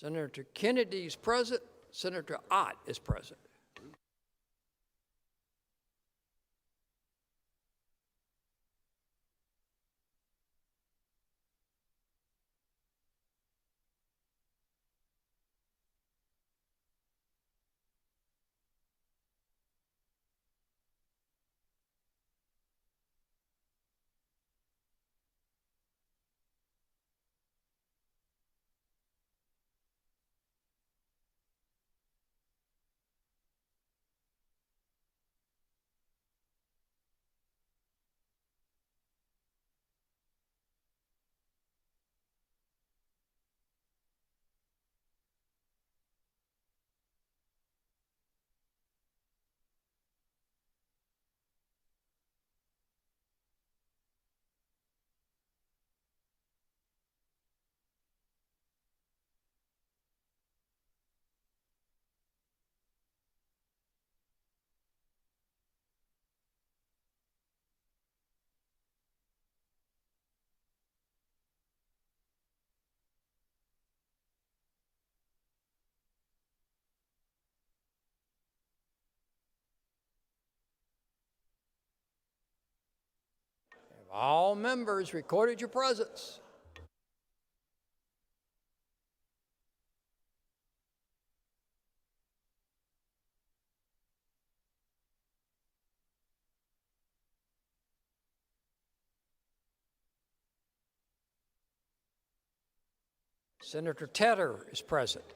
Senator Kennedy is present. Senator Ott is present. Have all members recorded your presence? Senator Tedder is present.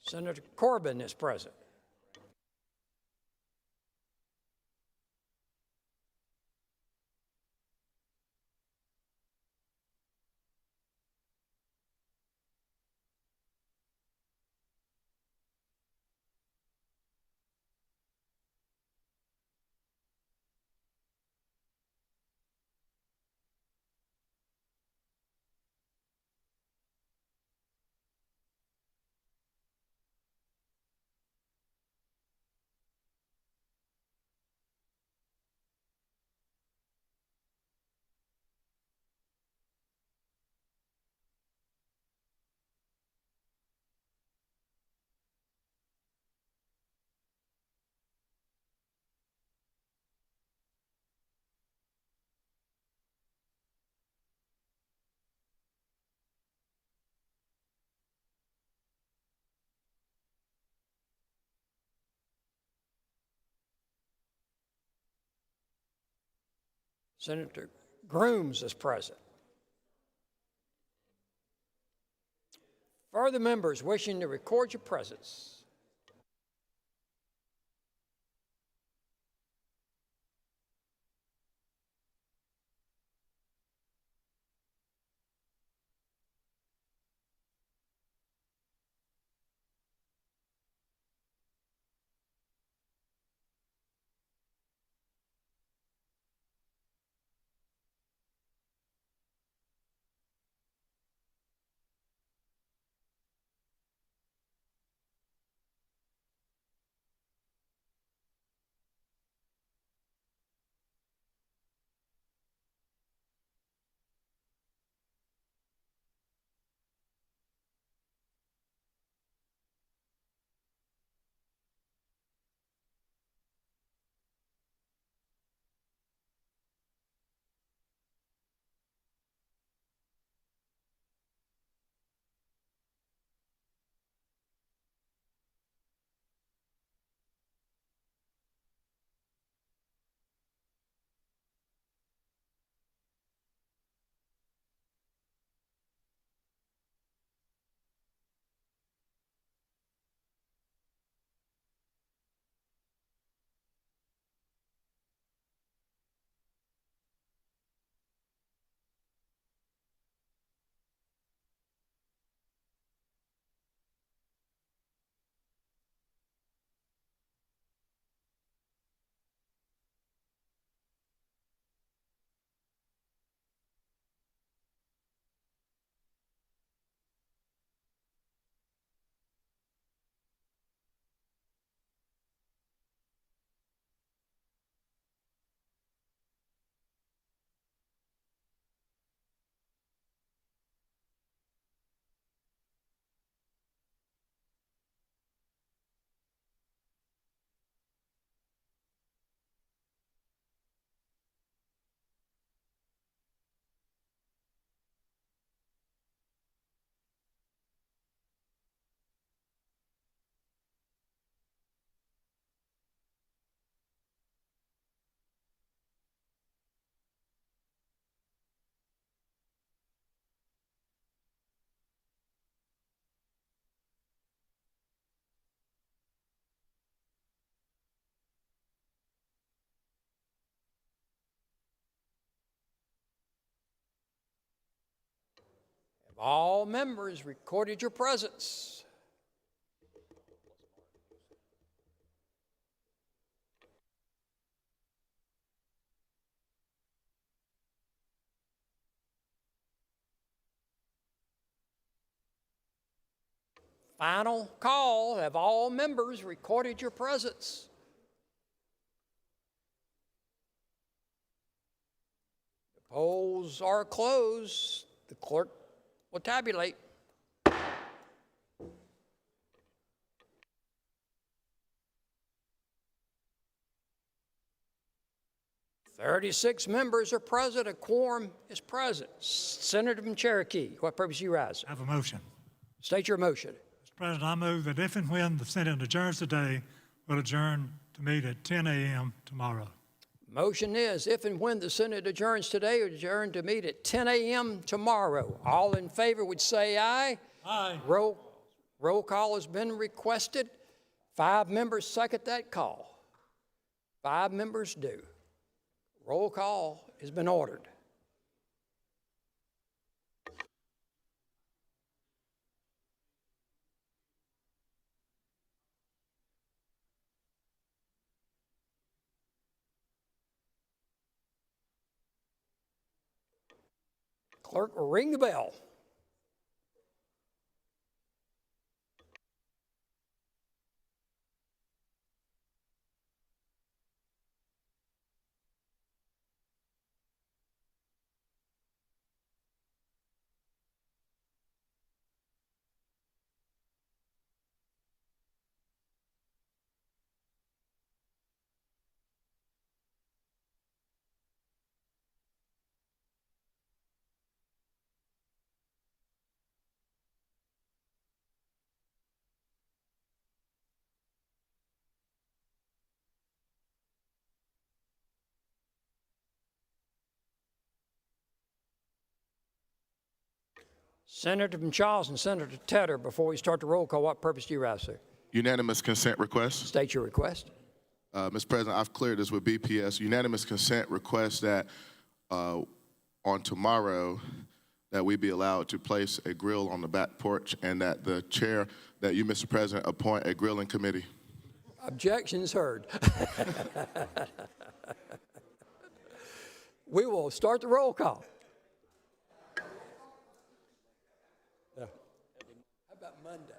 Senator Corbin is present. Senator Grooms is present. Further members wishing to record your presence. Have all members recorded your presence? Final call. Have all members recorded your presence? The polls are closed. The clerk will tabulate. 36 members are present. A quorum is present. Senator from Cherokee, what purpose you rise? I have a motion. State your motion. Mr. President, I move that if and when the Senate adjourns today, we'll adjourn to meet at 10 a.m. tomorrow. Motion is, if and when the Senate adjourns today, adjourn to meet at 10 a.m. tomorrow. All in favor would say aye. Aye. Roll Roll call has been requested. 5 members second that call. 5 members do. Roll call has been ordered. Clerk will ring the bell. Senator from Charles and Senator Tedder, before we start the roll call, what purpose do you rise, sir? Unanimous consent request. State your request. Mr. President, I've cleared this with BPS. Unanimous consent request that on tomorrow that we be allowed to place a grill on the back porch and that the chair, that you, Mr. President, appoint a grilling committee. Objections heard. We will start the roll call. How about Monday?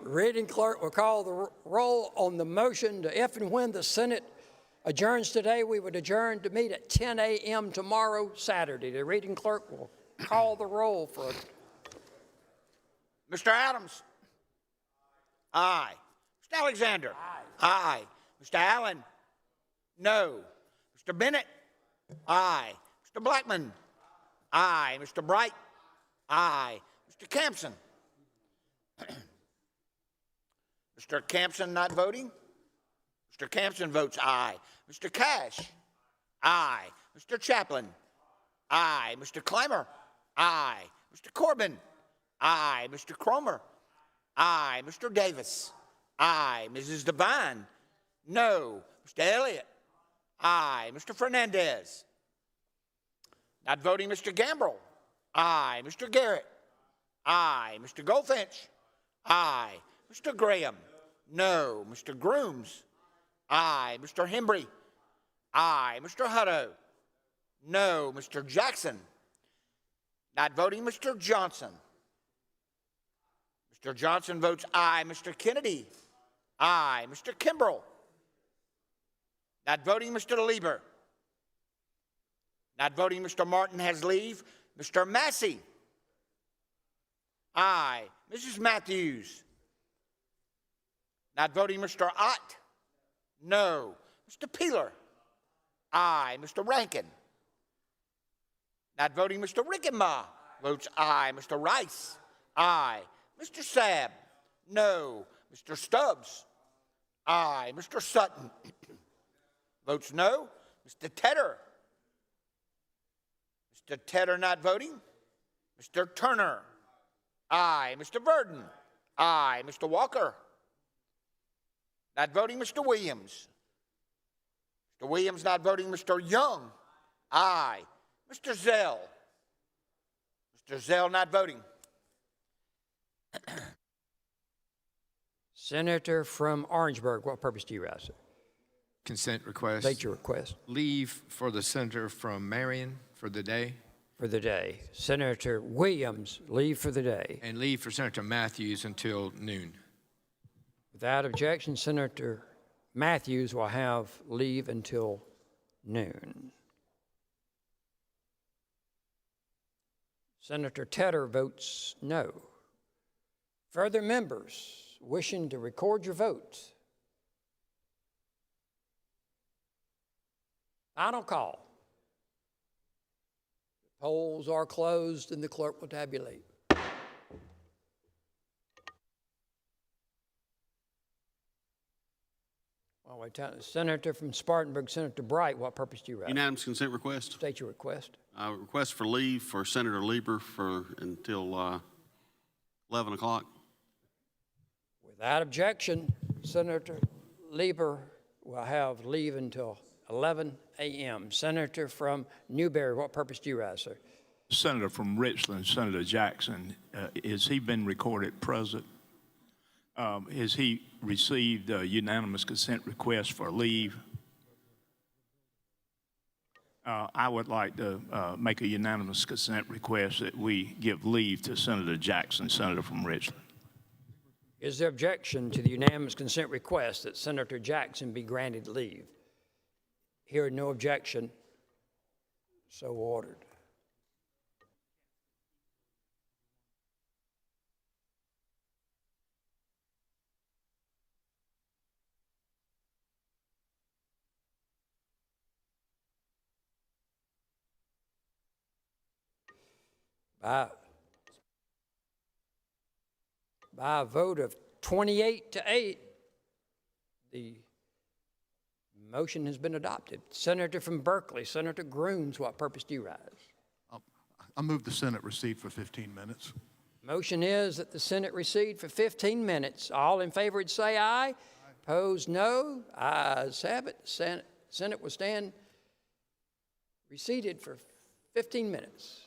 Reading clerk will call the roll on the motion to if and when the Senate adjourns today, we would adjourn to meet at 10 a.m. tomorrow, Saturday. The reading clerk will call the roll for Mr. Adams? Aye. Mr. Alexander? Aye. Mr. Allen? No. Mr. Bennett? Aye. Mr. Blackman? Aye. Mr. Bright? Aye. Mr. Campson? Mr. Campson not voting? Mr. Campson votes aye. Mr. Cash? Aye. Mr. Chaplin? Aye. Mr. Clymer? Aye. Mr. Corbin? Aye. Mr. Cromer? Aye. Mr. Davis? Aye. Mrs. Devine? No. Mr. Elliott? Aye. Mr. Fernandez? Not voting, Mr. Gambrell? Aye. Mr. Garrett? Aye. Mr. Goldfinch? Aye. Mr. Graham? No. Mr. Grooms? Aye. Mr. Hembry? Aye. Mr. Hutto? No. Mr. Jackson? Not voting, Mr. Johnson? Mr. Johnson votes aye. Mr. Kennedy? Aye. Mr. Kimbrell? Not voting, Mr. Lieber? Not voting, Mr. Martin has leave. Mr. Massey? Aye. Mrs. Matthews? Not voting, Mr. Ott? No. Mr. Peeler? Aye. Mr. Rankin? Not voting, Mr. Rickenbaugh votes aye. Mr. Rice? Aye. Mr. Sabb? No. Mr. Stubbs? Aye. Mr. Sutton? Votes no. Mr. Tedder? Mr. Tedder not voting. Mr. Turner? Aye. Mr. Verdon? Aye. Mr. Walker? Not voting, Mr. Williams. Mr. Williams not voting, Mr. Young. Aye. Mr. Zell. Mr. Zell not voting. Senator from Orangeburg. What purpose do you rise, sir? Consent request. State your request. Leave for the senator from Marion for the day. For the day. Senator Williams, leave for the day. And leave for Senator Matthews until noon. Without objection, Senator Matthews will have leave until noon. Senator Tedder votes no. Further members wishing to record your vote? Final call. The polls are closed and the clerk will tabulate. Well, wait, Senator from Spartanburg, Senator Bright, what purpose do you have? Unanimous consent request. State your request. Request for leave for Senator Lieber for until 11 o'clock. Without objection, Senator Lieber will have leave until 11 a.m. Senator from Newberry, what purpose do you rise, sir? Senator from Richland, Senator Jackson, has he been recorded present? Has he received a unanimous consent request for leave? I would like to make a unanimous consent request that we give leave to Senator Jackson, Senator from Richland. Is there objection to the unanimous consent request that Senator Jackson be granted leave? Hearing no objection, so ordered. By a vote of 28 to 8, the motion has been adopted. Senator from Berkeley, Senator Grooms, what purpose do you rise? I move the Senate recede for 15 minutes. Motion is that the Senate recede for 15 minutes. All in favor would say aye. Opposed, no. Ayes have it. Senate will stand receded for 15 minutes.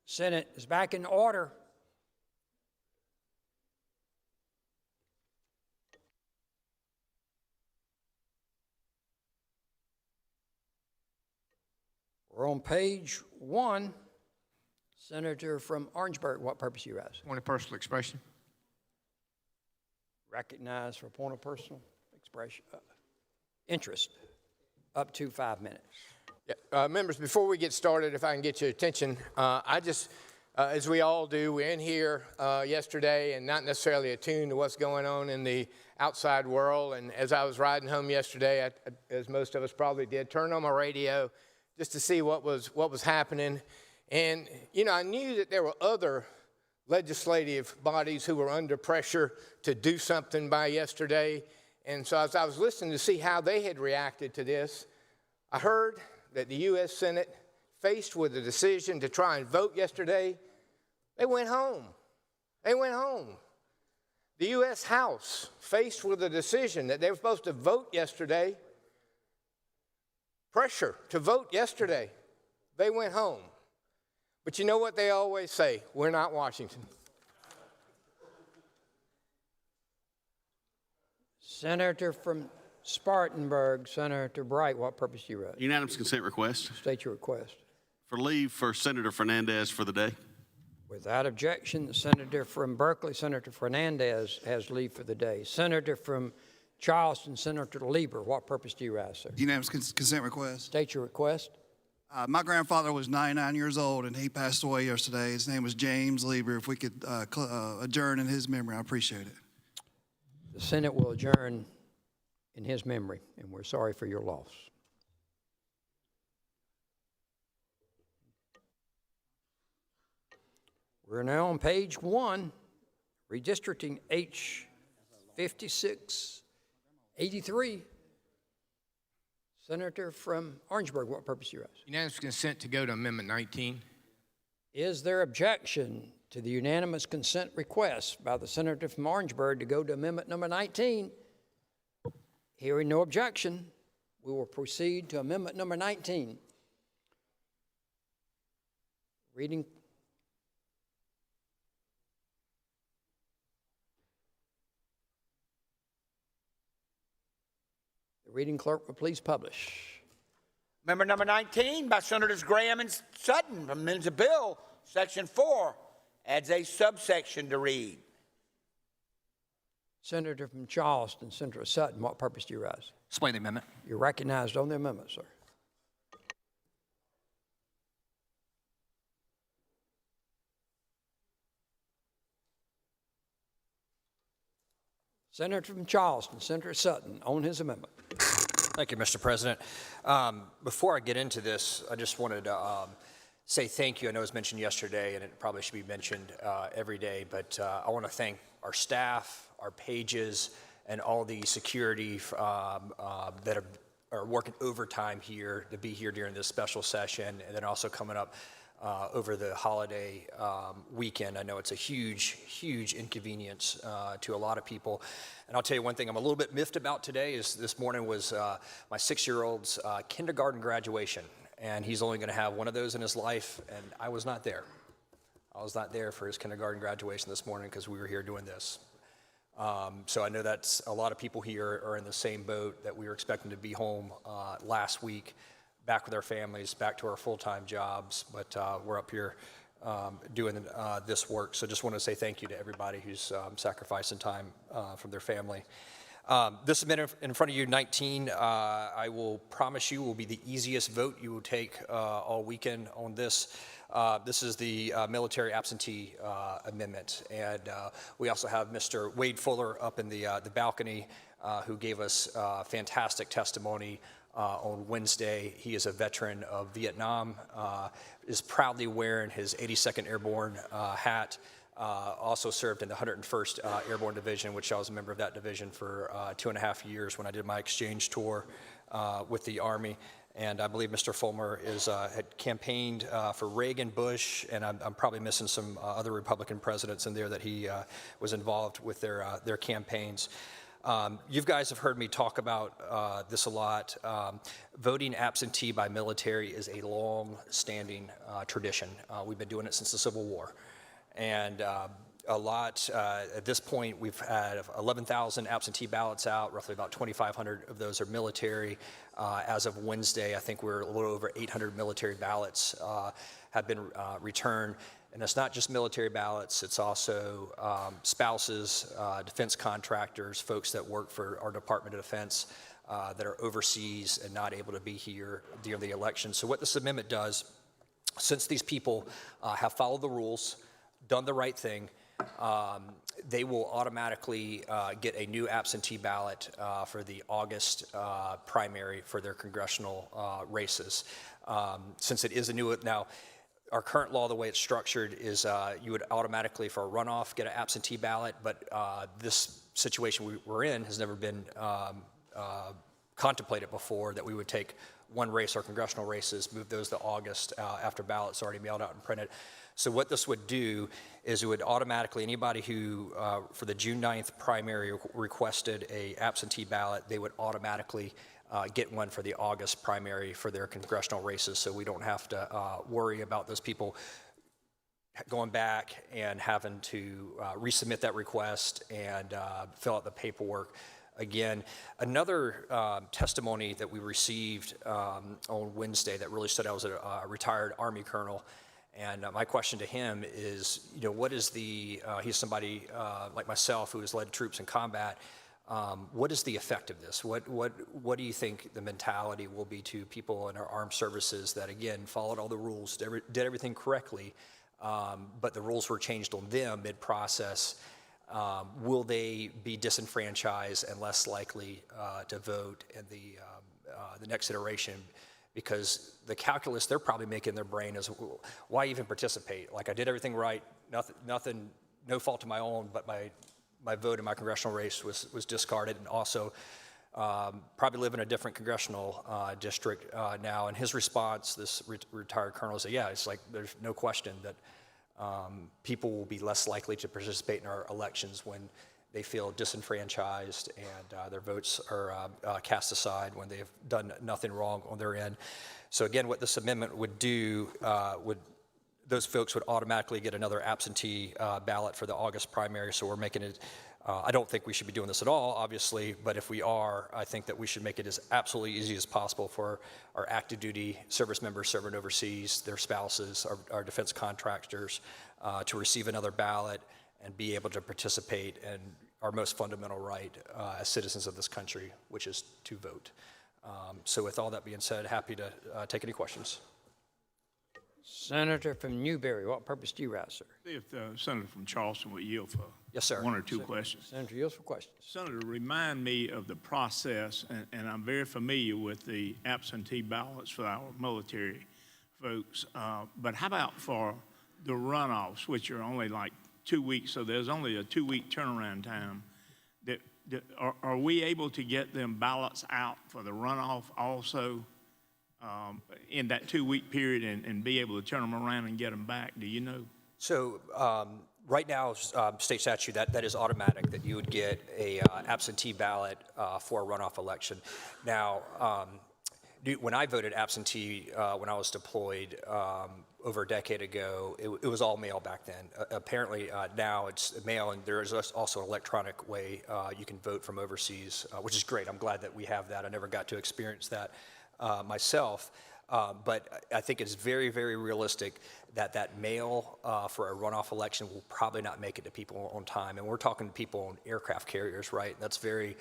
Senate is back in order. We're on page 1. Senator from Orangeburg, what purpose you rise? Point of personal expression. Recognized for point of personal expression, interest, up to 5 minutes. Yeah, members, before we get started, if I can get your attention, I just, as we all do, we're in here yesterday and not necessarily attuned to what's going on in the outside world. And as I was riding home yesterday, as most of us probably did, turned on my radio just to see what was happening. And, you know, I knew that there were other legislative bodies who were under pressure to do something by yesterday. And so as I was listening to see how they had reacted to this, I heard that the U.S. Senate, faced with the decision to try and vote yesterday, they went home. They went home. The U.S. House, faced with the decision that they were supposed to vote yesterday, pressure to vote yesterday, they went home. But you know what they always say? We're not Washington. Senator from Spartanburg, Senator Bright, what purpose do you rise? Unanimous consent request State your request. for leave for Senator Fernandez for the day. Without objection, the senator from Berkeley, Senator Fernandez, has leave for the day. Senator from Charleston, Senator Lieber, what purpose do you rise, sir? Unanimous consent request. State your request. My grandfather was 99 years old, and he passed away yesterday. His name was James Lieber. If we could adjourn in his memory, I appreciate it. The Senate will adjourn in his memory, and we're sorry for your loss. We're now on page 1, redistricting H 5683. Senator from Orangeburg, what purpose do you rise? Unanimous consent to go to Amendment 19. Is there objection to the unanimous consent request by the senator from Orangeburg to go to amendment number 19? Hearing no objection, we will proceed to amendment number 19. Reading. The reading clerk will please publish. Amendment number 19 by Senators Graham and Sutton amends a bill, Section 4, adds a subsection to read. Senator from Charleston, Senator Sutton, what purpose do you rise? Explain the amendment. You're recognized on the amendment, sir. Senator from Charleston, Senator Sutton, on his amendment. Thank you, Mr. President. Before I get into this, I just wanted to say thank you. I know it was mentioned yesterday, and it probably should be mentioned every day, but I want to thank our staff, our pages, and all the security that are working overtime here to be here during this special session, and then also coming up over the holiday weekend. I know it's a huge, huge inconvenience to a lot of people. And I'll tell you one thing I'm a little bit miffed about today is this morning was my 6-year-old's kindergarten graduation. And he's only going to have one of those in his life, and I was not there. I was not there for his kindergarten graduation this morning because we were here doing this. So I know that's a lot of people here are in the same boat that we were expecting to be home last week, back with our families, back to our full-time jobs, but we're up here doing this work. So just want to say thank you to everybody who's sacrificing time from their family. This amendment in front of you, 19, I will promise you will be the easiest vote you will take all weekend on this. This is the military absentee amendment. And we also have Mr. Wade Fuller up in the balcony who gave us fantastic testimony on Wednesday. He is a veteran of Vietnam, is proudly wearing his 82nd Airborne hat, also served in the 101st Airborne Division, which I was a member of that division for 2.5 years when I did my exchange tour with the Army. And I believe Mr. Fulmer had campaigned for Reagan, Bush, and I'm probably missing some other Republican presidents in there that he was involved with their campaigns. You guys have heard me talk about this a lot. Voting absentee by military is a long-standing tradition. We've been doing it since the Civil War. And at this point, we've had 11,000 absentee ballots out. Roughly about 2,500 of those are military. As of Wednesday, I think we're a little over 800 military ballots have been returned. And it's not just military ballots, it's also spouses, defense contractors, folks that work for our Department of Defense that are overseas and not able to be here during the election. So what this amendment does, since these people have followed the rules, done the right thing, they will automatically get a new absentee ballot for the August primary for their congressional races. Since it is a new, now, our current law, the way it's structured, is you would automatically, for a runoff, get an absentee ballot, but this situation we're in has never been contemplated before, that we would take one race, our congressional races, move those to August after ballots already mailed out and printed. So what this would do is it would automatically, anybody who, for the June 9th primary requested a absentee ballot, they would automatically get one for the August primary for their congressional races, so we don't have to worry about those people going back and having to resubmit that request and fill out the paperwork again. Another testimony that we received on Wednesday that really stood out was a retired Army colonel. And my question to him is, what is he's somebody like myself who has led troops in combat. What is the effect of this? What do you think the mentality will be to people in our armed services that, again, followed all the rules, did everything correctly, but the rules were changed on them mid-process? Will they be disenfranchised and less likely to vote in the next iteration? Because the calculus they're probably making in their brain is, why even participate? Like, I did everything right, nothing, no fault of my own, but my vote in my congressional race was discarded, and also probably live in a different congressional district now. And his response, this retired colonel, said, yeah, it's like there's no question that people will be less likely to participate in our elections when they feel disenfranchised and their votes are cast aside when they've done nothing wrong on their end. So again, what this amendment would do those folks would automatically get another absentee ballot for the August primary. So we're making it, I don't think we should be doing this at all, obviously, but if we are, I think that we should make it as absolutely easy as possible for our active duty service members serving overseas, their spouses, our defense contractors, to receive another ballot and be able to participate in our most fundamental right as citizens of this country, which is to vote. So with all that being said, happy to take any questions. Senator from Newberry, what purpose do you rise, sir? See if the senator from Charleston would yield for Yes, sir. one or two questions. Senator, yields for questions. Senator, remind me of the process, and I'm very familiar with the absentee ballots for our military folks, but how about for the runoffs, which are only like 2 weeks, so there's only a 2-week turnaround time. Are we able to get them ballots out for the runoff also in that 2-week period and be able to turn them around and get them back? Do you know? So right now, state statute, that is automatic, that you would get a absentee ballot for a runoff election. Now, when I voted absentee when I was deployed over a decade ago, it was all mail back then. Apparently now it's mail, and there is also an electronic way you can vote from overseas, which is great. I'm glad that we have that. I never got to experience that myself. But I think it's very, very realistic that mail for a runoff election will probably not make it to people on time. And we're talking to people on aircraft carriers, right? That's very,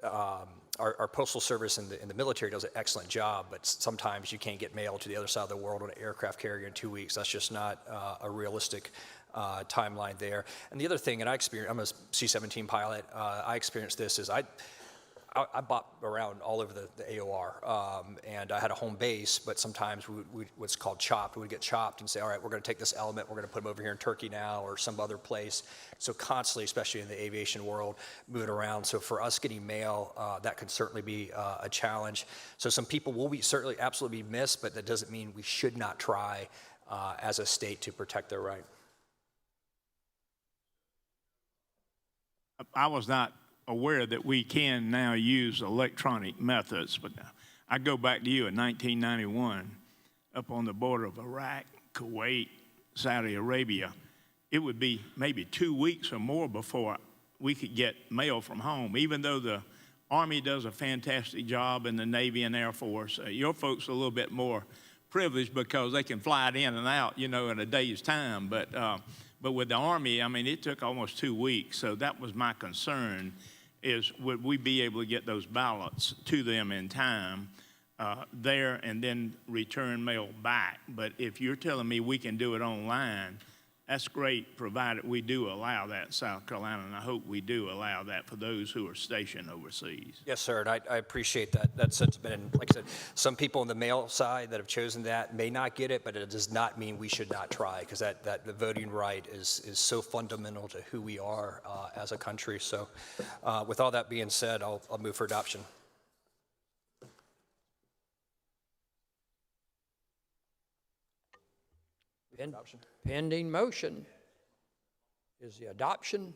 our postal service in the military does an excellent job, but sometimes you can't get mail to the other side of the world on an aircraft carrier in 2 weeks. That's just not a realistic timeline there. And the other thing, and I'm a C-17 pilot, I experienced this, is I bought around all over the AOR, and I had a home base, but sometimes we what's called chopped. We would get chopped and say, all right, we're going to take this element, we're going to put them over here in Turkey now or some other place. So constantly, especially in the aviation world, moving around. So for us getting mail, that could certainly be a challenge. So some people will certainly absolutely be missed, but that doesn't mean we should not try as a state to protect their right. I was not aware that we can now use electronic methods, but I go back to you in 1991, up on the border of Iraq, Kuwait, Saudi Arabia. It would be maybe 2 weeks or more before we could get mail from home, even though the Army does a fantastic job and the Navy and Air Force. Your folks are a little bit more privileged because they can fly it in and out, you know, in a day's time. But with the Army, I mean, it took almost 2 weeks. So that was my concern, is would we be able to get those ballots to them in time there and then return mail back? But if you're telling me we can do it online, that's great, provided we do allow that in South Carolina, and I hope we do allow that for those who are stationed overseas. Yes, sir, and I appreciate that sentiment. And like I said, some people on the mail side that have chosen that may not get it, but it does not mean we should not try, because that the voting right is so fundamental to who we are as a country. So with all that being said, I'll move for adoption. Pending motion is the adoption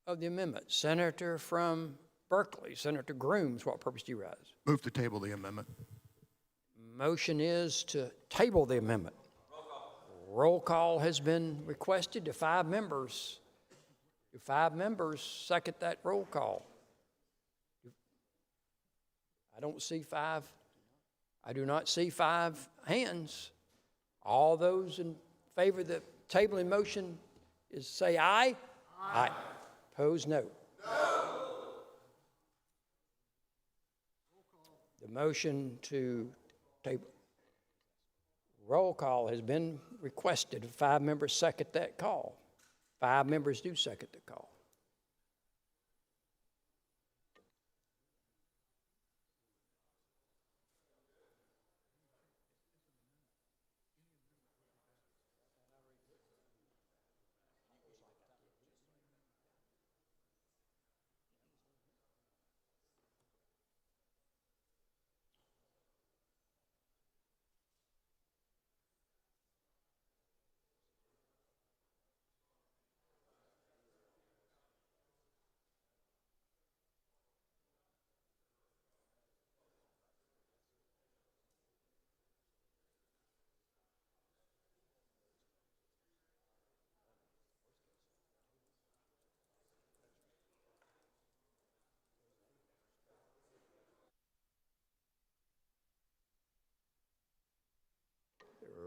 of the amendment. Senator from Berkeley, Senator Grooms, what purpose do you rise? Move to table the amendment. Motion is to table the amendment. Roll call has been requested to 5 members. Do 5 members second that roll call? I don't see 5. I do not see 5 hands. All those in favor of the tabling motion is say aye. Aye. Opposed, no. The motion to table. Roll call has been requested. 5 members second that call. 5 members do second the call.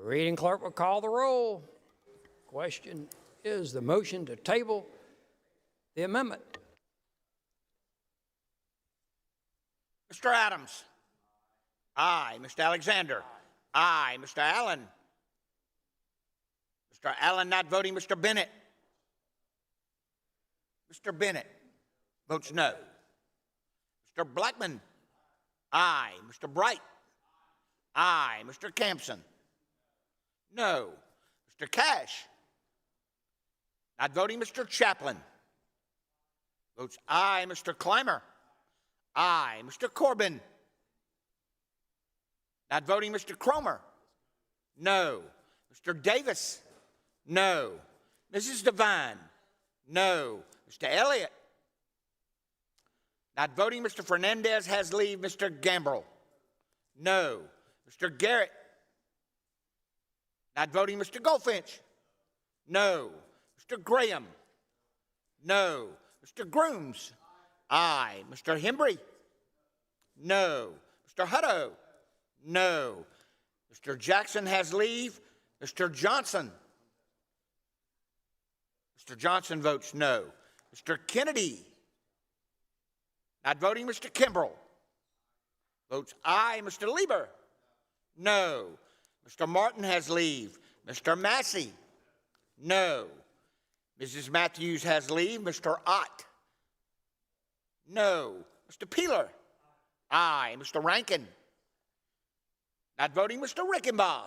Reading clerk will call the roll. Question is the motion to table the amendment. Mr. Adams? Aye. Mr. Alexander? Aye. Mr. Allen? Mr. Allen not voting. Mr. Bennett? Mr. Bennett votes no. Mr. Blackman? Aye. Mr. Bright? Aye. Mr. Campson? No. Mr. Cash? Not voting. Mr. Chaplin? Votes aye. Mr. Clymer? Aye. Mr. Corbin? Not voting. Mr. Cromer? No. Mr. Davis? No. Mrs. Devine? No. Mr. Elliott? Not voting. Mr. Fernandez has leave. Mr. Gambrell? No. Mr. Garrett? Not voting. Mr. Goldfinch? No. Mr. Graham? No. Mr. Grooms? Aye. Mr. Hembry? No. Mr. Hutto? No. Mr. Jackson has leave. Mr. Johnson? Mr. Johnson votes no. Mr. Kennedy? Not voting. Mr. Kimbrell? Votes aye. Mr. Lieber? No. Mr. Martin has leave. Mr. Massey? No. Mrs. Matthews has leave. Mr. Ott? No. Mr. Peeler? Aye. Mr. Rankin? Not voting. Mr. Rickenbaugh?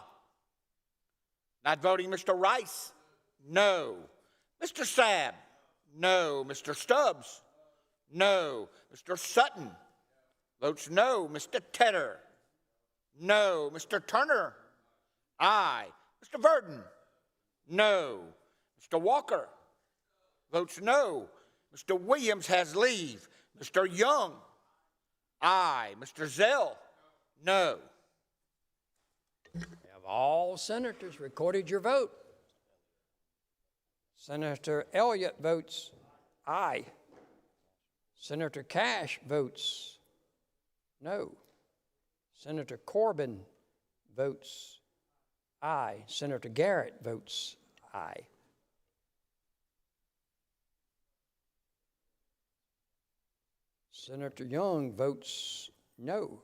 Not voting. Mr. Rice? No. Mr. Sabb? No. Mr. Stubbs? No. Mr. Sutton? Votes no. Mr. Tedder? No. Mr. Turner? Aye. Mr. Verdon? No. Mr. Walker? Votes no. Mr. Williams has leave. Mr. Young, aye. Mr. Zell, no. Have all senators recorded your vote? Senator Elliott votes aye. Senator Cash votes no. Senator Corbin votes aye. Senator Garrett votes aye. Senator Young votes no.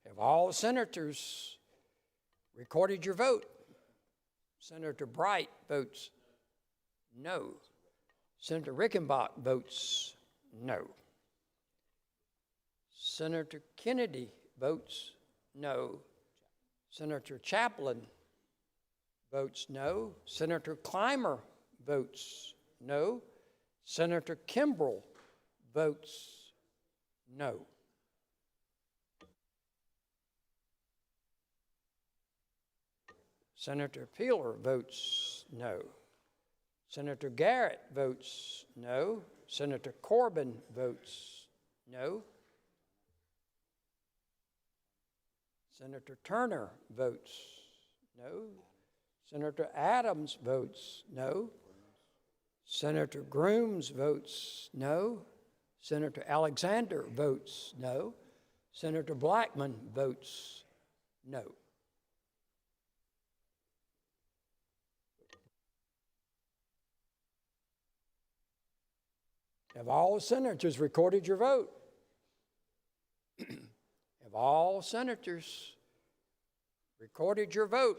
Have all senators recorded your vote? Senator Bright votes no. Senator Rickenbach votes no. Senator Kennedy votes no. Senator Chaplin votes no. Senator Clymer votes no. Senator Kimbrell votes no. Senator Peeler votes no. Senator Garrett votes no. Senator Corbin votes no. Senator Turner votes no. Senator Adams votes no. Senator Grooms votes no. Senator Alexander votes no. Senator Blackman votes no. Have all senators recorded your vote? Have all senators recorded your vote?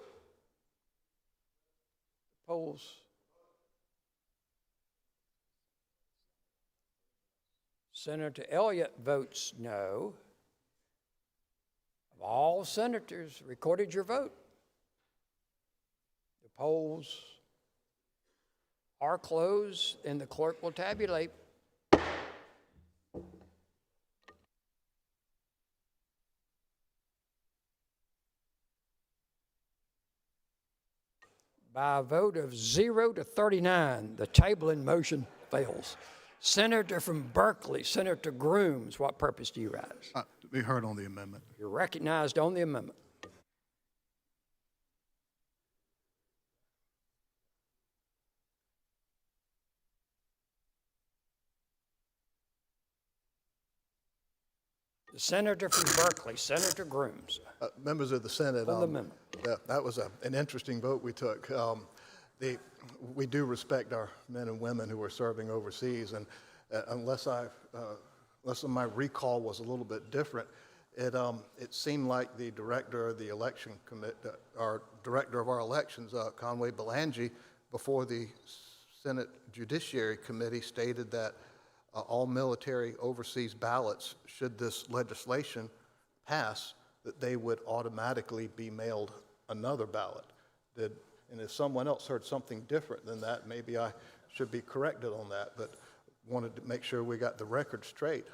Polls. Senator Elliott votes no. Have all senators recorded your vote? The polls are closed and the clerk will tabulate. By a vote of 0 to 39, the tabling motion fails. Senator from Berkeley, Senator Grooms, what purpose do you rise? To be heard on the amendment. You're recognized on the amendment. The senator from Berkeley, Senator Grooms. Members of the Senate, On the amendment. yeah, that was an interesting vote we took. We do respect our men and women who are serving overseas, and unless my recall was a little bit different, it seemed like the director of the election committee, our director of our elections, Conway Belangi, before the Senate Judiciary Committee stated that all military overseas ballots, should this legislation pass, that they would automatically be mailed another ballot. And if someone else heard something different than that, maybe I should be corrected on that, but wanted to make sure we got the record straight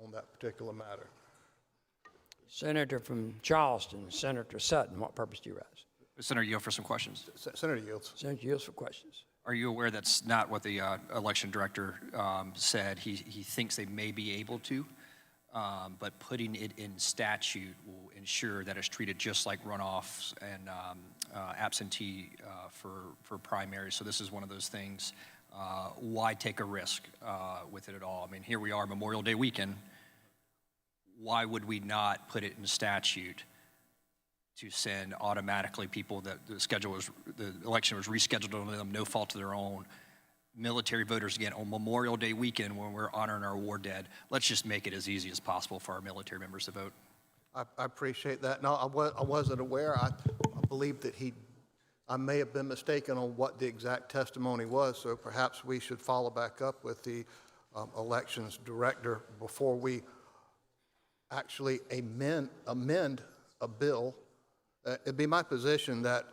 on that particular matter. Senator from Charleston, Senator Sutton, what purpose do you rise? Senator Yield for some questions. Senator Yields. Senator yields for questions. Are you aware that's not what the election director said? He thinks they may be able to, but putting it in statute will ensure that it's treated just like runoffs and absentee for primaries. So this is one of those things. Why take a risk with it at all? I mean, here we are, Memorial Day weekend. Why would we not put it in statute to send automatically people that the election was rescheduled on them, no fault of their own, military voters again on Memorial Day weekend when we're honoring our war dead? Let's just make it as easy as possible for our military members to vote. I appreciate that. No, I wasn't aware. I believe that I may have been mistaken on what the exact testimony was, so perhaps we should follow back up with the elections director before we actually amend a bill. It'd be my position that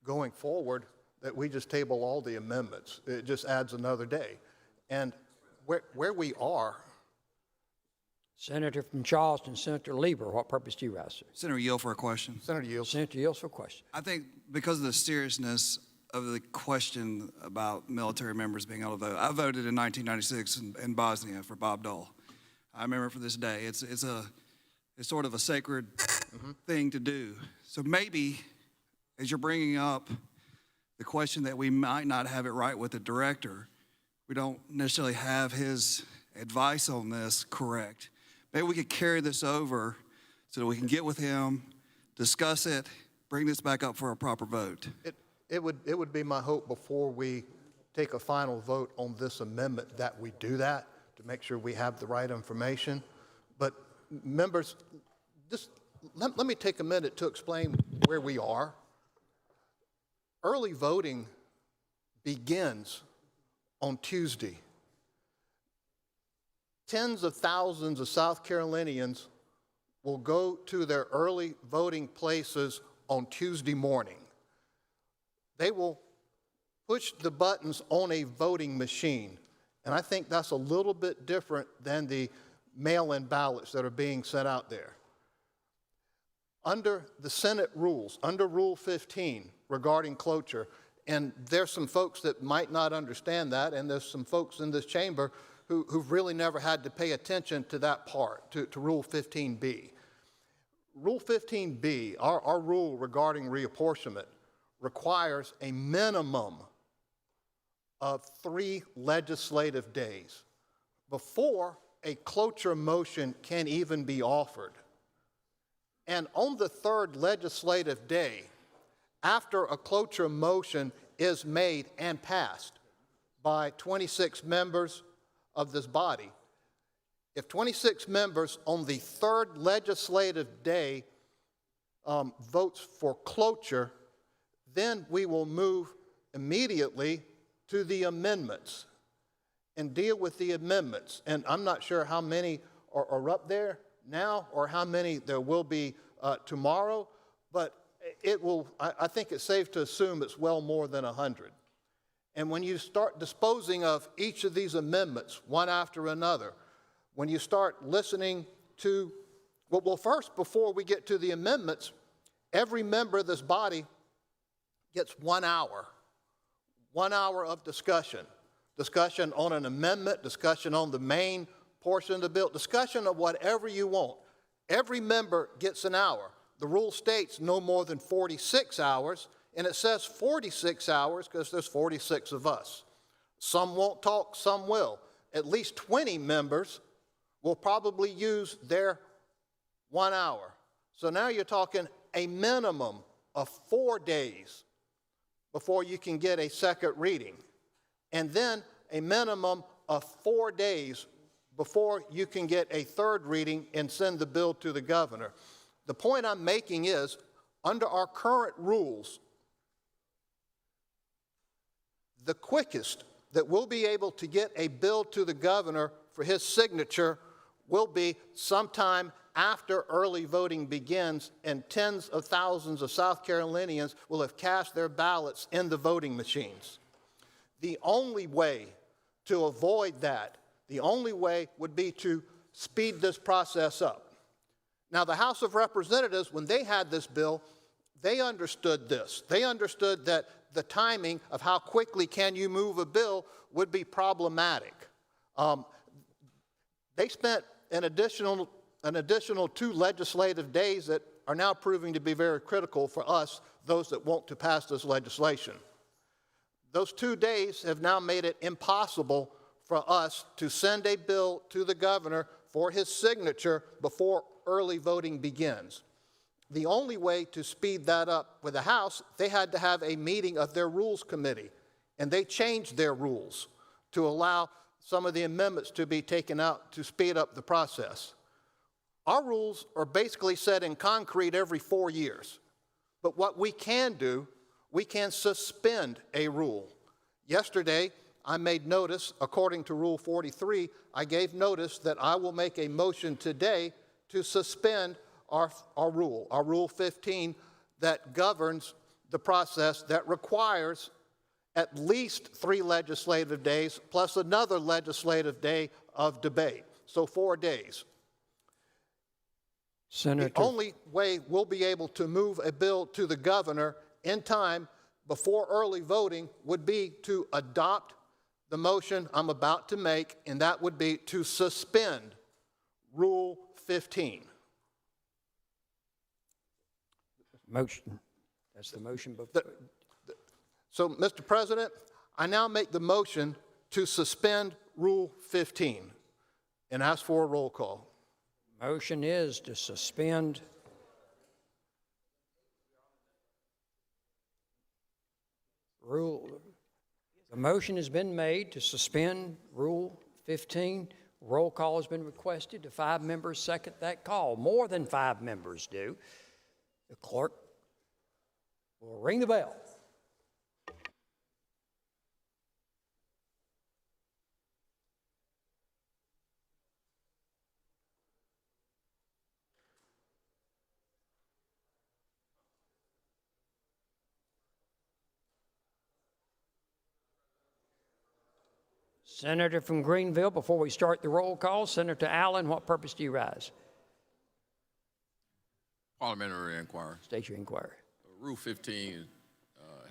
going forward, that we just table all the amendments. It just adds another day. And where we are. Senator from Charleston, Senator Lieber, what purpose do you rise, sir? Senator Yield for a question. Senator Yields. Senator Yields for question. I think because of the seriousness of the question about military members being able to vote. I voted in 1996 in Bosnia for Bob Dole. I remember for this day. It's sort of a sacred thing to do. So maybe, as you're bringing up the question that we might not have it right with the director, we don't necessarily have his advice on this correct. Maybe we could carry this over so that we can get with him, discuss it, bring this back up for a proper vote. It would be my hope before we take a final vote on this amendment that we do that to make sure we have the right information. But members, just let me take a minute to explain where we are. Early voting begins on Tuesday. Tens of thousands of South Carolinians will go to their early voting places on Tuesday morning. They will push the buttons on a voting machine. And I think that's a little bit different than the mail-in ballots that are being sent out there. Under the Senate rules, under Rule 15 regarding cloture, and there's some folks that might not understand that, and there's some folks in this chamber who've really never had to pay attention to that part, to Rule 15B. Rule 15B, our rule regarding reapportionment, requires a minimum of 3 legislative days before a cloture motion can even be offered. And on the 3rd legislative day, after a cloture motion is made and passed by 26 members of this body, if 26 members on the 3rd legislative day votes for cloture, then we will move immediately to the amendments and deal with the amendments. And I'm not sure how many are up there now or how many there will be tomorrow, but it will, I think it's safe to assume it's well more than 100. And when you start disposing of each of these amendments, one after another, when you start listening to, well, first, before we get to the amendments, every member of this body gets 1 hour. 1 hour of discussion. Discussion on an amendment, discussion on the main portion of the bill, discussion of whatever you want. Every member gets an hour. The rule states no more than 46 hours, and it says 46 hours because there's 46 of us. Some won't talk, some will. At least 20 members will probably use their 1 hour. So now you're talking a minimum of 4 days before you can get a second reading, and then a minimum of 4 days before you can get a third reading and send the bill to the governor. The point I'm making is, under our current rules, the quickest that we'll be able to get a bill to the governor for his signature will be sometime after early voting begins, and tens of thousands of South Carolinians will have cast their ballots in the voting machines. The only way to avoid that, the only way would be to speed this process up. Now, the House of Representatives, when they had this bill, they understood this. They understood that the timing of how quickly can you move a bill would be problematic. They spent an additional 2 legislative days that are now proving to be very critical for us, those that want to pass this legislation. Those 2 days have now made it impossible for us to send a bill to the governor for his signature before early voting begins. The only way to speed that up with the House, they had to have a meeting of their Rules Committee, and they changed their rules to allow some of the amendments to be taken out to speed up the process. Our rules are basically set in concrete every 4 years. But what we can do, we can suspend a rule. Yesterday, I made notice, according to Rule 43, I gave notice that I will make a motion today to suspend our rule, our Rule 15, that governs the process that requires at least 3 legislative days plus another legislative day of debate. So 4 days. Senator. The only way we'll be able to move a bill to the governor in time before early voting would be to adopt the motion I'm about to make, and that would be to suspend Rule 15. Motion. That's the motion. So, Mr. President, I now make the motion to suspend Rule 15 and ask for a roll call. Motion is to suspend rule. The motion has been made to suspend Rule 15. Roll call has been requested. The 5 members second that call. More than 5 members do. The clerk will ring the bell. Senator from Greenville, before we start the roll call, Senator Allen, what purpose do you rise? Parliamentary inquiry. State your inquiry. Rule 15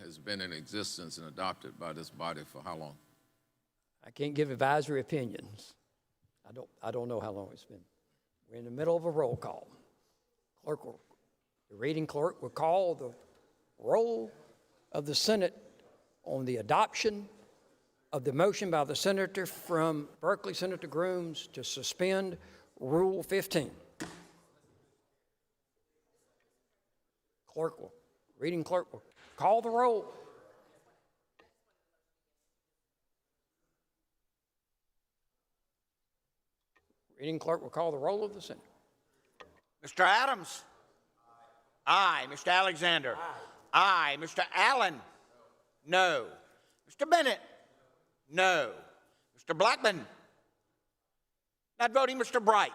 has been in existence and adopted by this body for how long? I can't give advisory opinions. I don't know how long it's been. We're in the middle of a roll call. The reading clerk will call the roll of the Senate on the adoption of the motion by the senator from Berkeley, Senator Grooms, to suspend Rule 15. Reading clerk will call the roll. Reading clerk will call the roll of the Senate. Mr. Adams? Aye. Mr. Alexander? Aye. Mr. Allen? No. Mr. Bennett? No. Mr. Blackman? Not voting. Mr. Bright?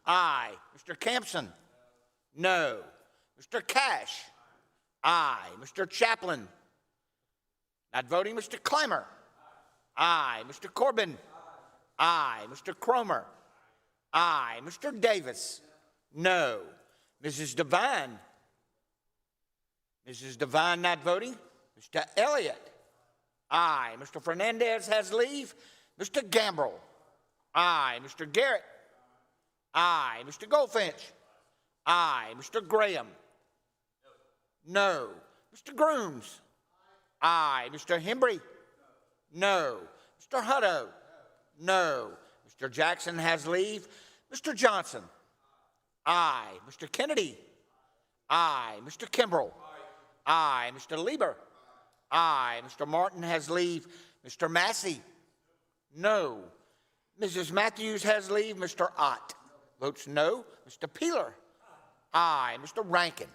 Aye. Mr. Campson? No. Mr. Cash? Aye. Mr. Chaplin? Not voting. Mr. Clymer? Aye. Mr. Corbin? Aye. Mr. Cromer? Aye. Mr. Davis? No. Mrs. Devine? Mrs. Devine not voting. Mr. Elliott? Aye. Mr. Fernandez has leave. Mr. Gambrell? Aye. Mr. Garrett? Aye. Mr. Goldfinch? Aye. Mr. Graham? No. Mr. Grooms? Aye. Mr. Hembry? No. Mr. Hutto? No. Mr. Jackson has leave. Mr. Johnson? Aye. Mr. Kennedy? Aye. Mr. Kimbrell? Aye. Mr. Lieber? Aye. Mr. Martin has leave. Mr. Massey? No. Mrs. Matthews has leave. Mr. Ott votes no. Mr. Peeler? Aye. Mr. Rankin?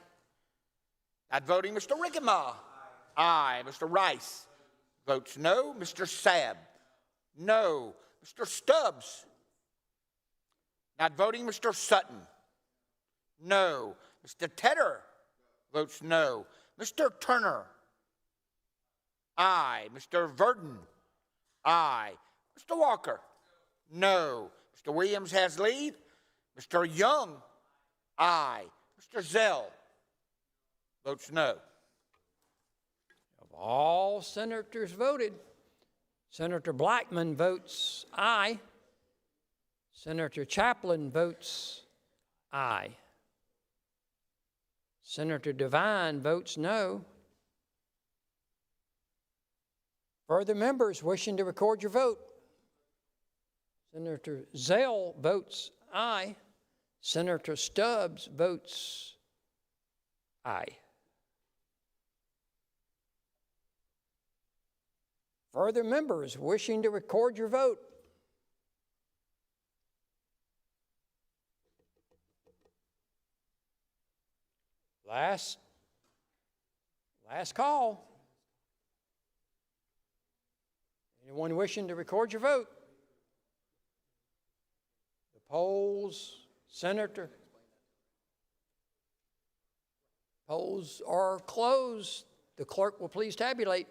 Not voting. Mr. Rickema? Aye. Mr. Rice votes no. Mr. Sabb? No. Mr. Stubbs? Not voting. Mr. Sutton? No. Mr. Tedder votes no. Mr. Turner? Aye. Mr. Verdon? Aye. Mr. Walker? No. Mr. Williams has leave. Mr. Young? Aye. Mr. Zell votes no. Of all senators voted, Senator Blackman votes aye. Senator Chaplin votes aye. Senator Devine votes no. Further members wishing to record your vote. Senator Zell votes aye. Senator Stubbs votes aye. Further members wishing to record your vote. Last call. Anyone wishing to record your vote? The polls, Senator. Polls are closed. The clerk will please tabulate.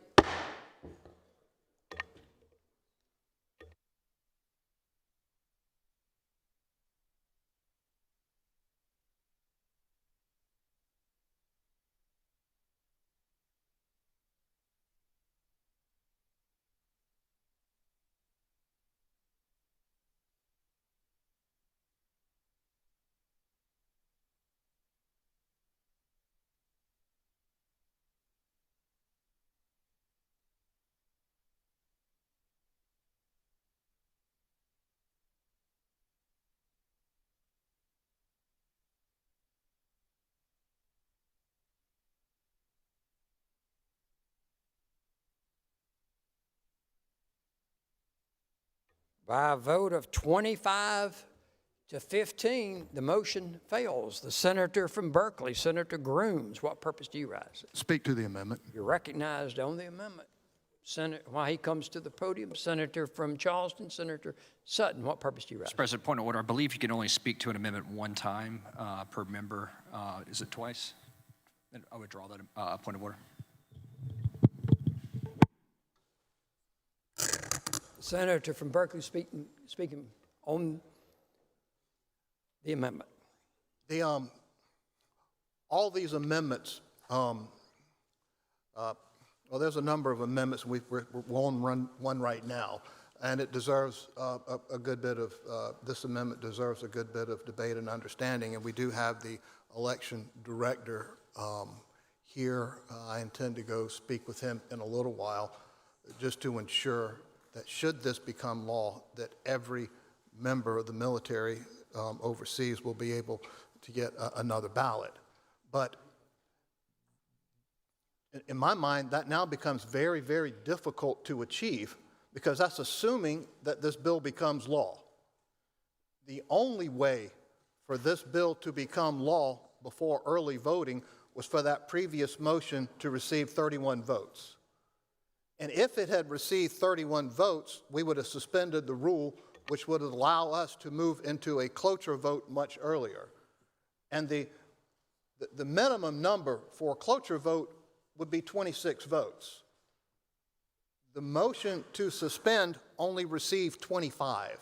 By a vote of 25 to 15, the motion fails. The senator from Berkeley, Senator Grooms, what purpose do you rise? Speak to the amendment. You're recognized on the amendment. While he comes to the podium, Senator from Charleston, Senator Sutton, what purpose do you rise? Mr. President, point of order. I believe you can only speak to an amendment one time per member. Is it twice? Then I would draw that point of order. Senator from Berkeley speaking on the amendment. All these amendments, well, there's a number of amendments. We're on one right now, and it deserves a good bit of, this amendment deserves a good bit of debate and understanding, and we do have the election director here. I intend to go speak with him in a little while just to ensure that should this become law, that every member of the military overseas will be able to get another ballot. But in my mind, that now becomes very, very difficult to achieve because that's assuming that this bill becomes law. The only way for this bill to become law before early voting was for that previous motion to receive 31 votes. And if it had received 31 votes, we would have suspended the rule, which would allow us to move into a cloture vote much earlier. And the minimum number for a cloture vote would be 26 votes. The motion to suspend only received 25.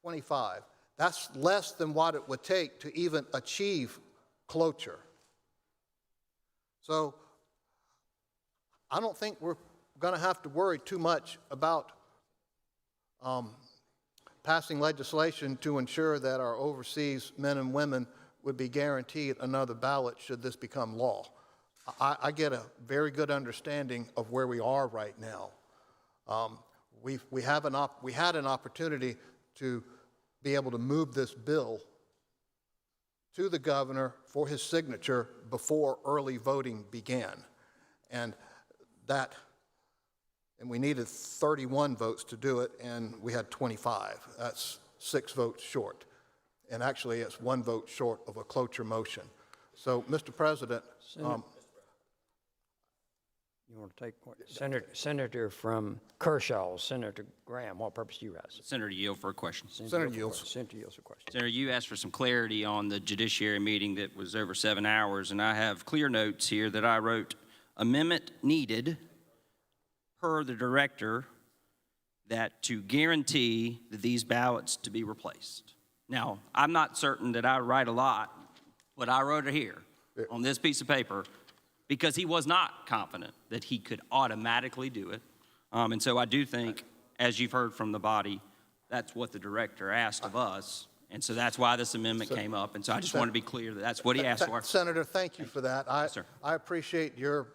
25. That's less than what it would take to even achieve cloture. So I don't think we're going to have to worry too much about passing legislation to ensure that our overseas men and women would be guaranteed another ballot should this become law. I get a very good understanding of where we are right now. We had an opportunity to be able to move this bill to the governor for his signature before early voting began. And we needed 31 votes to do it, and we had 25. That's 6 votes short. And actually, it's 1 vote short of a cloture motion. So, Mr. President, you want to take what? Senator from Kershaw, Senator Graham, what purpose do you rise? Senator yield for a question. Senator yields. Senator yields for a question. Senator, you asked for some clarity on the judiciary meeting that was over 7 hours, and I have clear notes here that I wrote, amendment needed per the director that to guarantee that these ballots to be replaced. Now, I'm not certain that I write a lot, but I wrote it here on this piece of paper because he was not confident that he could automatically do it. And so I do think, as you've heard from the body, that's what the director asked of us. And so that's why this amendment came up. And so I just want to be clear that that's what he asked for. Senator, thank you for that. Yes, sir. I appreciate your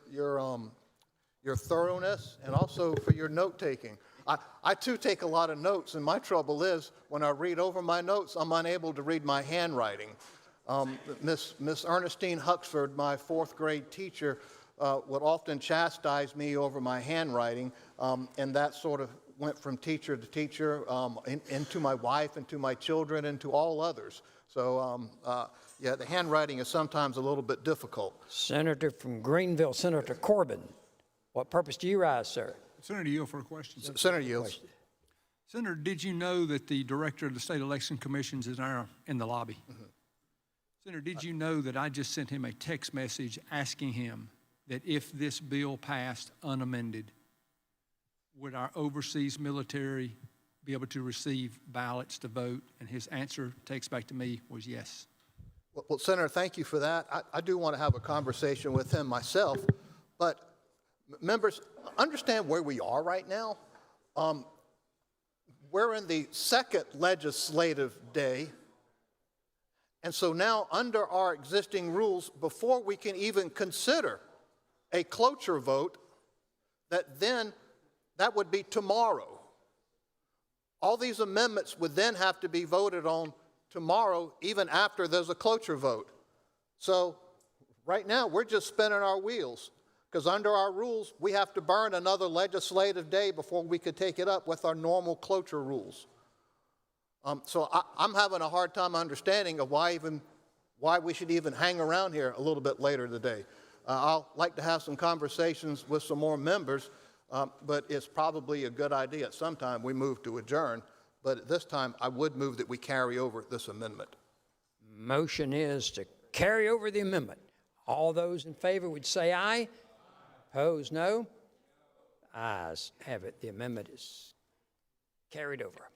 thoroughness and also for your note-taking. I too take a lot of notes, and my trouble is when I read over my notes, I'm unable to read my handwriting. Miss Ernestine Huxford, my 4th grade teacher, would often chastise me over my handwriting, and that sort of went from teacher to teacher, into my wife, and to my children, and to all others. So, yeah, the handwriting is sometimes a little bit difficult. Senator from Greenville, Senator Corbin, what purpose do you rise, sir? Senator Yield for a question. Senator yields. Senator, did you know that the director of the state election commissions is in the lobby? Mm-hmm. Senator, did you know that I just sent him a text message asking him that if this bill passed unamended, would our overseas military be able to receive ballots to vote? And his answer, text back to me, was yes. Well, Senator, thank you for that. I do want to have a conversation with him myself, but members, understand where we are right now. We're in the 2nd legislative day, and so now under our existing rules, before we can even consider a cloture vote, that would be tomorrow. All these amendments would then have to be voted on tomorrow, even after there's a cloture vote. So right now, we're just spinning our wheels, because under our rules, we have to burn another legislative day before we could take it up with our normal cloture rules. So I'm having a hard time understanding of why we should even hang around here a little bit later today. I'll like to have some conversations with some more members, but it's probably a good idea at some time we move to adjourn. But at this time, I would move that we carry over this amendment. Motion is to carry over the amendment. All those in favor would say aye. Opposed, no. Ayes have it. The amendment is carried over.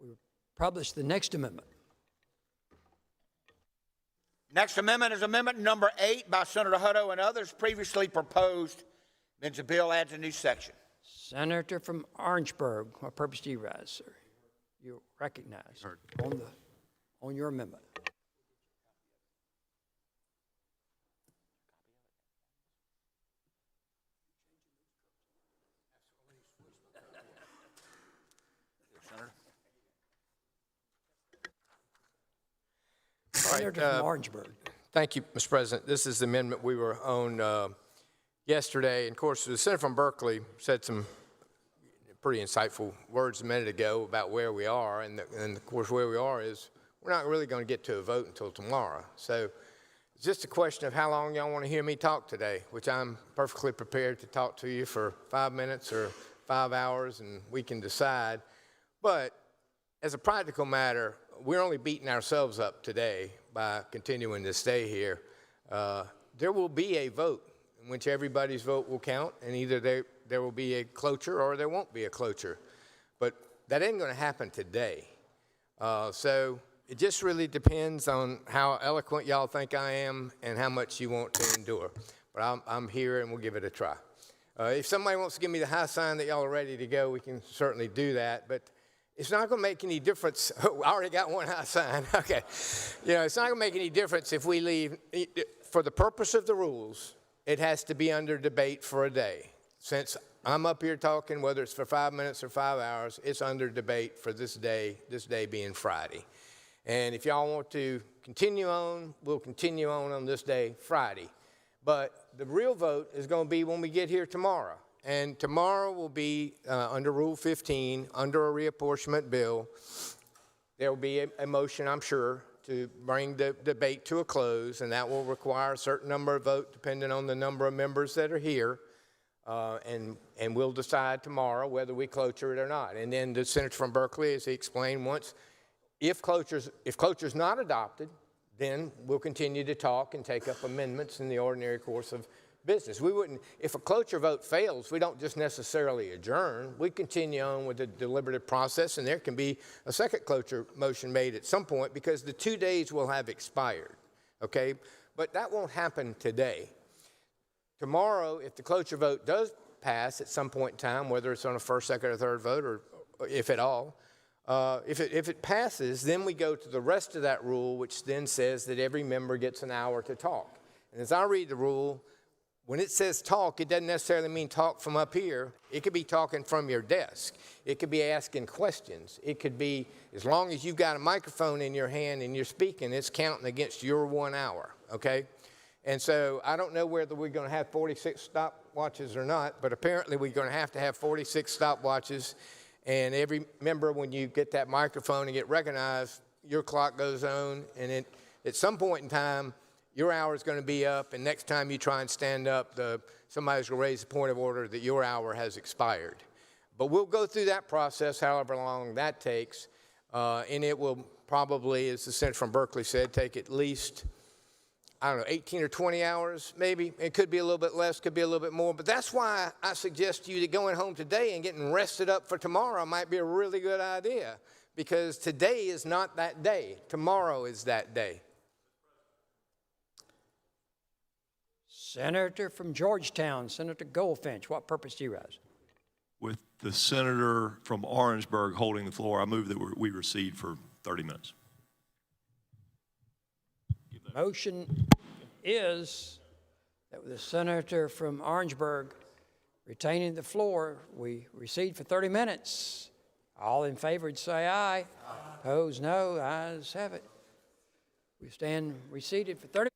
We will publish the next amendment. Next amendment is amendment number 8 by Senator Hutto and others, previously proposed. The bill adds a new section. Senator from Orangeburg, what purpose do you rise, sir? You're recognized on your amendment. Senator from Orangeburg. Thank you, Mr. President. This is the amendment we were on yesterday. And of course, the senator from Berkeley said some pretty insightful words a minute ago about where we are. And of course, where we are is we're not really going to get to a vote until tomorrow. So it's just a question of how long y'all want to hear me talk today, which I'm perfectly prepared to talk to you for 5 minutes or 5 hours, and we can decide. But as a practical matter, we're only beating ourselves up today by continuing to stay here. There will be a vote in which everybody's vote will count, and either there will be a cloture or there won't be a cloture. But that ain't going to happen today. So it just really depends on how eloquent y'all think I am and how much you want to endure. But I'm here, and we'll give it a try. If somebody wants to give me the high sign that y'all are ready to go, we can certainly do that. But it's not going to make any difference. Oh, I already got one high sign. Okay. You know, it's not going to make any difference if we leave. For the purpose of the rules, it has to be under debate for a day. Since I'm up here talking, whether it's for 5 minutes or 5 hours, it's under debate for this day being Friday. And if y'all want to continue on, we'll continue on this day, Friday. But the real vote is going to be when we get here tomorrow. And tomorrow will be under Rule 15, under a reapportionment bill. There will be a motion, I'm sure, to bring the debate to a close, and that will require a certain number of votes depending on the number of members that are here. And we'll decide tomorrow whether we cloture it or not. And then the senator from Berkeley, as he explained once, if cloture's not adopted, then we'll continue to talk and take up amendments in the ordinary course of business. We wouldn't, if a cloture vote fails, we don't just necessarily adjourn. We continue on with the deliberative process, and there can be a second cloture motion made at some point because the 2 days will have expired, okay? But that won't happen today. Tomorrow, if the cloture vote does pass at some point in time, whether it's on a first, second, or third vote, or if at all, if it passes, then we go to the rest of that rule, which then says that every member gets an hour to talk. And as I read the rule, when it says talk, it doesn't necessarily mean talk from up here. It could be talking from your desk. It could be asking questions. It could be, as long as you've got a microphone in your hand and you're speaking, it's counting against your 1 hour, okay? And so I don't know whether we're going to have 46 stopwatches or not, but apparently we're going to have 46 stopwatches. And every member, when you get that microphone and get recognized, your clock goes on, and at some point in time, your hour is going to be up, and next time you try and stand up, somebody's going to raise the point of order that your hour has expired. But we'll go through that process, however long that takes, and it will probably, as the senator from Berkeley said, take at least, I don't know, 18 or 20 hours, maybe. It could be a little bit less, could be a little bit more. But that's why I suggest to you that going home today and getting rested up for tomorrow might be a really good idea, because today is not that day. Tomorrow is that day. Senator from Georgetown, Senator Goldfinch, what purpose do you rise? With the senator from Orangeburg holding the floor, I move that we recede for 30 minutes. Motion is that with the senator from Orangeburg retaining the floor, we recede for 30 minutes. All in favor would say aye. Opposed, no. Ayes have it. We stand receded for 30 minutes.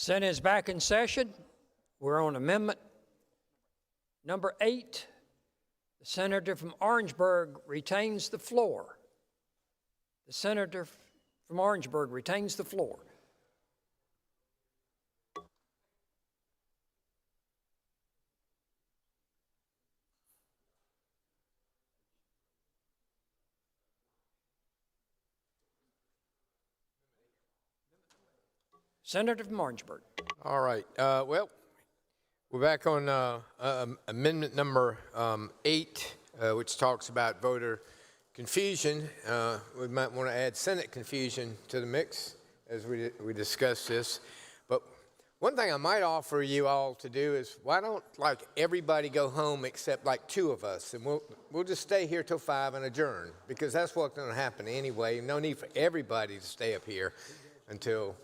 Senate is back in session. We're on amendment number 8. The senator from Orangeburg retains the floor. The senator from Orangeburg retains the floor. Senator from Orangeburg. All right. Well, we're back on amendment number 8, which talks about voter confusion. We might want to add Senate confusion to the mix as we discuss this. But one thing I might offer you all to do is, why don't like everybody go home except like 2 of us, and we'll just stay here till 5 and adjourn, because that's what's going to happen anyway. No need for everybody to stay up here until.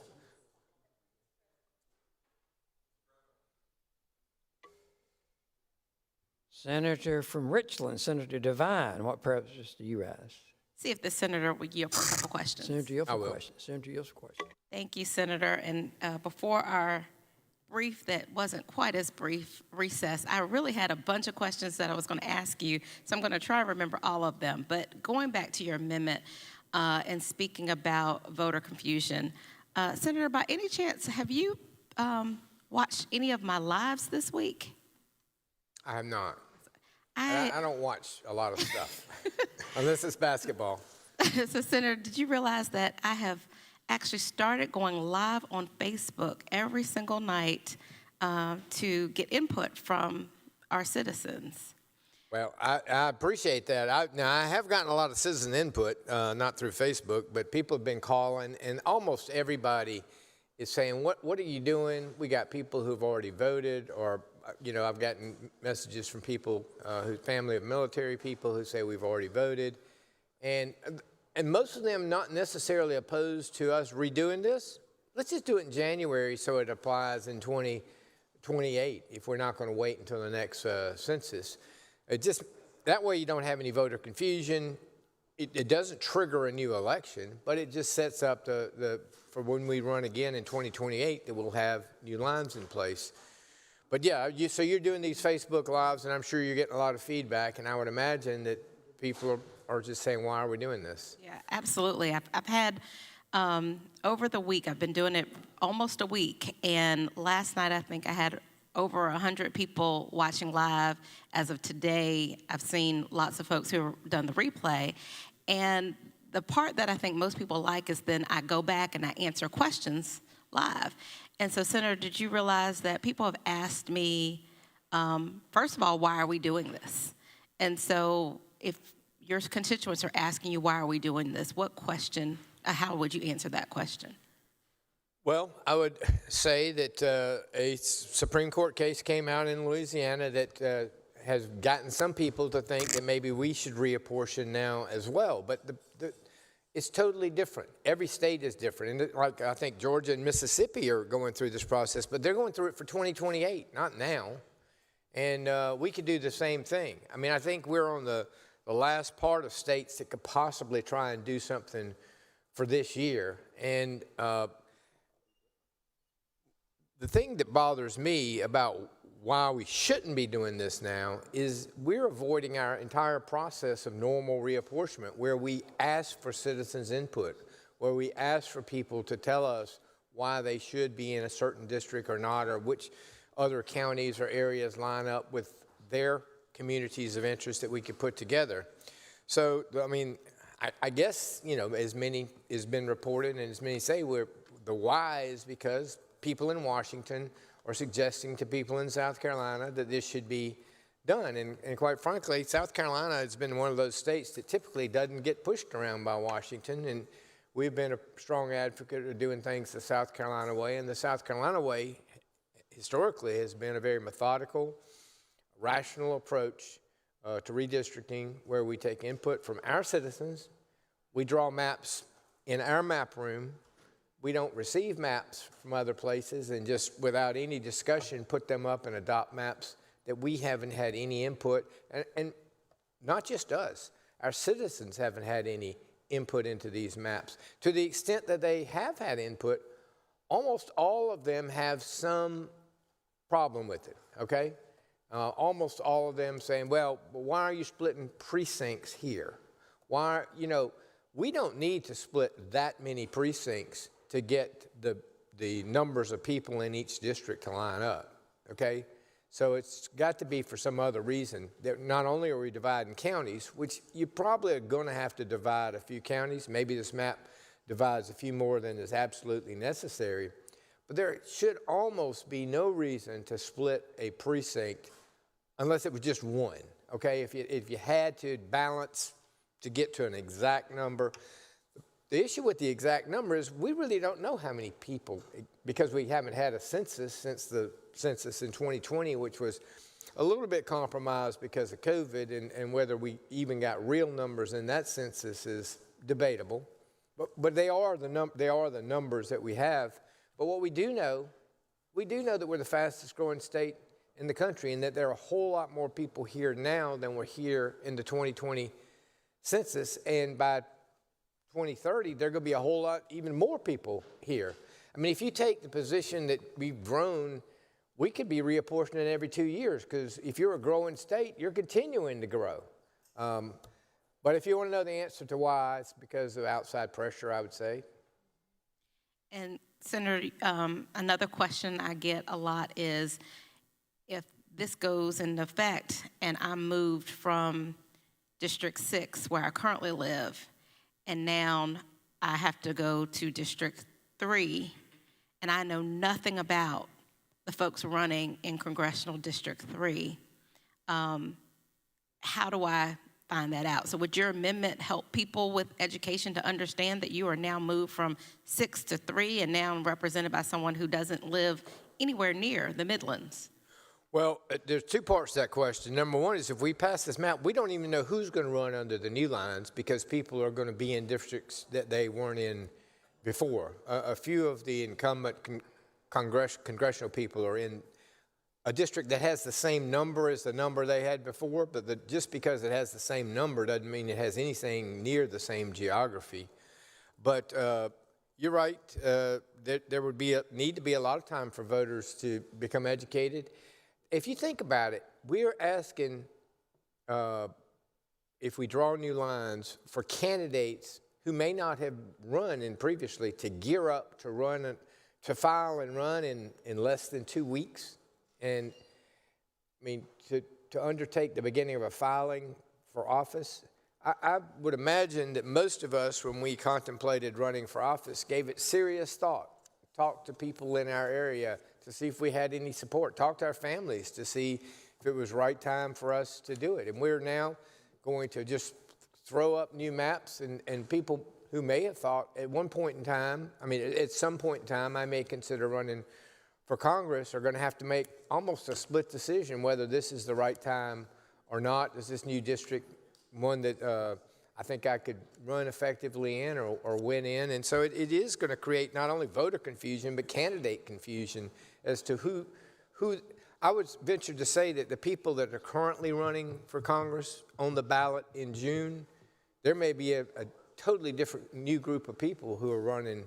Senator from Richland, Senator Devine, what purposes do you ask? See if the senator would yield for a couple questions. Senator yield for questions. Senator yield for questions. Thank you, Senator. And before our brief that wasn't quite as brief recess, I really had a bunch of questions that I was going to ask you, so I'm going to try to remember all of them. But going back to your amendment and speaking about voter confusion, Senator, by any chance, have you watched any of my lives this week? I have not. I don't watch a lot of stuff, unless it's basketball. So, Senator, did you realize that I have actually started going live on Facebook every single night to get input from our citizens? Well, I appreciate that. I have gotten a lot of citizen input, not through Facebook, but people have been calling, and almost everybody is saying, what are you doing? We got people who've already voted, or I've gotten messages from people whose family of military people who say we've already voted. And most of them not necessarily opposed to us redoing this. Let's just do it in January so it applies in 2028 if we're not going to wait until the next census. That way you don't have any voter confusion. It doesn't trigger a new election, but it just sets up for when we run again in 2028 that we'll have new lines in place. But yeah, so you're doing these Facebook Lives, and I'm sure you're getting a lot of feedback, and I would imagine that people are just saying, why are we doing this? Yeah, absolutely. I've had, over the week, I've been doing it almost a week, and last night I think I had over 100 people watching live. As of today, I've seen lots of folks who have done the replay, and the part that I think most people like is then I go back and I answer questions live. And so, Senator, did you realize that people have asked me, first of all, why are we doing this? And so if your constituents are asking you, why are we doing this, what question, how would you answer that question? Well, I would say that a Supreme Court case came out in Louisiana that has gotten some people to think that maybe we should reapportion now as well. But it's totally different. Every state is different. And like I think Georgia and Mississippi are going through this process, but they're going through it for 2028, not now. And we could do the same thing. I mean, I think we're on the last part of states that could possibly try and do something for this year. And the thing that bothers me about why we shouldn't be doing this now is we're avoiding our entire process of normal reapportionment, where we ask for citizens' input, where we ask for people to tell us why they should be in a certain district or not, or which other counties or areas line up with their communities of interest that we could put together. So, I mean, I guess, as many has been reported and as many say, the why is because people in Washington are suggesting to people in South Carolina that this should be done. And quite frankly, South Carolina has been one of those states that typically doesn't get pushed around by Washington. And we've been a strong advocate of doing things the South Carolina way. And the South Carolina way, historically, has been a very methodical, rational approach to redistricting, where we take input from our citizens. We draw maps in our map room. We don't receive maps from other places and just without any discussion put them up and adopt maps that we haven't had any input. And not just us, our citizens haven't had any input into these maps. To the extent that they have had input, almost all of them have some problem with it, okay? Almost all of them saying, well, why are you splitting precincts here? Why, we don't need to split that many precincts to get the numbers of people in each district to line up, okay? So it's got to be for some other reason. That not only are we dividing counties, which you probably are going to have to divide a few counties. Maybe this map divides a few more than is absolutely necessary. But there should almost be no reason to split a precinct unless it was just one, okay? If you had to balance to get to an exact number. The issue with the exact number is we really don't know how many people, because we haven't had a census since the census in 2020, which was a little bit compromised because of COVID, and whether we even got real numbers in that census is debatable. But they are the numbers that we have. But what we do know that we're the fastest growing state in the country, and that there are a whole lot more people here now than were here in the 2020 census, and by 2030, there are going to be a whole lot, even more people here. I mean, if you take the position that we've grown, we could be reapportioning every 2 years, because if you're a growing state, you're continuing to grow. But if you want to know the answer to why, it's because of outside pressure, I would say. And Senator, another question I get a lot is, if this goes into effect and I'm moved from District 6, where I currently live, and now I have to go to District 3, and I know nothing about the folks running in Congressional District 3, how do I find that out? So would your amendment help people with education to understand that you are now moved from 6 to 3 and now represented by someone who doesn't live anywhere near the Midlands? Well, there's two parts to that question. Number one is, if we pass this map, we don't even know who's going to run under the new lines, because people are going to be in districts that they weren't in before. A few of the incumbent congressional people are in a district that has the same number as the number they had before, but just because it has the same number doesn't mean it has anything near the same geography. But you're right, there would need to be a lot of time for voters to become educated. If you think about it, we're asking, if we draw new lines, for candidates who may not have run in previously to gear up to run, to file and run in less than 2 weeks. And I mean, to undertake the beginning of a filing for office, I would imagine that most of us, when we contemplated running for office, gave it serious thought. Talked to people in our area to see if we had any support. Talked to our families to see if it was right time for us to do it. And we're now going to just throw up new maps, and people who may have thought at one point in time, I mean, at some point in time, I may consider running for Congress, are going to have to make almost a split decision whether this is the right time or not. Is this new district one that I think I could run effectively in or win in? And so it is going to create not only voter confusion, but candidate confusion as to who I would venture to say that the people that are currently running for Congress on the ballot in June, there may be a totally different new group of people who are running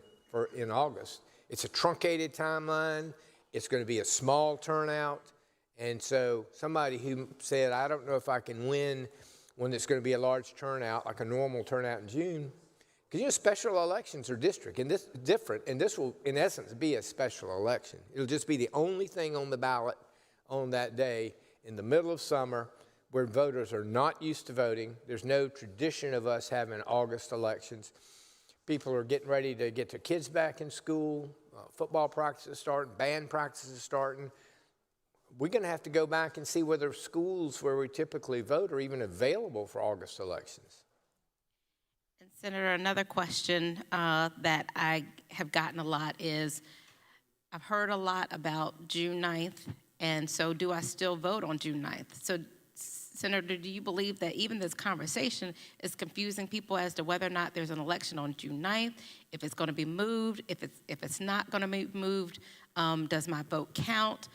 in August. It's a truncated timeline. It's going to be a small turnout. And so somebody who said, I don't know if I can win when it's going to be a large turnout, like a normal turnout in June, because special elections are different, and this will, in essence, be a special election. It'll just be the only thing on the ballot on that day in the middle of summer, where voters are not used to voting. There's no tradition of us having August elections. People are getting ready to get their kids back in school. Football practices starting, band practices starting. We're going to have to go back and see whether schools where we typically vote are even available for August elections. And Senator, another question that I have gotten a lot is, I've heard a lot about June 9th, and so do I still vote on June 9th? So, Senator, do you believe that even this conversation is confusing people as to whether or not there's an election on June 9th, if it's going to be moved, if it's not going to be moved, does my vote count?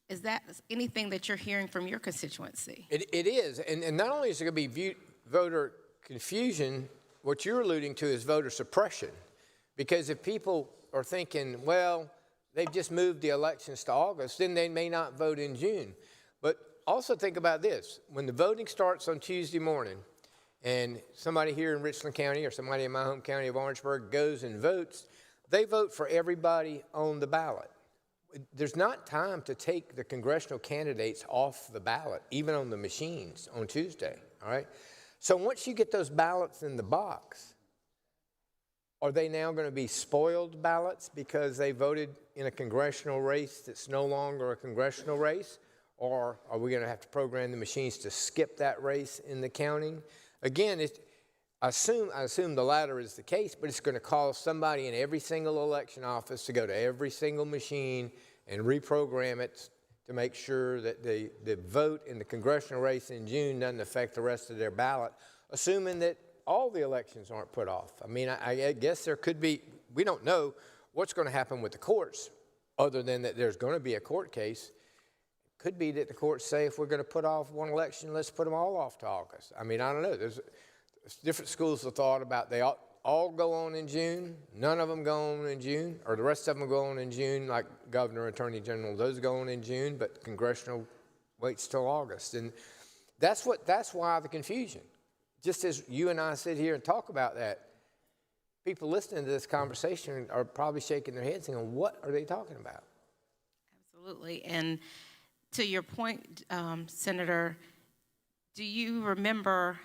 Is that anything that you're hearing from your constituency? It is, and not only is it going to be voter confusion, what you're alluding to is voter suppression. Because if people are thinking, well, they've just moved the elections to August, then they may not vote in June. But also think about this. When the voting starts on Tuesday morning, and somebody here in Richland County or somebody in my home county of Orangeburg goes and votes, they vote for everybody on the ballot. There's not time to take the congressional candidates off the ballot, even on the machines on Tuesday, all right? So once you get those ballots in the box, are they now going to be spoiled ballots because they voted in a congressional race that's no longer a congressional race? Or are we going to have to program the machines to skip that race in the counting? Again, I assume the latter is the case, but it's going to cause somebody in every single election office to go to every single machine and reprogram it to make sure that the vote in the congressional race in June doesn't affect the rest of their ballot, assuming that all the elections aren't put off. I mean, I guess there could be, we don't know what's going to happen with the courts, other than that there's going to be a court case. It could be that the courts say if we're going to put off one election, let's put them all off to August. I mean, I don't know. There's different schools of thought about they all go on in June, none of them go on in June, or the rest of them go on in June, like governor, attorney general, those go on in June, but congressional waits till August. And that's why the confusion. Just as you and I sit here and talk about that, people listening to this conversation are probably shaking their heads saying, what are they talking about? Absolutely. And to your point, Senator, do you remember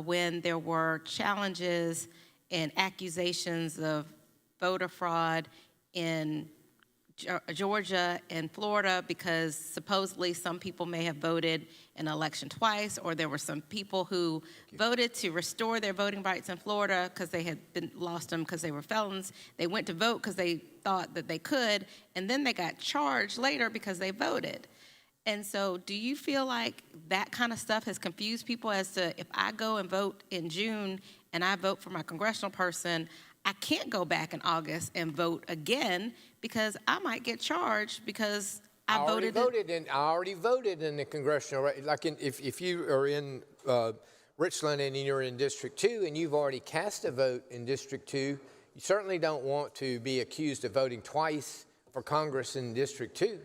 when there were challenges and accusations of voter fraud in Georgia and Florida because supposedly some people may have voted an election twice, or there were some people who voted to restore their voting rights in Florida because they had lost them because they were felons. They went to vote because they thought that they could, and then they got charged later because they voted. And so do you feel like that kind of stuff has confused people as to if I go and vote in June and I vote for my congressional person, I can't go back in August and vote again because I might get charged because I already voted in the congressional race. Like if you are in Richland and you're in District 2 and you've already cast a vote in District 2, you certainly don't want to be accused of voting twice for Congress in District 2.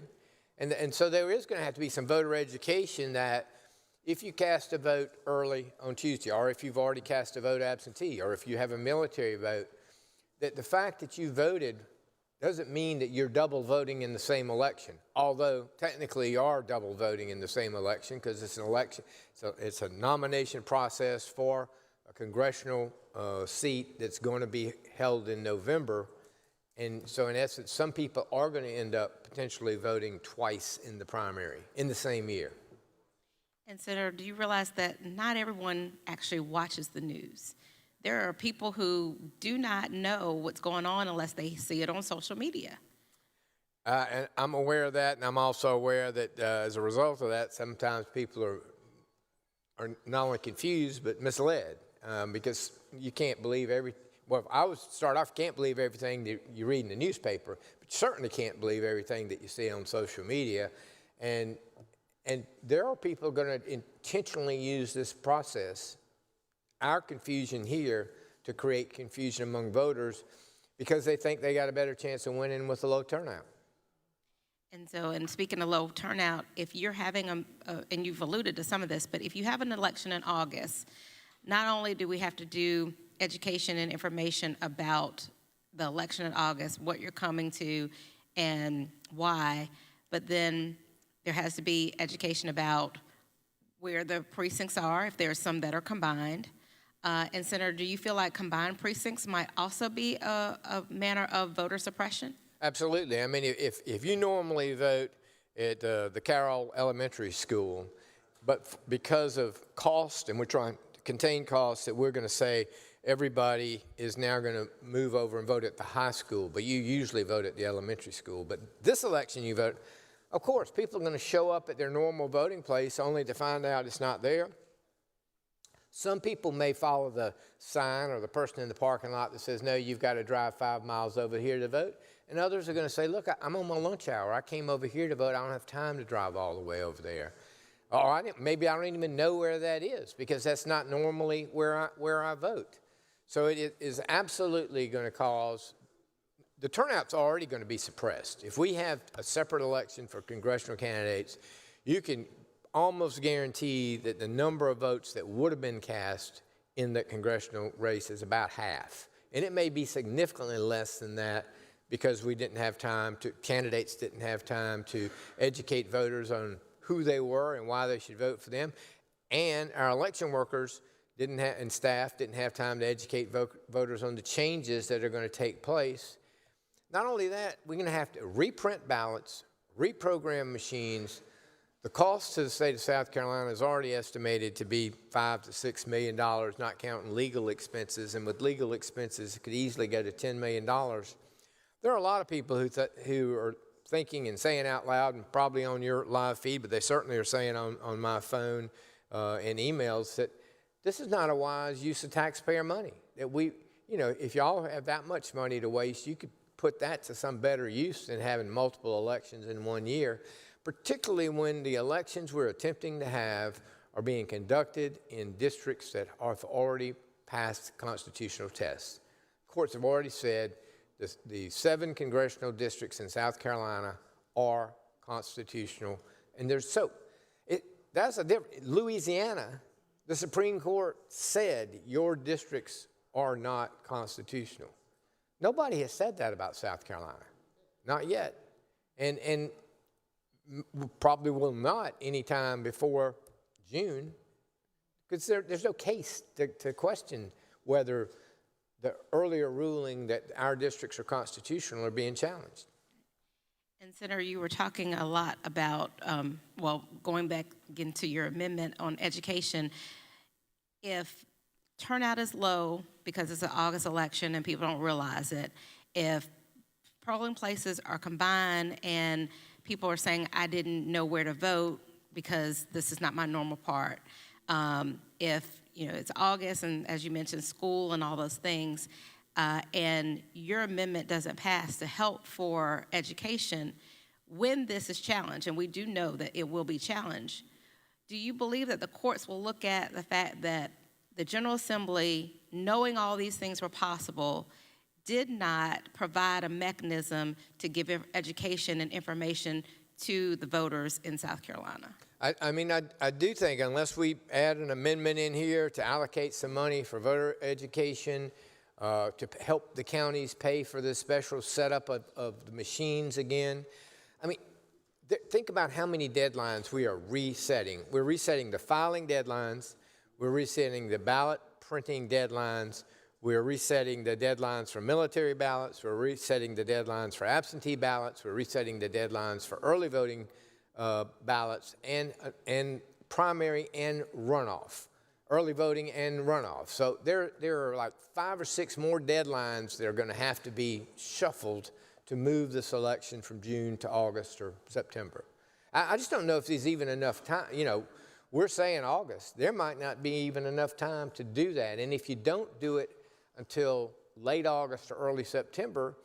And so there is going to have to be some voter education that if you cast a vote early on Tuesday, or if you've already cast a vote absentee, or if you have a military vote, that the fact that you voted doesn't mean that you're double voting in the same election, although technically you are double voting in the same election because it's an election. So it's a nomination process for a congressional seat that's going to be held in November. And so in essence, some people are going to end up potentially voting twice in the primary in the same year. And Senator, do you realize that not everyone actually watches the news? There are people who do not know what's going on unless they see it on social media. And I'm aware of that, and I'm also aware that as a result of that, sometimes people are not only confused but misled because you can't believe well, I would start off, can't believe everything that you read in the newspaper, but you certainly can't believe everything that you see on social media. And there are people going to intentionally use this process, our confusion here, to create confusion among voters because they think they got a better chance of winning with a low turnout. And so, and speaking of low turnout, if you're having and you've alluded to some of this, but if you have an election in August, not only do we have to do education and information about the election in August, what you're coming to and why, but then there has to be education about where the precincts are, if there are some that are combined. And Senator, do you feel like combined precincts might also be a manner of voter suppression? Absolutely. I mean, if you normally vote at the Carroll Elementary School, but because of cost, and we're trying to contain costs, that we're going to say everybody is now going to move over and vote at the high school, but you usually vote at the elementary school. But this election you vote, of course, people are going to show up at their normal voting place only to find out it's not there. Some people may follow the sign or the person in the parking lot that says, no, you've got to drive 5 miles over here to vote. And others are going to say, look, I'm on my lunch hour. I came over here to vote. I don't have time to drive all the way over there. Or maybe I don't even know where that is because that's not normally where I vote. So it is absolutely going to cause the turnout's already going to be suppressed. If we have a separate election for congressional candidates, you can almost guarantee that the number of votes that would have been cast in the congressional race is about half. And it may be significantly less than that because we didn't have time to, candidates didn't have time to educate voters on who they were and why they should vote for them. And our election workers didn't have, and staff didn't have time to educate voters on the changes that are going to take place. Not only that, we're going to have to reprint ballots, reprogram machines. The cost to the state of South Carolina is already estimated to be $5 to $6 million, not counting legal expenses. And with legal expenses, it could easily go to $10 million. There are a lot of people who are thinking and saying out loud, and probably on your live feed, but they certainly are saying on my phone and emails, that this is not a wise use of taxpayer money. That we, you know, if y'all have that much money to waste, you could put that to some better use than having multiple elections in 1 year, particularly when the elections we're attempting to have are being conducted in districts that have already passed constitutional tests. Courts have already said the 7 congressional districts in South Carolina are constitutional, and there's that's a different. Louisiana, the Supreme Court said your districts are not constitutional. Nobody has said that about South Carolina, not yet, and probably will not anytime before June, because there's no case to question whether the earlier ruling that our districts are constitutional are being challenged. And Senator, you were talking a lot about, well, going back again to your amendment on education, if turnout is low because it's an August election and people don't realize it, if polling places are combined and people are saying, I didn't know where to vote because this is not my normal part, if it's August and, as you mentioned, school and all those things, and your amendment doesn't pass to help for education, when this is challenged, and we do know that it will be challenged, do you believe that the courts will look at the fact that the General Assembly, knowing all these things were possible, did not provide a mechanism to give education and information to the voters in South Carolina? I mean, I do think unless we add an amendment in here to allocate some money for voter education, to help the counties pay for this special setup of the machines again. I mean, think about how many deadlines we are resetting. We're resetting the filing deadlines. We're resetting the ballot printing deadlines. We're resetting the deadlines for military ballots. We're resetting the deadlines for absentee ballots. We're resetting the deadlines for early voting ballots and primary and runoff. Early voting and runoff. So there are like 5 or 6 more deadlines that are going to have to be shuffled to move this election from June to August or September. I just don't know if there's even enough time. We're saying August. There might not be even enough time to do that. And if you don't do it until late August or early September,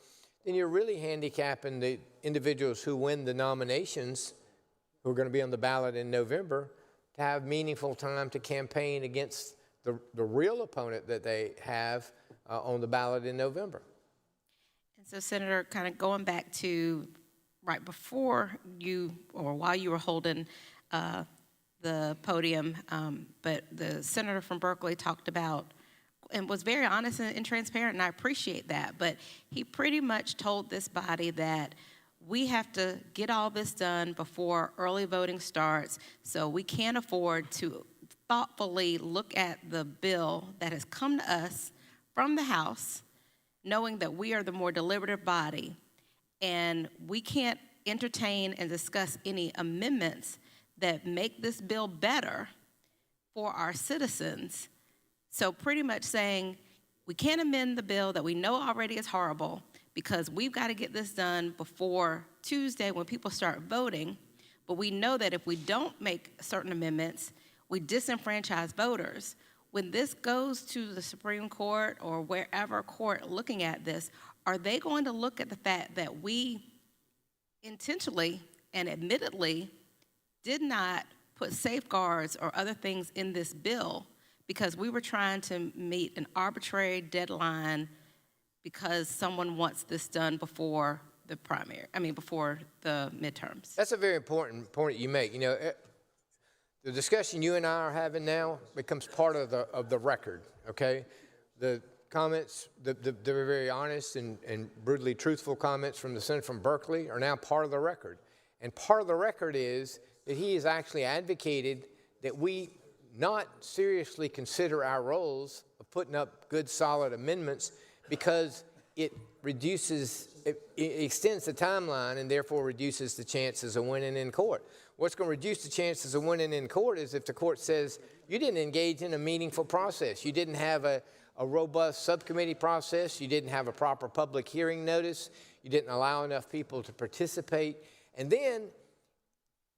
then you're really handicapping the individuals who win the nominations, who are going to be on the ballot in November, to have meaningful time to campaign against the real opponent that they have on the ballot in November. And so, Senator, kind of going back to right before you, or while you were holding the podium, but the senator from Berkeley talked about and was very honest and transparent, and I appreciate that, but he pretty much told this body that we have to get all this done before early voting starts, so we can't afford to thoughtfully look at the bill that has come to us from the House, knowing that we are the more deliberative body, and we can't entertain and discuss any amendments that make this bill better for our citizens. So pretty much saying we can't amend the bill that we know already is horrible, because we've got to get this done before Tuesday when people start voting. But we know that if we don't make certain amendments, we disenfranchise voters. When this goes to the Supreme Court or wherever court looking at this, are they going to look at the fact that we intentionally and admittedly did not put safeguards or other things in this bill because we were trying to meet an arbitrary deadline because someone wants this done before the before the midterms. That's a very important point you make. You know, the discussion you and I are having now becomes part of the record, okay? The comments, the very honest and brutally truthful comments from the senator from Berkeley are now part of the record. And part of the record is that he has actually advocated that we not seriously consider our roles of putting up good, solid amendments because it extends the timeline and therefore reduces the chances of winning in court. What's going to reduce the chances of winning in court is if the court says you didn't engage in a meaningful process. You didn't have a robust subcommittee process. You didn't have a proper public hearing notice. You didn't allow enough people to participate. And then,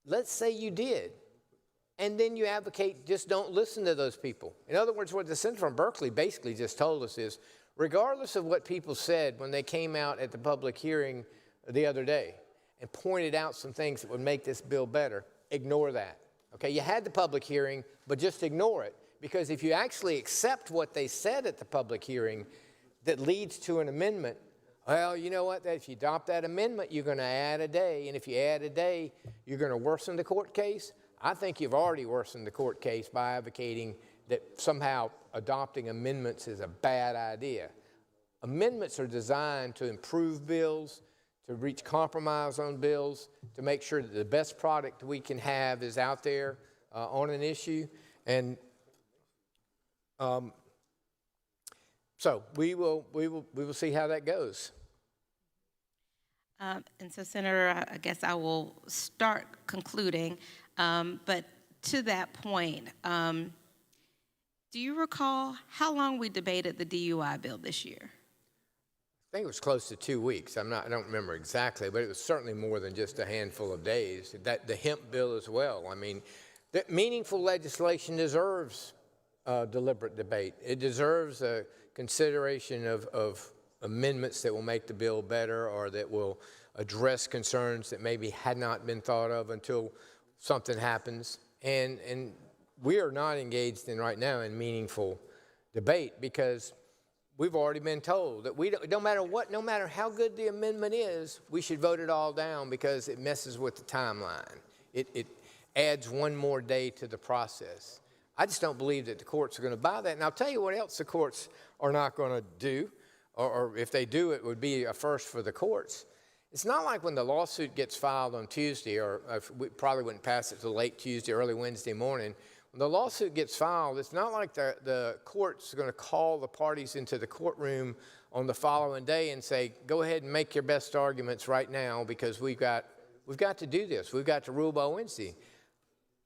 let's say you did. And then you advocate, just don't listen to those people. In other words, what the senator from Berkeley basically just told us is, regardless of what people said when they came out at the public hearing the other day and pointed out some things that would make this bill better, ignore that. Okay, you had the public hearing, but just ignore it. Because if you actually accept what they said at the public hearing that leads to an amendment, well, you know what? If you adopt that amendment, you're going to add a day. And if you add a day, you're going to worsen the court case. I think you've already worsened the court case by advocating that somehow adopting amendments is a bad idea. Amendments are designed to improve bills, to reach compromise on bills, to make sure that the best product we can have is out there on an issue. And so we will see how that goes. And so, Senator, I guess I will start concluding. But to that point, do you recall how long we debated the DUI bill this year? I think it was close to 2 weeks. I don't remember exactly, but it was certainly more than just a handful of days. The hemp bill as well. I mean, that meaningful legislation deserves deliberate debate. It deserves a consideration of amendments that will make the bill better or that will address concerns that maybe had not been thought of until something happens. And we are not engaged in right now in meaningful debate because we've already been told that no matter how good the amendment is, we should vote it all down because it messes with the timeline. It adds one more day to the process. I just don't believe that the courts are going to buy that. And I'll tell you what else the courts are not going to do, or if they do, it would be a first for the courts. It's not like when the lawsuit gets filed on Tuesday, or we probably wouldn't pass it till late Tuesday, early Wednesday morning. When the lawsuit gets filed, it's not like the court's going to call the parties into the courtroom on the following day and say, go ahead and make your best arguments right now because we've got to do this. We've got to rule by Wednesday.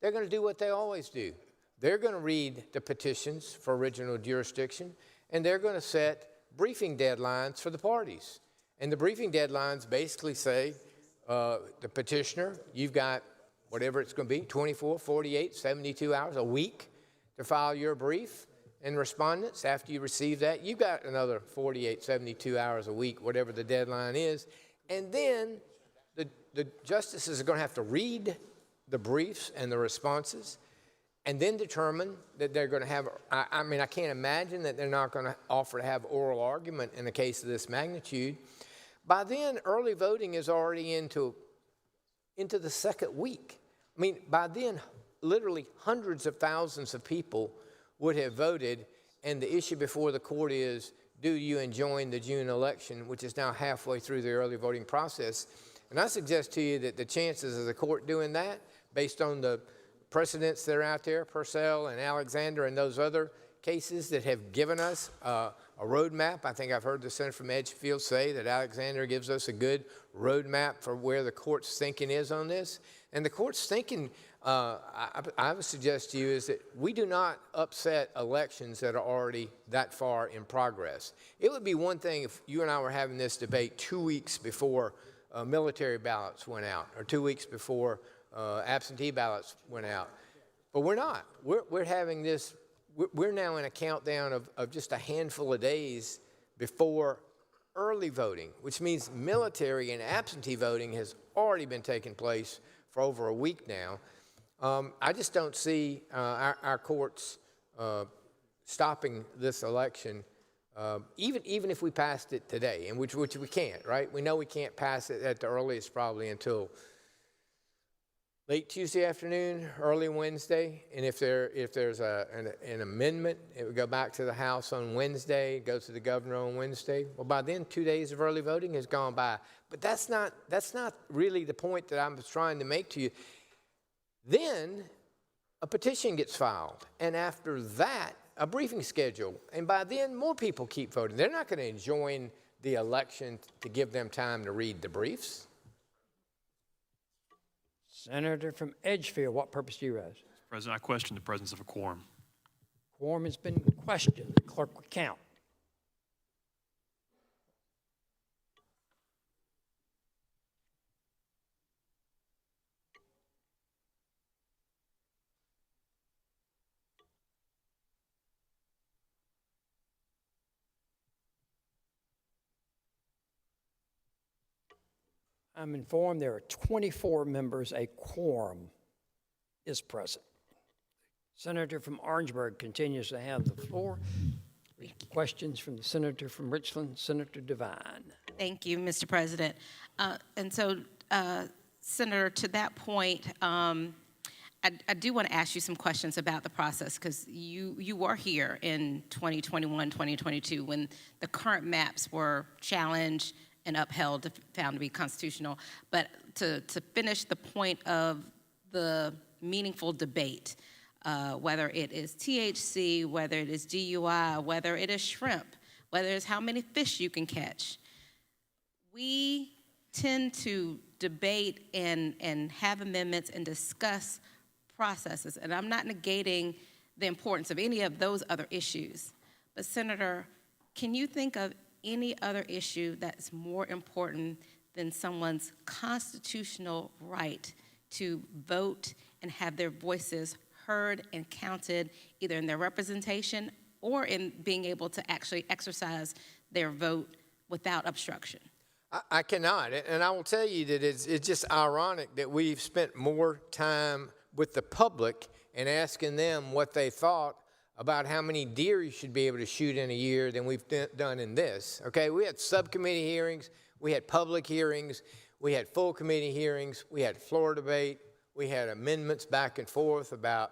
They're going to do what they always do. They're going to read the petitions for original jurisdiction, and they're going to set briefing deadlines for the parties. And the briefing deadlines basically say, the petitioner, you've got whatever it's going to be, 24, 48, 72 hours, a week to file your brief. And respondents, after you receive that, you've got another 48, 72 hours a week, whatever the deadline is. And then the justices are going to have to read the briefs and the responses and then determine that they're going to have, I mean, I can't imagine that they're not going to offer to have oral argument in a case of this magnitude. By then, early voting is already into the second week. I mean, by then, literally hundreds of thousands of people would have voted, and the issue before the court is, do you enjoin the June election, which is now halfway through the early voting process. And I suggest to you that the chances of the court doing that, based on the precedents that are out there, Purcell and Alexander and those other cases that have given us a roadmap. I think I've heard the senator from Edgefield say that Alexander gives us a good roadmap for where the court's thinking is on this. And the court's thinking, I would suggest to you, is that we do not upset elections that are already that far in progress. It would be one thing if you and I were having this debate 2 weeks before military ballots went out, or 2 weeks before absentee ballots went out. But we're not. We're having this, we're now in a countdown of just a handful of days before early voting, which means military and absentee voting has already been taking place for over a week now. I just don't see our courts stopping this election even if we passed it today, and which we can't, right? We know we can't pass it at the earliest probably until late Tuesday afternoon, early Wednesday, and if there's an amendment, it would go back to the House on Wednesday, go to the governor on Wednesday. Well, by then, 2 days of early voting has gone by. But that's not really the point that I'm trying to make to you. Then a petition gets filed, and after that, a briefing schedule, and by then, more people keep voting. They're not going to join the election to give them time to read the briefs. Senator from Edgefield, what purpose do you raise? President, I question the presence of a quorum. Quorum has been questioned. The clerk will count. I'm informed there are 24 members. A quorum is present. Senator from Orangeburg continues to have the floor. Questions from the senator from Richland, Senator Devine. Thank you, Mr. President. And so, Senator, to that point, I do want to ask you some questions about the process, because you were here in 2021, 2022, when the current maps were challenged and upheld, found to be constitutional. But to finish the point of the meaningful debate, whether it is THC, whether it is DUI, whether it is shrimp, whether it's how many fish you can catch, we tend to debate and have amendments and discuss processes. And I'm not negating the importance of any of those other issues. But Senator, can you think of any other issue that's more important than someone's constitutional right to vote and have their voices heard and counted, either in their representation or in being able to actually exercise their vote without obstruction? I cannot, and I will tell you that it's just ironic that we've spent more time with the public and asking them what they thought about how many deer you should be able to shoot in a year than we've done in this, okay? We had subcommittee hearings, we had public hearings, we had full committee hearings, we had floor debate, we had amendments back and forth about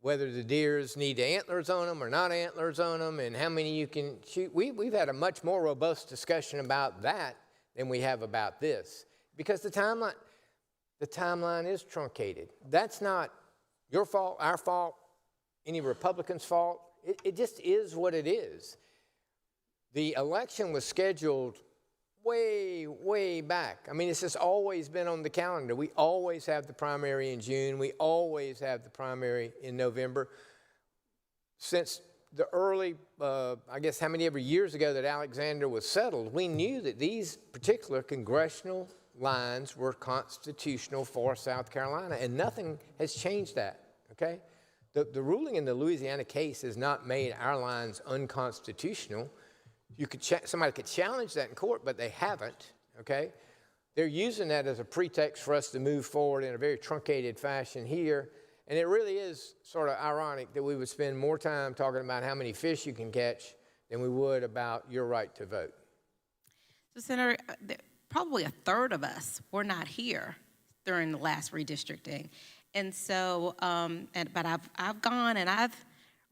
whether the deers need antlers on them or not antlers on them and how many you can shoot. We've had a much more robust discussion about that than we have about this, because the timeline is truncated. That's not your fault, our fault, any Republican's fault. It just is what it is. The election was scheduled way, way back. I mean, it's just always been on the calendar. We always have the primary in June. We always have the primary in November. Since the early, I guess how many ever years ago that Alexander was settled, we knew that these particular congressional lines were constitutional for South Carolina, and nothing has changed that, okay? The ruling in the Louisiana case has not made our lines unconstitutional. Somebody could challenge that in court, but they haven't, okay? They're using that as a pretext for us to move forward in a very truncated fashion here, and it really is sort of ironic that we would spend more time talking about how many fish you can catch than we would about your right to vote. So, Senator, probably a third of us were not here during the last redistricting. And so, but I've gone and I've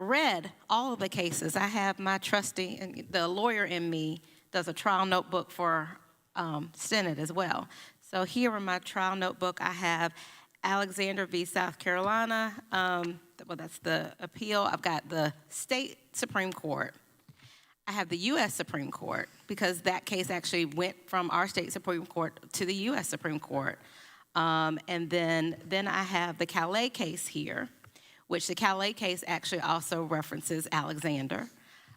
read all of the cases. I have my trustee, and the lawyer in me does a trial notebook for Senate as well. So here in my trial notebook, I have Alexander v. South Carolina. Well, that's the appeal. I've got the state Supreme Court. I have the U.S. Supreme Court, because that case actually went from our state Supreme Court to the U.S. Supreme Court. And then I have the Calais case here, which the Calais case actually also references Alexander.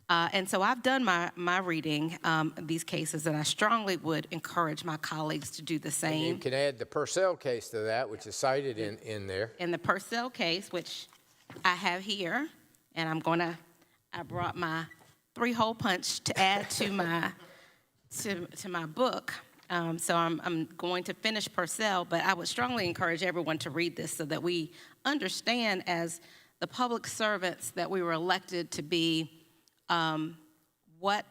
And so I've done my reading of these cases, and I strongly would encourage my colleagues to do the same. And you can add the Purcell case to that, which is cited in there. In the Purcell case, which I have here, and I brought my 3-hole punch to add to my book. So I'm going to finish Purcell, but I would strongly encourage everyone to read this so that we understand, as the public servants that we were elected to be, what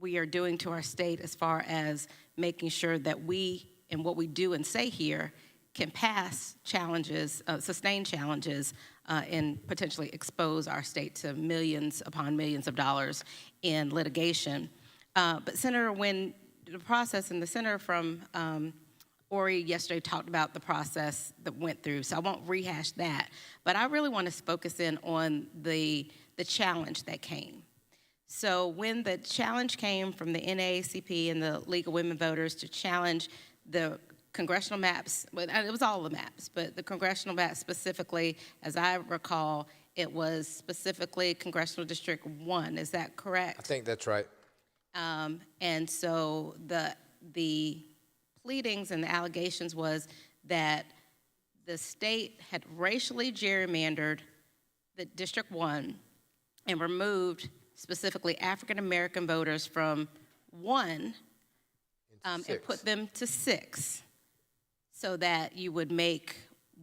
we are doing to our state as far as making sure that we and what we do and say here can pass challenges, sustain challenges, and potentially expose our state to millions upon millions of dollars in litigation. But Senator, when the process, and the senator from Ori yesterday talked about the process that went through, so I won't rehash that. But I really want to focus in on the challenge that came. So when the challenge came from the NAACP and the League of Women Voters to challenge the congressional maps, well, it was all the maps, but the congressional maps specifically, as I recall, it was specifically Congressional District 1, is that correct? I think that's right. And so the pleadings and the allegations was that the state had racially gerrymandered the District 1 and removed specifically African-American voters from 1 and put them to 6 so that you would make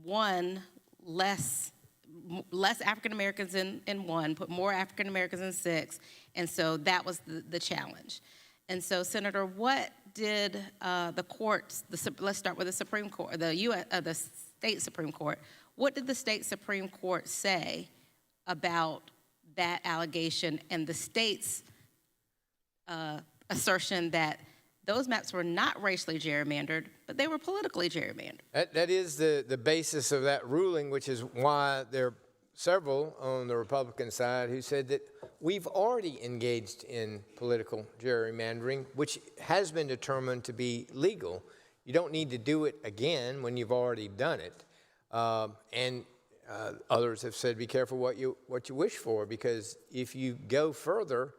1 less African-Americans in 1, put more African-Americans in 6, and so that was the challenge. And so, Senator, what did the courts, let's start with the Supreme Court, the state Supreme Court, what did the state Supreme Court say about that allegation and the state's assertion that those maps were not racially gerrymandered, but they were politically gerrymandered? That is the basis of that ruling, which is why there are several on the Republican side who said that we've already engaged in political gerrymandering, which has been determined to be legal. You don't need to do it again when you've already done it. Others have said, be careful what you wish for, because if you go further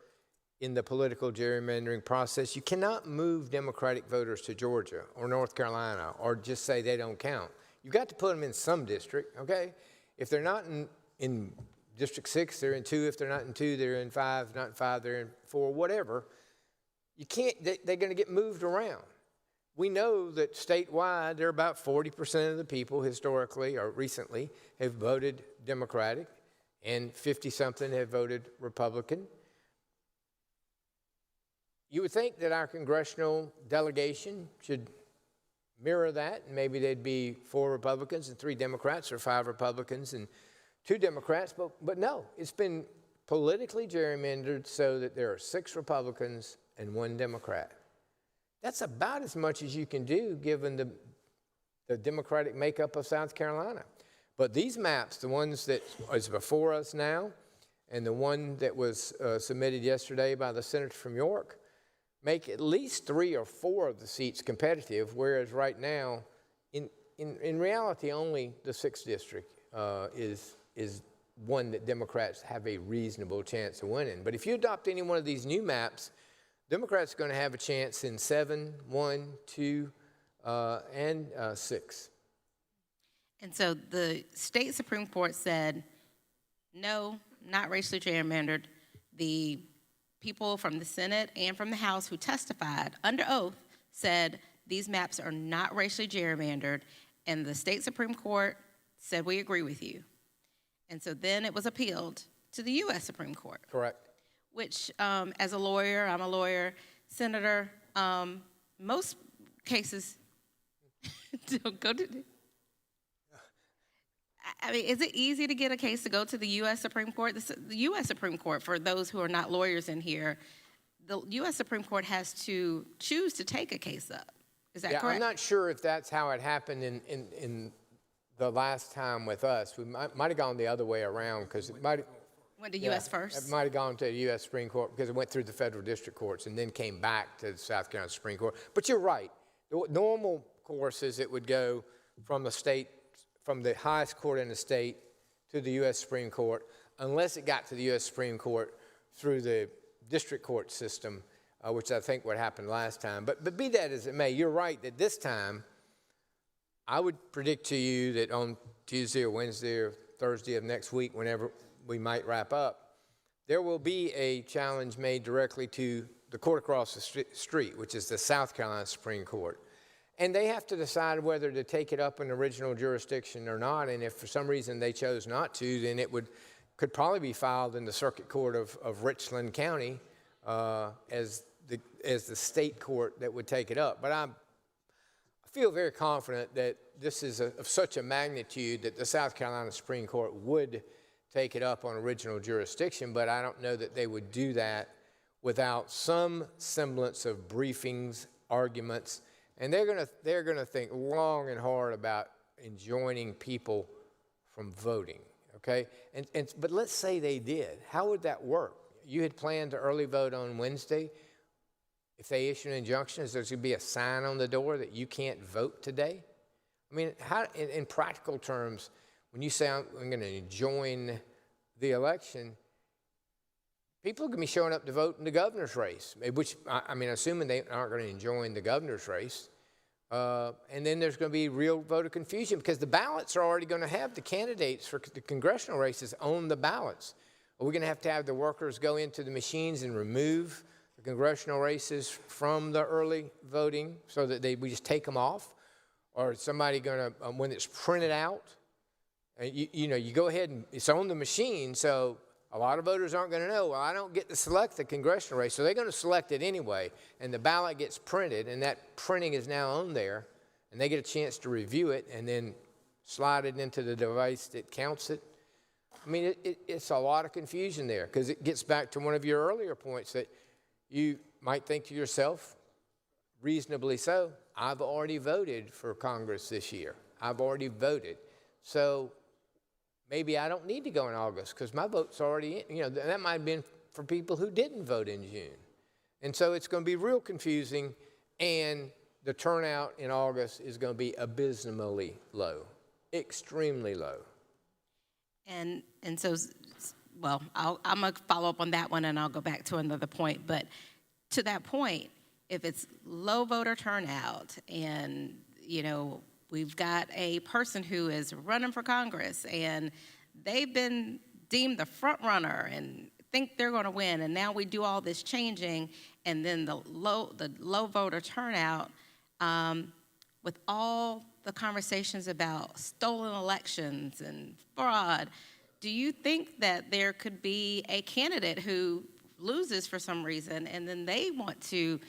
in the political gerrymandering process, you cannot move Democratic voters to Georgia or North Carolina or just say they don't count. You've got to put them in some district, okay? If they're not in District 6, they're in 2. If they're not in 2, they're in 5. Not in 5, they're in 4, whatever. You can't, they're going to get moved around. We know that statewide, there are about 40% of the people historically or recently have voted Democratic, and 50-something have voted Republican. You would think that our congressional delegation should mirror that, and maybe they'd be 4 Republicans and 3 Democrats, or 5 Republicans and 2 Democrats, but no, it's been politically gerrymandered so that there are 6 Republicans and 1 Democrat. That's about as much as you can do given the Democratic makeup of South Carolina. But these maps, the ones that is before us now, and the one that was submitted yesterday by the senator from York, make at least 3 or 4 of the seats competitive, whereas right now, in reality, only the 6th district is one that Democrats have a reasonable chance of winning. But if you adopt any one of these new maps, Democrats are going to have a chance in 7, 1, 2, and 6. And so the state Supreme Court said, no, not racially gerrymandered. The people from the Senate and from the House who testified under oath said these maps are not racially gerrymandered, and the state Supreme Court said, we agree with you. And so then it was appealed to the U.S. Supreme Court. Correct. Which, as a lawyer, I'm a lawyer, Senator, most cases don't go to. I mean, is it easy to get a case to go to the U.S. Supreme Court? The U.S. Supreme Court, for those who are not lawyers in here, the U.S. Supreme Court has to choose to take a case up. Is that correct? I'm not sure if that's how it happened in the last time with us. We might have gone the other way around, because it might. Went to U.S. first? It might have gone to the U.S. Supreme Court because it went through the federal district courts and then came back to the South Carolina Supreme Court. But you're right. The normal course is it would go from the state, from the highest court in the state to the U.S. Supreme Court, unless it got to the U.S. Supreme Court through the district court system, which I think what happened last time. But be that as it may, you're right that this time, I would predict to you that on Tuesday or Wednesday or Thursday of next week, whenever we might wrap up, there will be a challenge made directly to the court across the street, which is the South Carolina Supreme Court. And they have to decide whether to take it up in original jurisdiction or not. And if for some reason they chose not to, then it could probably be filed in the Circuit Court of Richland County, as the state court that would take it up. But I feel very confident that this is of such a magnitude that the South Carolina Supreme Court would take it up on original jurisdiction, but I don't know that they would do that without some semblance of briefings, arguments, and they're gonna think long and hard about enjoining people from voting, okay? But let's say they did. How would that work? You had planned to early vote on Wednesday. If they issue an injunction, is there going to be a sign on the door that you can't vote today? I mean, how, in practical terms, when you say I'm going to enjoin the election, people are going to be showing up to vote in the governor's race, which, I mean, assuming they aren't going to enjoin the governor's race. And then there's going to be real voter confusion because the ballots are already going to have the candidates for the congressional races on the ballots. Are we going to have the workers go into the machines and remove the congressional races from the early voting so that we just take them off? Or is somebody going to, when it's printed out, you go ahead and it's on the machine, so a lot of voters aren't going to know, well, I don't get to select the congressional race, so they're going to select it anyway, and the ballot gets printed, and that printing is now on there, and they get a chance to review it and then slide it into the device that counts it. I mean, it's a lot of confusion there because it gets back to one of your earlier points that you might think to yourself, reasonably so, I've already voted for Congress this year. I've already voted. So maybe I don't need to go in August because my vote's already in. That might have been for people who didn't vote in June. And so it's going to be real confusing, and the turnout in August is going to be abysmally low, extremely low. And so, well, I'm going to follow up on that one, and I'll go back to another point. But to that point, if it's low voter turnout and, we've got a person who is running for Congress and they've been deemed the front runner and think they're going to win, and now we do all this changing, and then the low voter turnout, with all the conversations about stolen elections and fraud, do you think that there could be a candidate who loses for some reason and then they want to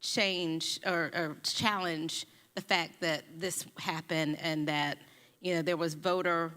change or challenge the fact that this happened and that there was voter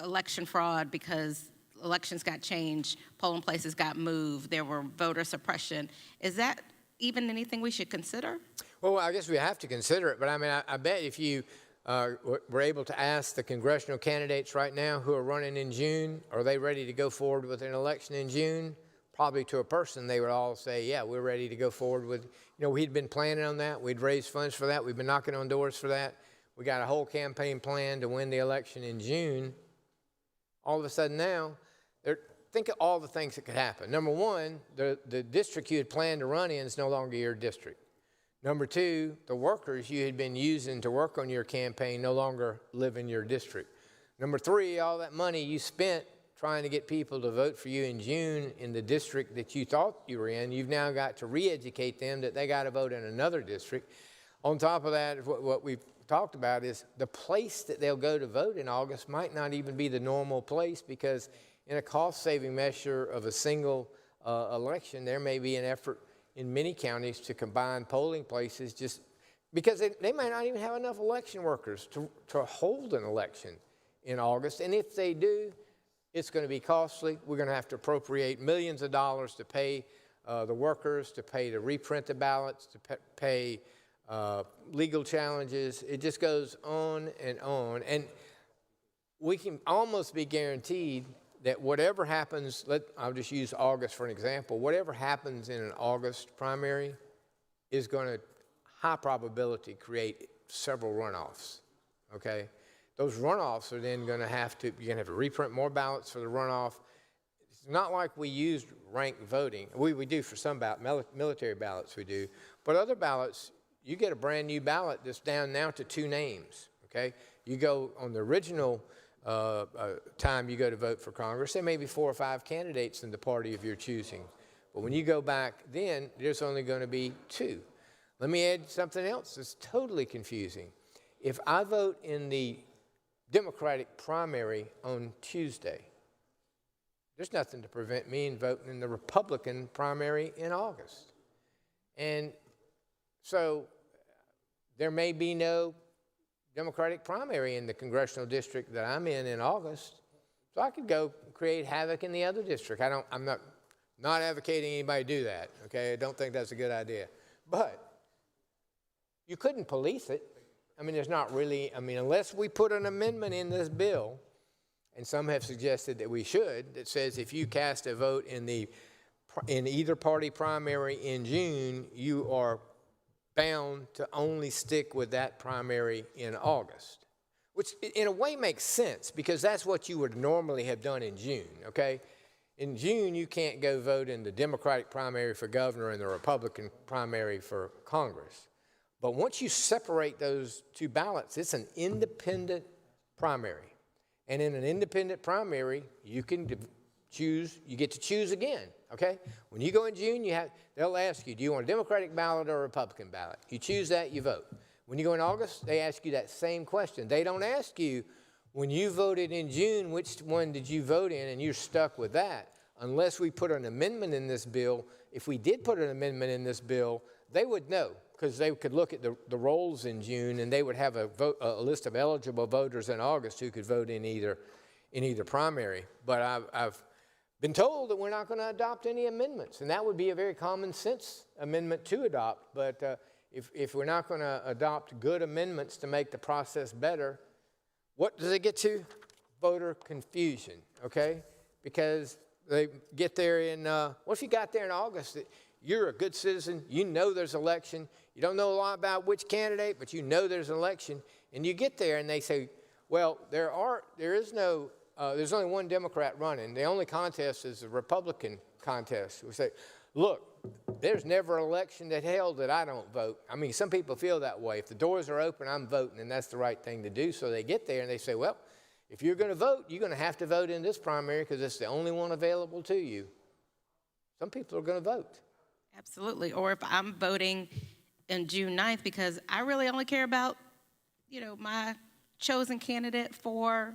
election fraud because elections got changed, polling places got moved, there were voter suppression? Is that even anything we should consider? Well, I guess we have to consider it, but I mean, I bet if you were able to ask the congressional candidates right now who are running in June, are they ready to go forward with an election in June? Probably to a person, they would all say, yeah, we're ready to go forward with, we'd been planning on that. We'd raised funds for that. We've been knocking on doors for that. We got a whole campaign plan to win the election in June. All of a sudden now, think of all the things that could happen. Number one, the district you had planned to run in is no longer your district. Number two, the workers you had been using to work on your campaign no longer live in your district. Number three, all that money you spent trying to get people to vote for you in June in the district that you thought you were in, you've now got to re-educate them that they got to vote in another district. On top of that, what we've talked about is the place that they'll go to vote in August might not even be the normal place because in a cost-saving measure of a single election, there may be an effort in many counties to combine polling places just because they might not even have enough election workers to hold an election in August. And if they do, it's going to be costly. We're going to have to appropriate millions of dollars to pay the workers, to pay to reprint the ballots, to pay legal challenges. It just goes on. And we can almost be guaranteed that whatever happens, I'll just use August for an example, whatever happens in an August primary is going to, high probability, create several runoffs, okay? Those runoffs are then going to you're going to have to reprint more ballots for the runoff. It's not like we used ranked voting. We do for some military ballots we do. But other ballots, you get a brand new ballot that's down now to 2 names, okay? You go on the original time you go to vote for Congress, there may be 4 or 5 candidates in the party of your choosing. But when you go back then, there's only going to be 2. Let me add something else that's totally confusing. If I vote in the Democratic primary on Tuesday, there's nothing to prevent me in voting in the Republican primary in August. And so there may be no Democratic primary in the congressional district that I'm in August. So I could go create havoc in the other district. I'm not advocating anybody do that, okay? I don't think that's a good idea. But you couldn't police it. I mean, there's not really, unless we put an amendment in this bill, and some have suggested that we should, that says if you cast a vote in either party primary in June, you are bound to only stick with that primary in August, which in a way makes sense because that's what you would normally have done in June, okay? In June, you can't go vote in the Democratic primary for governor and the Republican primary for Congress. But once you separate those two ballots, it's an independent primary. And in an independent primary, you can choose, you get to choose again, okay? When you go in June, they'll ask you, do you want a Democratic ballot or a Republican ballot? You choose that, you vote. When you go in August, they ask you that same question. They don't ask you, when you voted in June, which one did you vote in, and you're stuck with that. Unless we put an amendment in this bill, if we did put an amendment in this bill, they would know, because they could look at the rolls in June, and they would have a list of eligible voters in August who could vote in either primary. But I've been told that we're not going to adopt any amendments, and that would be a very common sense amendment to adopt. But if we're not going to adopt good amendments to make the process better, what does it get to? Voter confusion, okay? Because they get there in, what if you got there in August? You're a good citizen, you know there's an election, you don't know a lot about which candidate, but you know there's an election, and you get there and they say, well, there's only one Democrat running. The only contest is a Republican contest. We say, look, there's never an election that held that I don't vote. I mean, some people feel that way. If the doors are open, I'm voting, and that's the right thing to do. So they get there and they say, well, if you're going to vote, you're going to have to vote in this primary because it's the only one available to you. Some people are going to vote. Absolutely. Or if I'm voting in June 9th because I really only care about, my chosen candidate for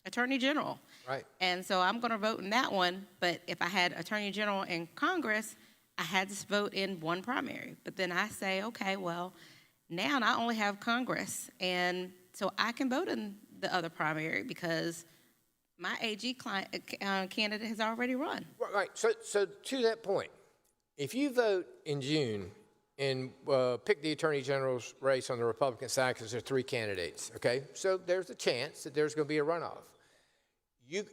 Attorney General. Right. And so I'm going to vote in that one. But if I had Attorney General in Congress, I had to vote in one primary. But then I say, okay, well, now I only have Congress. And so I can vote in the other primary because my AG candidate has already run. Right. So to that point, if you vote in June and pick the Attorney General's race on the Republican side because there are 3 candidates, okay? So there's a chance that there's going to be a runoff.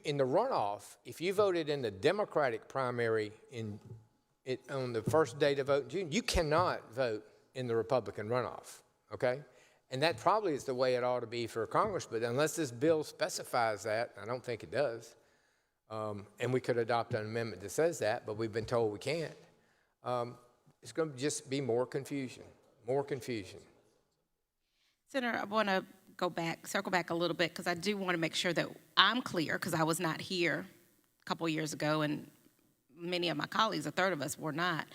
In the runoff, if you voted in the Democratic primary on the first day to vote in June, you cannot vote in the Republican runoff, okay? And that probably is the way it ought to be for Congress, but unless this bill specifies that, I don't think it does, and we could adopt an amendment that says that, but we've been told we can't. It's going to just be more confusion. Senator, I want to circle back a little bit, because I do want to make sure that I'm clear, because I was not here a couple years ago, and many of my colleagues, a third of us, were not.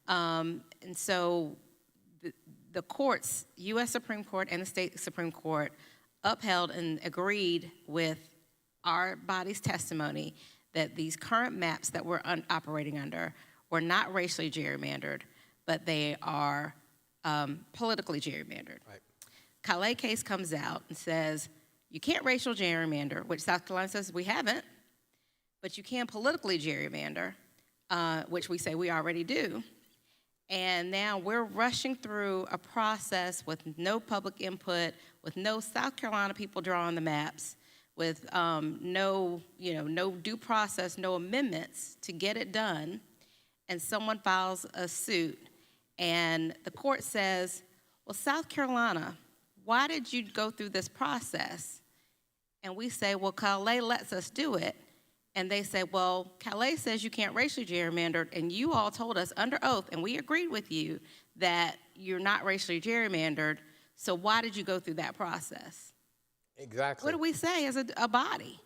And so the courts, U.S. Supreme Court and the state Supreme Court, upheld and agreed with our body's testimony that these current maps that we're operating under were not racially gerrymandered, but they are politically gerrymandered. Right. Calais case comes out and says, you can't racial gerrymander, which South Carolina says we haven't, but you can politically gerrymander, which we say we already do. And now we're rushing through a process with no public input, with no South Carolina people drawing the maps, with no due process, no amendments to get it done. And someone files a suit, and the court says, well, South Carolina, why did you go through this process? And we say, well, Calais lets us do it. And they say, well, Calais says you can't racially gerrymander, and you all told us under oath, and we agreed with you, that you're not racially gerrymandered, so why did you go through that process? Exactly. What do we say as a body?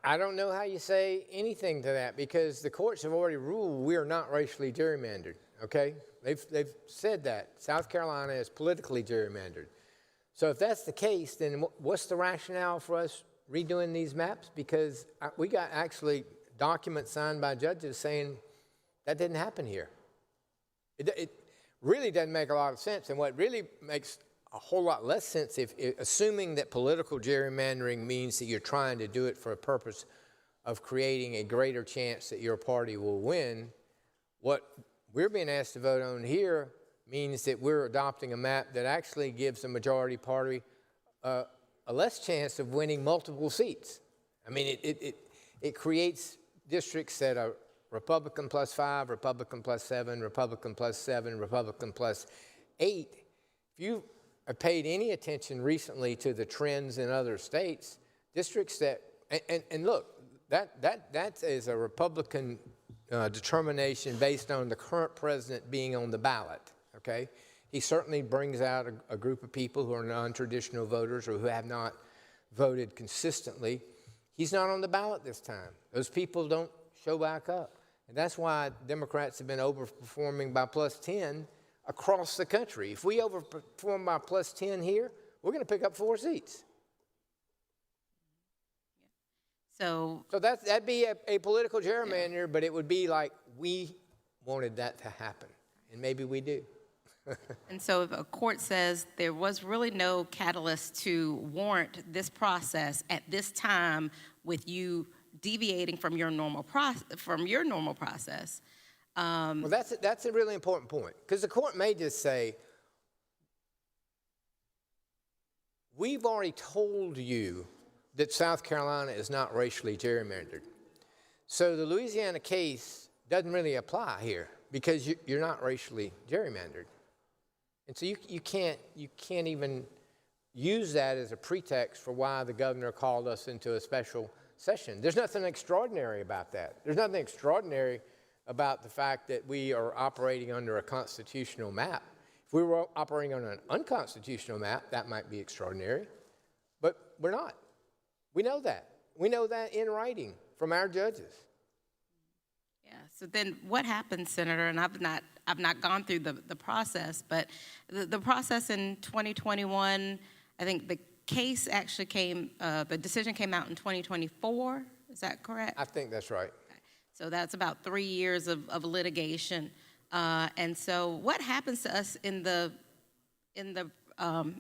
I don't know how you say anything to that, because the courts have already ruled we're not racially gerrymandered, okay? They've said that. South Carolina is politically gerrymandered. So if that's the case, then what's the rationale for us redoing these maps? Because we got actually documents signed by judges saying that didn't happen here. It really doesn't make a lot of sense. And what really makes a whole lot less sense, assuming that political gerrymandering means that you're trying to do it for a purpose of creating a greater chance that your party will win, what we're being asked to vote on here means that we're adopting a map that actually gives the majority party a less chance of winning multiple seats. I mean, it creates districts that are Republican plus 5, Republican plus 7, Republican plus 7, Republican plus 8. If you have paid any attention recently to the trends in other states, districts that, and look, that is a Republican determination based on the current president being on the ballot, okay? He certainly brings out a group of people who are non-traditional voters or who have not voted consistently. He's not on the ballot this time. Those people don't show back up. And that's why Democrats have been overperforming by plus 10 across the country. If we overperform by plus 10 here, we're going to pick up 4 seats. So that'd be a political gerrymander, but it would be like we wanted that to happen, and maybe we do. And so if a court says there was really no catalyst to warrant this process at this time with you deviating from your normal process. Well, that's a really important point, because the court may just say, we've already told you that South Carolina is not racially gerrymandered. So the Louisiana case doesn't really apply here because you're not racially gerrymandered. And so you can't even use that as a pretext for why the governor called us into a special session. There's nothing extraordinary about that. There's nothing extraordinary about the fact that we are operating under a constitutional map. If we were operating on an unconstitutional map, that might be extraordinary, but we're not. We know that. We know that in writing from our judges. Yeah, so then what happens, Senator, and I've not gone through the process, but the process in 2021, I think the case actually the decision came out in 2024, is that correct? I think that's right. Okay. So that's about 3 years of litigation. And so what happens to us in the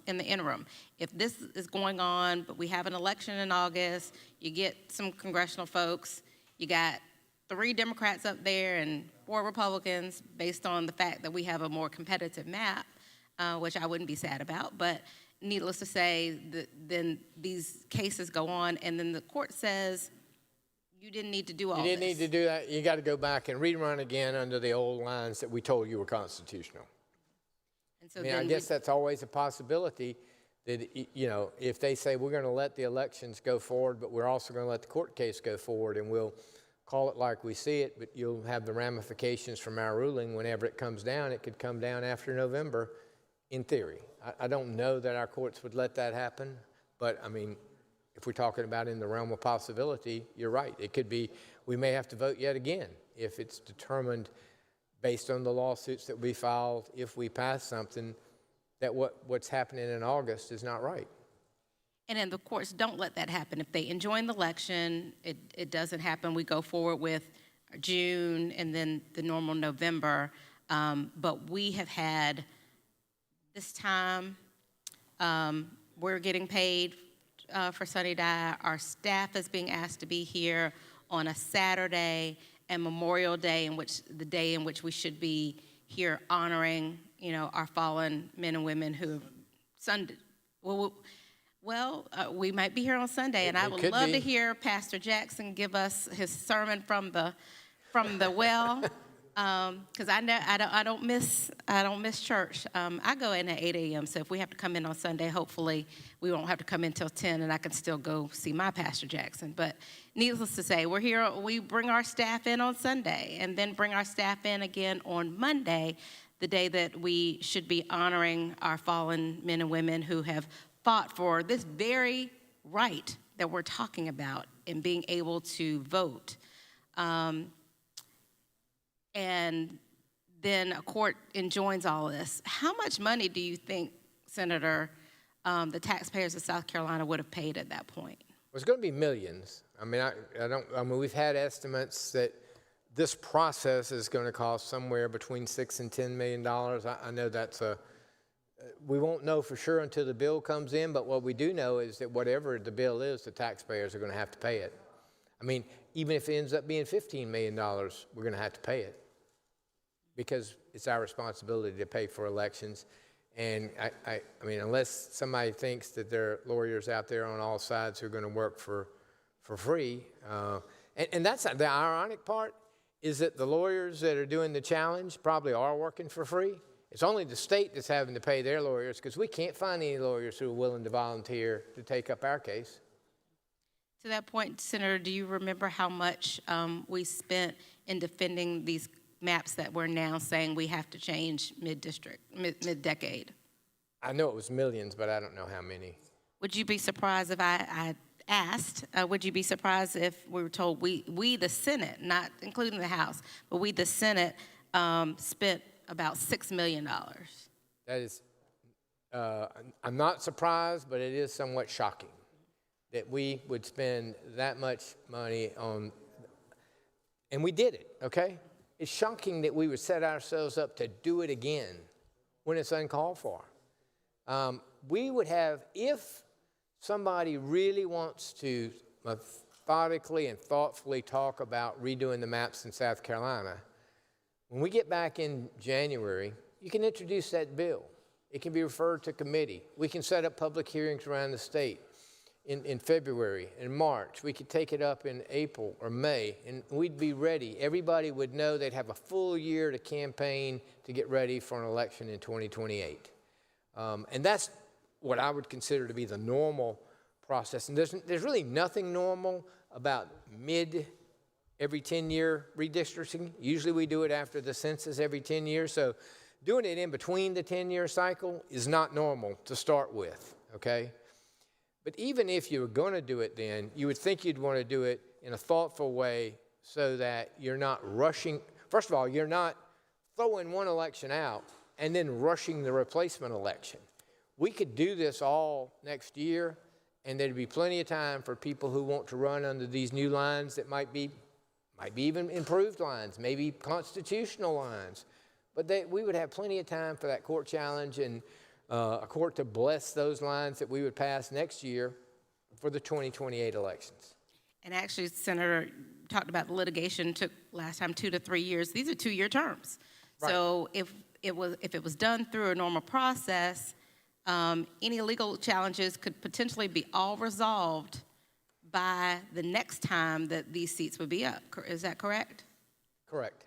interim? If this is going on, but we have an election in August, you get some congressional folks, you got 3 Democrats up there and 4 Republicans based on the fact that we have a more competitive map, which I wouldn't be sad about, but needless to say, then these cases go on and then the court says, you didn't need to do all this. You didn't need to do that. You got to go back and rerun again under the old lines that we told you were constitutional. And so I guess that's always a possibility that, if they say we're going to let the elections go forward, but we're also going to let the court case go forward and we'll call it like we see it, but you'll have the ramifications from our ruling whenever it comes down. It could come down after November, in theory. I don't know that our courts would let that happen, but I mean, if we're talking about in the realm of possibility, you're right. It could be, we may have to vote yet again if it's determined based on the lawsuits that we filed, if we pass something, that what's happening in August is not right. And then the courts don't let that happen. If they enjoin the election, it doesn't happen. We go forward with June and then the normal November. But we have had this time, we're getting paid for Sunny Day. Our staff is being asked to be here on a Saturday and Memorial Day, the day in which we should be here honoring, our fallen men and women who have Sunday. We might be here on Sunday, and I would love to hear Pastor Jackson give us his sermon from the well, because I don't miss church. I go in at 8 a.m. So if we have to come in on Sunday, hopefully we won't have to come in till 10, and I can still go see my Pastor Jackson. But needless to say, we're here. We bring our staff in on Sunday, and then bring our staff in again on Monday, the day that we should be honoring our fallen men and women who have fought for this very right that we're talking about in being able to vote. And then a court enjoins all of this. How much money do you think, Senator, the taxpayers of South Carolina would have paid at that point? Well, it's going to be millions. I mean, we've had estimates that this process is going to cost somewhere between $6 and $10 million. I know we won't know for sure until the bill comes in, but what we do know is that whatever the bill is, the taxpayers are going to have to pay it. I mean, even if it ends up being $15 million, we're going to have to pay it because it's our responsibility to pay for elections. And I mean, unless somebody thinks that there are lawyers out there on all sides who are going to work for free, and that's the ironic part, is that the lawyers that are doing the challenge probably are working for free. It's only the state that's having to pay their lawyers because we can't find any lawyers who are willing to volunteer to take up our case. To that point, Senator, do you remember how much we spent in defending these maps that we're now saying we have to change mid-decade? I know it was millions, but I don't know how many. Would you be surprised if I asked, would you be surprised if we were told we the Senate, not including the House, but we the Senate spent about $6 million? That is, I'm not surprised, but it is somewhat shocking that we would spend that much money on, and we did it, okay? It's shocking that we would set ourselves up to do it again when it's uncalled for. We would have, if somebody really wants to methodically and thoughtfully talk about redoing the maps in South Carolina, when we get back in January, you can introduce that bill. It can be referred to committee. We can set up public hearings around the state in February and March. We could take it up in April or May, and we'd be ready. Everybody would know they'd have a full year to campaign to get ready for an election in 2028. And that's what I would consider to be the normal process. And there's really nothing normal about every 10-year redistricting. Usually we do it after the census every 10 years. So doing it in between the 10-year cycle is not normal to start with, okay? But even if you were going to do it then, you would think you'd want to do it in a thoughtful way so that you're not rushing. First of all, you're not throwing one election out and then rushing the replacement election. We could do this all next year, and there'd be plenty of time for people who want to run under these new lines that might be even improved lines, maybe constitutional lines. But we would have plenty of time for that court challenge and a court to bless those lines that we would pass next year for the 2028 elections. And actually, Senator talked about the litigation took last time 2 to 3 years. These are 2-year terms. Right. So if it was done through a normal process, any legal challenges could potentially be all resolved by the next time that these seats would be up. Is that correct? Correct.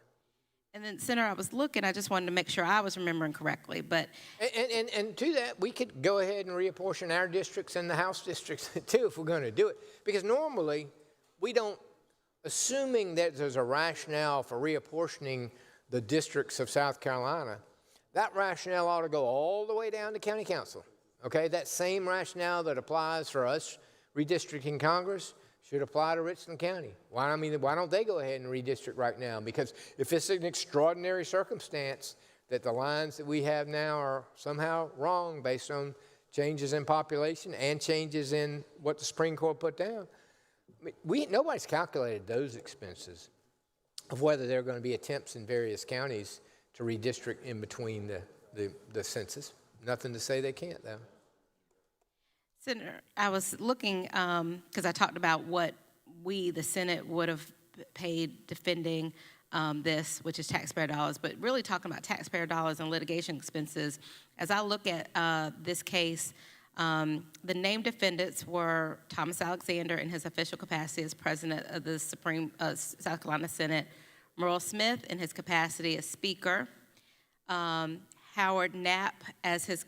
And then, Senator, I was looking, I just wanted to make sure I was remembering correctly, but... And to that, we could go ahead and reapportion our districts and the House districts, too, if we're going to do it. Because normally, we don't, assuming that there's a rationale for reapportioning the districts of South Carolina, that rationale ought to go all the way down to county council, okay? That same rationale that applies for us redistricting Congress should apply to Richland County. Why don't they go ahead and redistrict right now? Because if it's an extraordinary circumstance that the lines that we have now are somehow wrong based on changes in population and changes in what the Supreme Court put down, nobody's calculated those expenses of whether there are going to be attempts in various counties to redistrict in between the census. Nothing to say they can't, though. Senator, I was looking, because I talked about what we, the Senate, would have paid defending this, which is taxpayer dollars, but really talking about taxpayer dollars and litigation expenses. As I look at this case, the named defendants were Thomas Alexander in his official capacity as president of the South Carolina Senate, Merle Smith in his capacity as speaker, Howard Knapp as his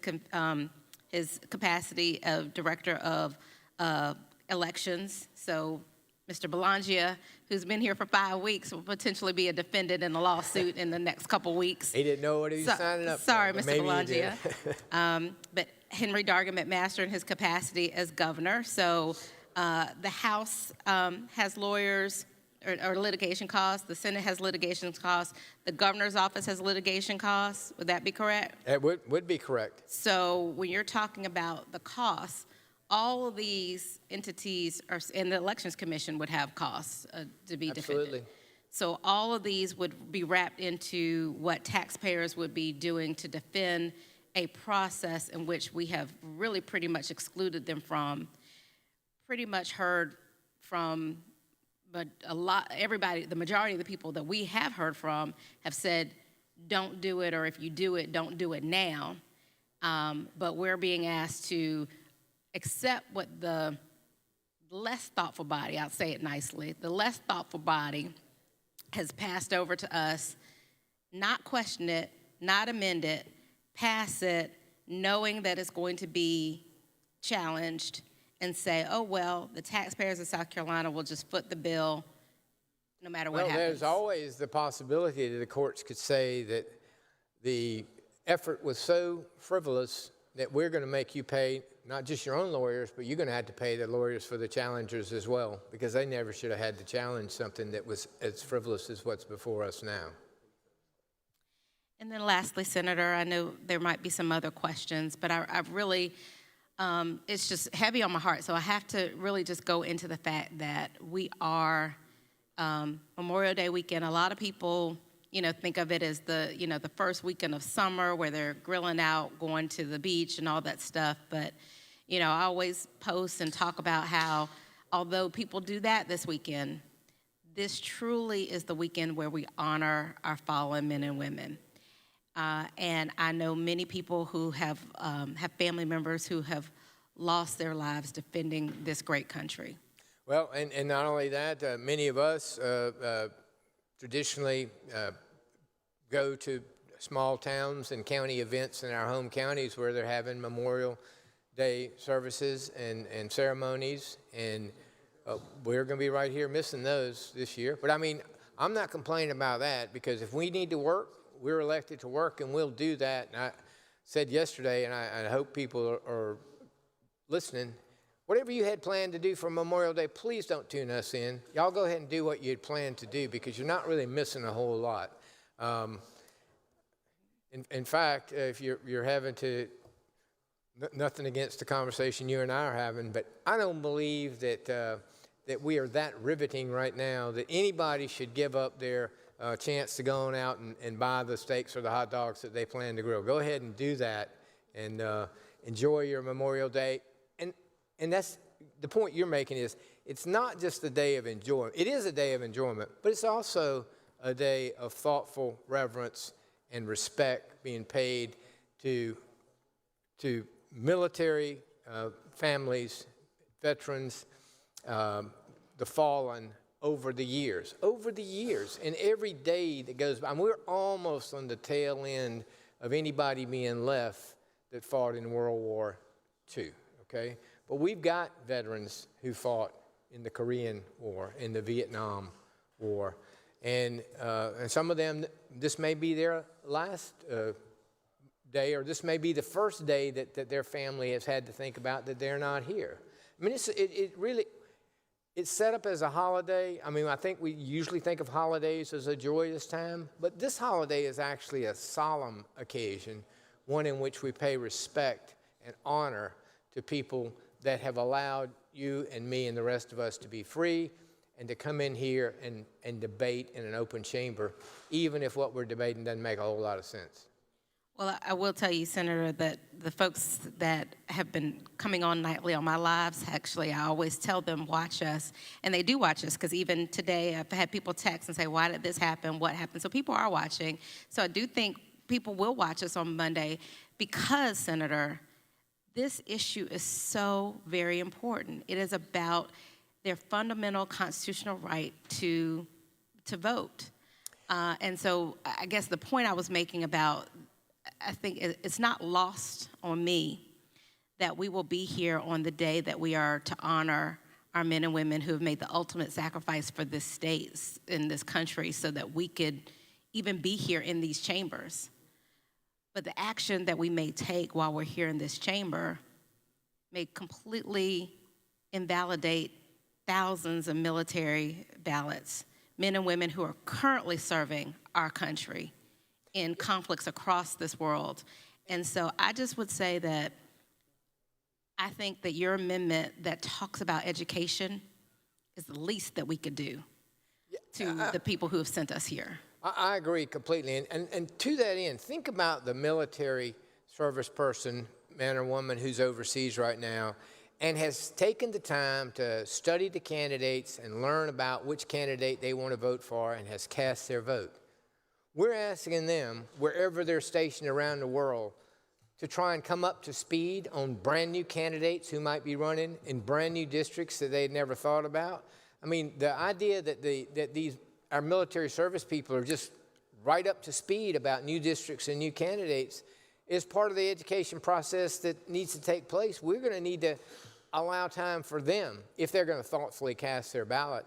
capacity of director of elections. So Mr. Belangia, who's been here for 5 weeks, will potentially be a defendant in a lawsuit in the next couple weeks. He didn't know what he was signing up for. Sorry, Mr. Belangia. But Henry Dargan McMaster in his capacity as governor. So the House has lawyers or litigation costs. The Senate has litigation costs. The governor's office has litigation costs. Would that be correct? It would be correct. So when you're talking about the costs, all of these entities and the Elections Commission would have costs to be defended. Absolutely. So all of these would be wrapped into what taxpayers would be doing to defend a process in which we have really pretty much excluded them from. Pretty much heard from, but everybody, the majority of the people that we have heard from have said, don't do it, or if you do it, don't do it now. But we're being asked to accept what the less thoughtful body, I'll say it nicely, the less thoughtful body has passed over to us, not question it, not amend it, pass it, knowing that it's going to be challenged, and say, oh, well, the taxpayers of South Carolina will just foot the bill no matter what happens. There's always the possibility that the courts could say that the effort was so frivolous that we're going to make you pay not just your own lawyers, but you're going to have to pay the lawyers for the challengers as well, because they never should have had to challenge something that was as frivolous as what's before us now. And then lastly, Senator, I know there might be some other questions, but I've really, it's just heavy on my heart, so I have to really just go into the fact that we are Memorial Day weekend. A lot of people, think of it as the first weekend of summer where they're grilling out, going to the beach and all that stuff. But, I always post and talk about how, although people do that this weekend, this truly is the weekend where we honor our fallen men and women. And I know many people who have family members who have lost their lives defending this great country. Well, and not only that, many of us traditionally go to small towns and county events in our home counties where they're having Memorial Day services and ceremonies, and we're going to be right here missing those this year. But I mean, I'm not complaining about that, because if we need to work, we're elected to work, and we'll do that. And I said yesterday, and I hope people are listening, whatever you had planned to do for Memorial Day, please don't tune us in. Y'all go ahead and do what you had planned to do, because you're not really missing a whole lot. In fact, if you're having to, nothing against the conversation you and I are having, but I don't believe that that we are that riveting right now that anybody should give up their chance to go on out and buy the steaks or the hot dogs that they plan to grill. Go ahead and do that, and enjoy your Memorial Day. And that's the point you're making, is it's not just a day of enjoyment. It is a day of enjoyment, but it's also a day of thoughtful reverence and respect being paid to military families, veterans, the fallen over the years, and every day that goes by. And we're almost on the tail end of anybody being left that fought in World War II, okay? But we've got veterans who fought in the Korean War, in the Vietnam War, and some of them, this may be their last day, or this may be the first day that their family has had to think about that they're not here. I mean, it's set up as a holiday. I mean, I think we usually think of holidays as a joyous time, but this holiday is actually a solemn occasion, one in which we pay respect and honor to people that have allowed you and me and the rest of us to be free and to come in here and debate in an open chamber, even if what we're debating doesn't make a whole lot of sense. Well, I will tell you, Senator, that the folks that have been coming on nightly on my lives, actually, I always tell them, watch us. And they do watch us, because even today I've had people text and say, why did this happen? What happened? So people are watching. So I do think people will watch us on Monday, because, Senator, this issue is so very important. It is about their fundamental constitutional right to vote. And so I guess the point I was making about, I think it's not lost on me that we will be here on the day that we are to honor our men and women who have made the ultimate sacrifice for this state, in this country, so that we could even be here in these chambers. But the action that we may take while we're here in this chamber may completely invalidate thousands of military ballots, men and women who are currently serving our country in conflicts across this world. And so I just would say that I think that your amendment that talks about education is the least that we could do to the people who have sent us here. I agree completely. And to that end, think about the military service person, man or woman, who's overseas right now and has taken the time to study the candidates and learn about which candidate they want to vote for and has cast their vote. We're asking them, wherever they're stationed around the world, to try and come up to speed on brand new candidates who might be running in brand new districts that they'd never thought about. I mean, the idea that our military service people are just right up to speed about new districts and new candidates is part of the education process that needs to take place. We're going to need to allow time for them, if they're going to thoughtfully cast their ballot,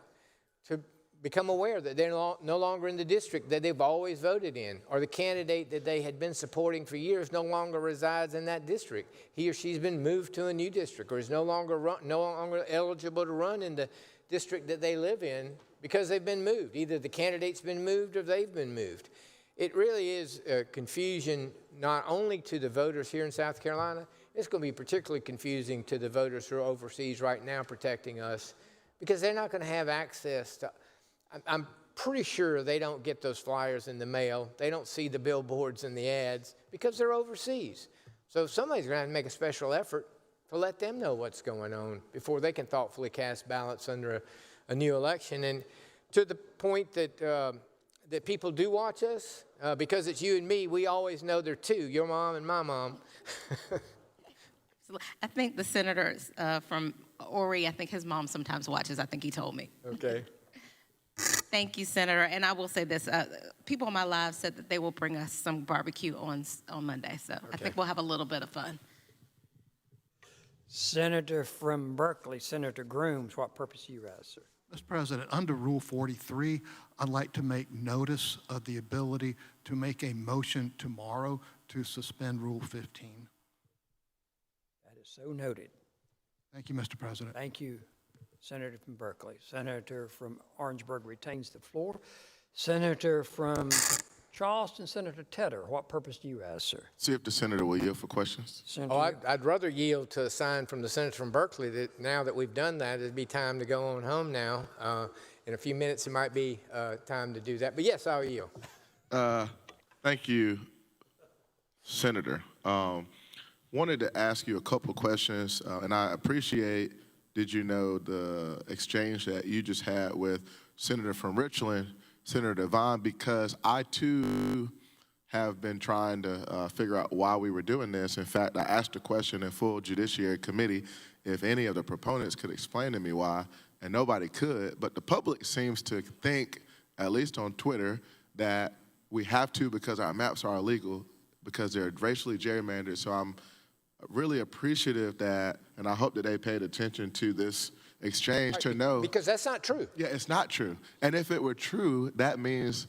to become aware that they're no longer in the district that they've always voted in, or the candidate that they had been supporting for years no longer resides in that district. He or she's been moved to a new district, or is no longer eligible to run in the district that they live in because they've been moved. Either the candidate's been moved or they've been moved. It really is confusion not only to the voters here in South Carolina, it's going to be particularly confusing to the voters who are overseas right now protecting us, because they're not going to have access to, I'm pretty sure they don't get those flyers in the mail. They don't see the billboards and the ads because they're overseas. So somebody's going to have to make a special effort to let them know what's going on before they can thoughtfully cast ballots under a new election. And to the point that that people do watch us, because it's you and me, we always know there are two, your mom and my mom. I think the senator from Ori, I think his mom sometimes watches. I think he told me. Okay. Thank you, Senator. And I will say this, people on my live said that they will bring us some barbecue on Monday. So I think we'll have a little bit of fun. Senator from Berkeley, Senator Grooms, what purpose do you have, sir? Mr. President, under Rule 43, I'd like to make notice of the ability to make a motion tomorrow to suspend Rule 15. That is so noted. Thank you, Mr. President. Thank you, Senator from Berkeley. Senator from Orangeburg retains the floor. Senator from Charleston, Senator Tedder, what purpose do you have, sir? See if the senator will yield for questions. Oh, I'd rather yield to a sign from the senator from Berkeley that now that we've done that, it'd be time to go on home now. In a few minutes, it might be time to do that. But yes, I'll yield. Thank you, Senator. Wanted to ask you a couple questions, and I appreciate, did you know, the exchange that you just had with Senator from Richland, Senator Devine, because I too have been trying to figure out why we were doing this. In fact, I asked a question in full Judiciary Committee if any of the proponents could explain to me why, and nobody could. But the public seems to think, at least on Twitter, that we have to because our maps are illegal, because they're racially gerrymandered. So I'm really appreciative that, and I hope that they paid attention to this exchange to know. Because that's not true. Yeah, it's not true. And if it were true, that means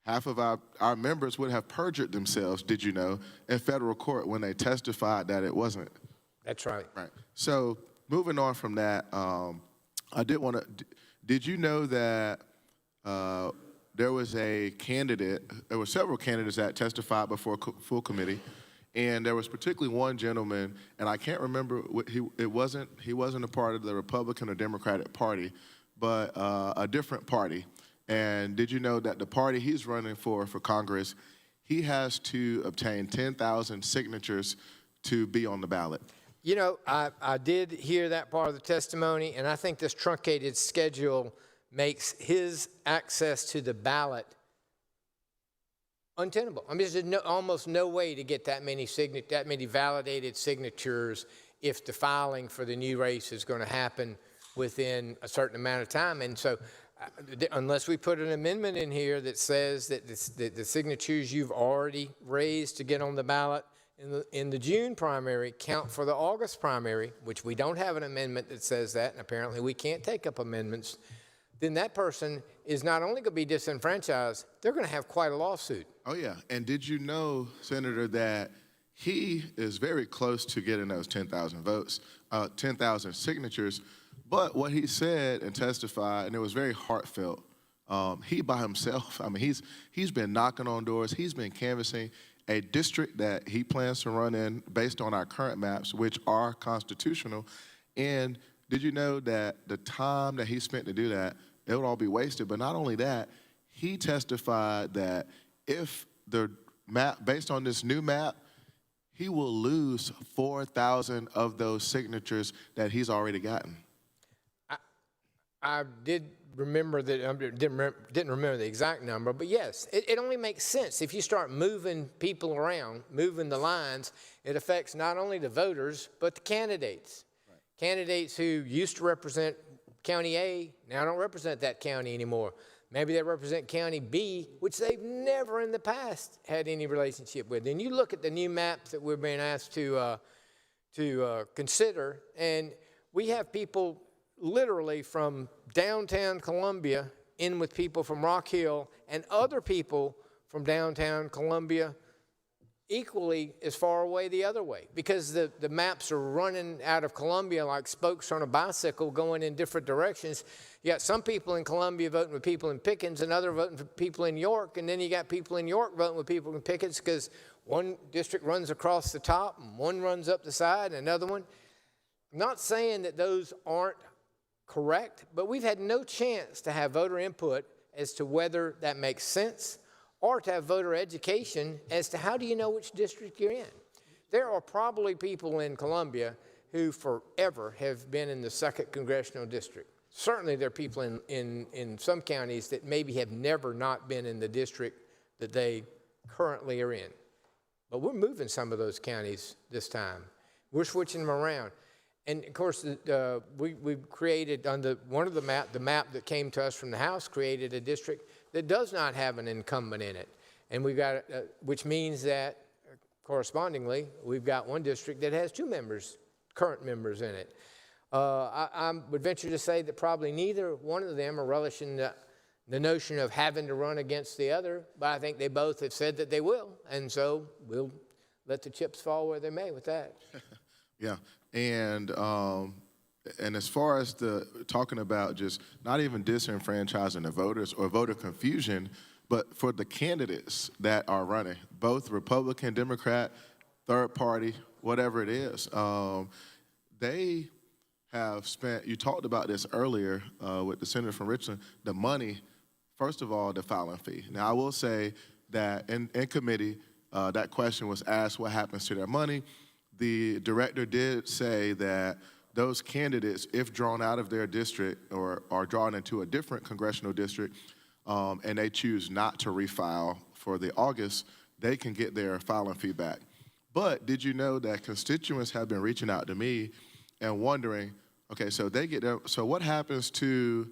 half of our members would have perjured themselves, did you know, in federal court when they testified that it wasn't. That's right. Right. So moving on from that, I did want to, did you know that there was a candidate, there were several candidates that testified before full committee, and there was particularly one gentleman, and I can't remember, he wasn't a part of the Republican or Democratic Party, but a different party. And did you know that the party he's running for Congress, he has to obtain 10,000 signatures to be on the ballot? You know, I did hear that part of the testimony, and I think this truncated schedule makes his access to the ballot untenable. I mean, there's almost no way to get that many validated signatures if the filing for the new race is going to happen within a certain amount of time. And so unless we put an amendment in here that says that the signatures you've already raised to get on the ballot in the June primary count for the August primary, which we don't have an amendment that says that, and apparently we can't take up amendments, then that person is not only going to be disenfranchised, they're going to have quite a lawsuit. Oh, yeah. And did you know, Senator, that he is very close to getting those 10,000 votes, 10,000 signatures? But what he said and testified, and it was very heartfelt, he by himself, I mean, he's been knocking on doors, he's been canvassing, a district that he plans to run in based on our current maps, which are constitutional. And did you know that the time that he spent to do that, it would all be wasted? But not only that, he testified that if the map, based on this new map, he will lose 4,000 of those signatures that he's already gotten. I did remember that, didn't remember the exact number, but yes, it only makes sense. If you start moving people around, moving the lines, it affects not only the voters, but the candidates. Right. Candidates who used to represent County A now don't represent that county anymore. Maybe they represent County B, which they've never in the past had any relationship with. And you look at the new maps that we're being asked to consider, and we have people literally from downtown Columbia in with people from Rock Hill and other people from downtown Columbia equally as far away the other way, because the maps are running out of Columbia like spokes on a bicycle going in different directions. You got some people in Columbia voting with people in Pickens and other voting for people in York, and then you got people in York voting with people in Pickens because one district runs across the top and one runs up the side and another one. I'm not saying that those aren't correct, but we've had no chance to have voter input as to whether that makes sense, or to have voter education as to how do you know which district you're in. There are probably people in Columbia who forever have been in the 2nd Congressional District. Certainly there are people in some counties that maybe have never not been in the district that they currently are in. But we're moving some of those counties this time. We're switching them around. And of course, we've created on the map that came to us from the House, created a district that does not have an incumbent in it. And we've got, which means that correspondingly, we've got one district that has 2 members, current members in it. I would venture to say that probably neither one of them are relishing the notion of having to run against the other, but I think they both have said that they will. And so we'll let the chips fall where they may with that. Yeah, and as far as talking about just not even disenfranchising the voters or voter confusion, but for the candidates that are running, both Republican, Democrat, third party, whatever it is, they have spent, you talked about this earlier with the senator from Richland, the money, first of all, the filing fee. Now, I will say that in committee, that question was asked, what happens to their money? The director did say that those candidates, if drawn out of their district or are drawn into a different congressional district, and they choose not to refile for the August, they can get their filing fee back. But did you know that constituents have been reaching out to me and wondering, okay, so they get their, so what happens to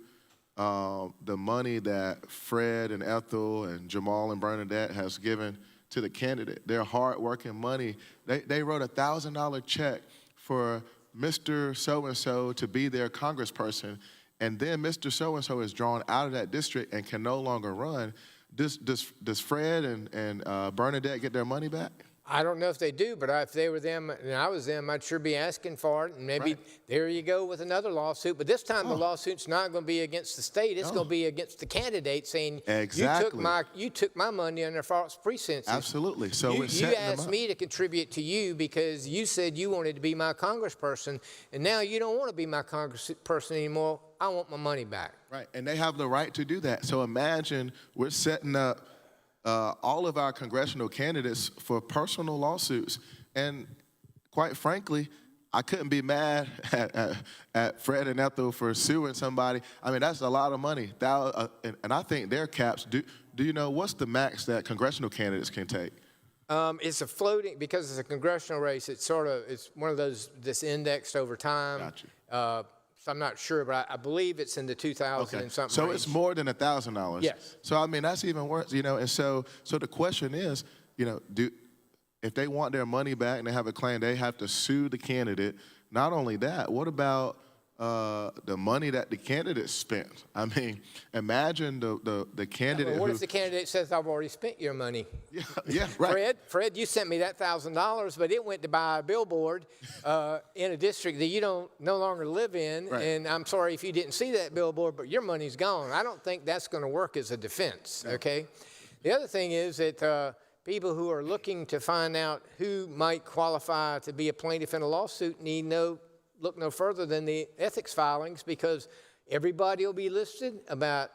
the money that Fred and Ethel and Jamal and Bernadette has given to the candidate, their hard-working money? They wrote a $1,000 check for Mr. So-and-so to be their congressperson, and then Mr. So-and-so is drawn out of that district and can no longer run. Does Fred and Bernadette get their money back? I don't know if they do, but if they were them and I was them, I'd sure be asking for it. And maybe there you go with another lawsuit. But this time the lawsuit's not going to be against the state. It's going to be against the candidate saying, you took my money under false pretenses. Absolutely. So you asked me to contribute to you because you said you wanted to be my congressperson, and now you don't want to be my congressperson anymore. I want my money back. Right, and they have the right to do that. So imagine we're setting up all of our congressional candidates for personal lawsuits. And quite frankly, I couldn't be mad at Fred and Ethel for suing somebody. I mean, that's a lot of money. And I think their caps, do you know what's the max that congressional candidates can take? It's a floating, because it's a congressional race, it's one of those that's indexed over time. Gotcha. So I'm not sure, but I believe it's in the 2,000 and something So range. it's more than $1,000. Yes. So I mean, that's even worse, you know. And so the question is, you know, if they want their money back and they have a claim, they have to sue the candidate. Not only that, what about the money that the candidate spent? I mean, imagine the candidate. Well, what if the candidate says, "I've already spent your money"? Yeah, right. Fred, you sent me that $1,000, but it went to buy a billboard in a district that you no longer live in, and I'm sorry if you didn't see that billboard, but your money's gone. I don't think that's going to work as a defense. Okay. The other thing is that people who are looking to find out who might qualify to be a plaintiff in a lawsuit need look no further than the ethics filings, because everybody will be listed about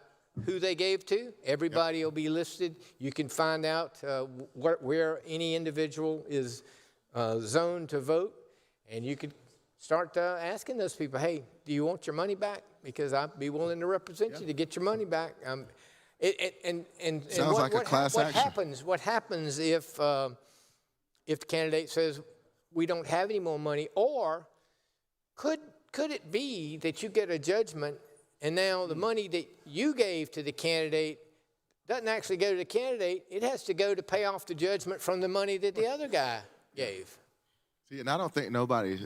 who they gave to. Everybody will be listed. You can find out where any individual is zoned to vote, and you could start asking those people, hey, do you want your money back? Because I'd be willing to represent you to get your money back. Sounds like a class action. What happens if the candidate says, we don't have any more money? Or could it be that you get a judgment and now the money that you gave to the candidate doesn't actually go to the candidate, it has to go to pay off the judgment from the money that the other guy gave? See, and I don't think nobody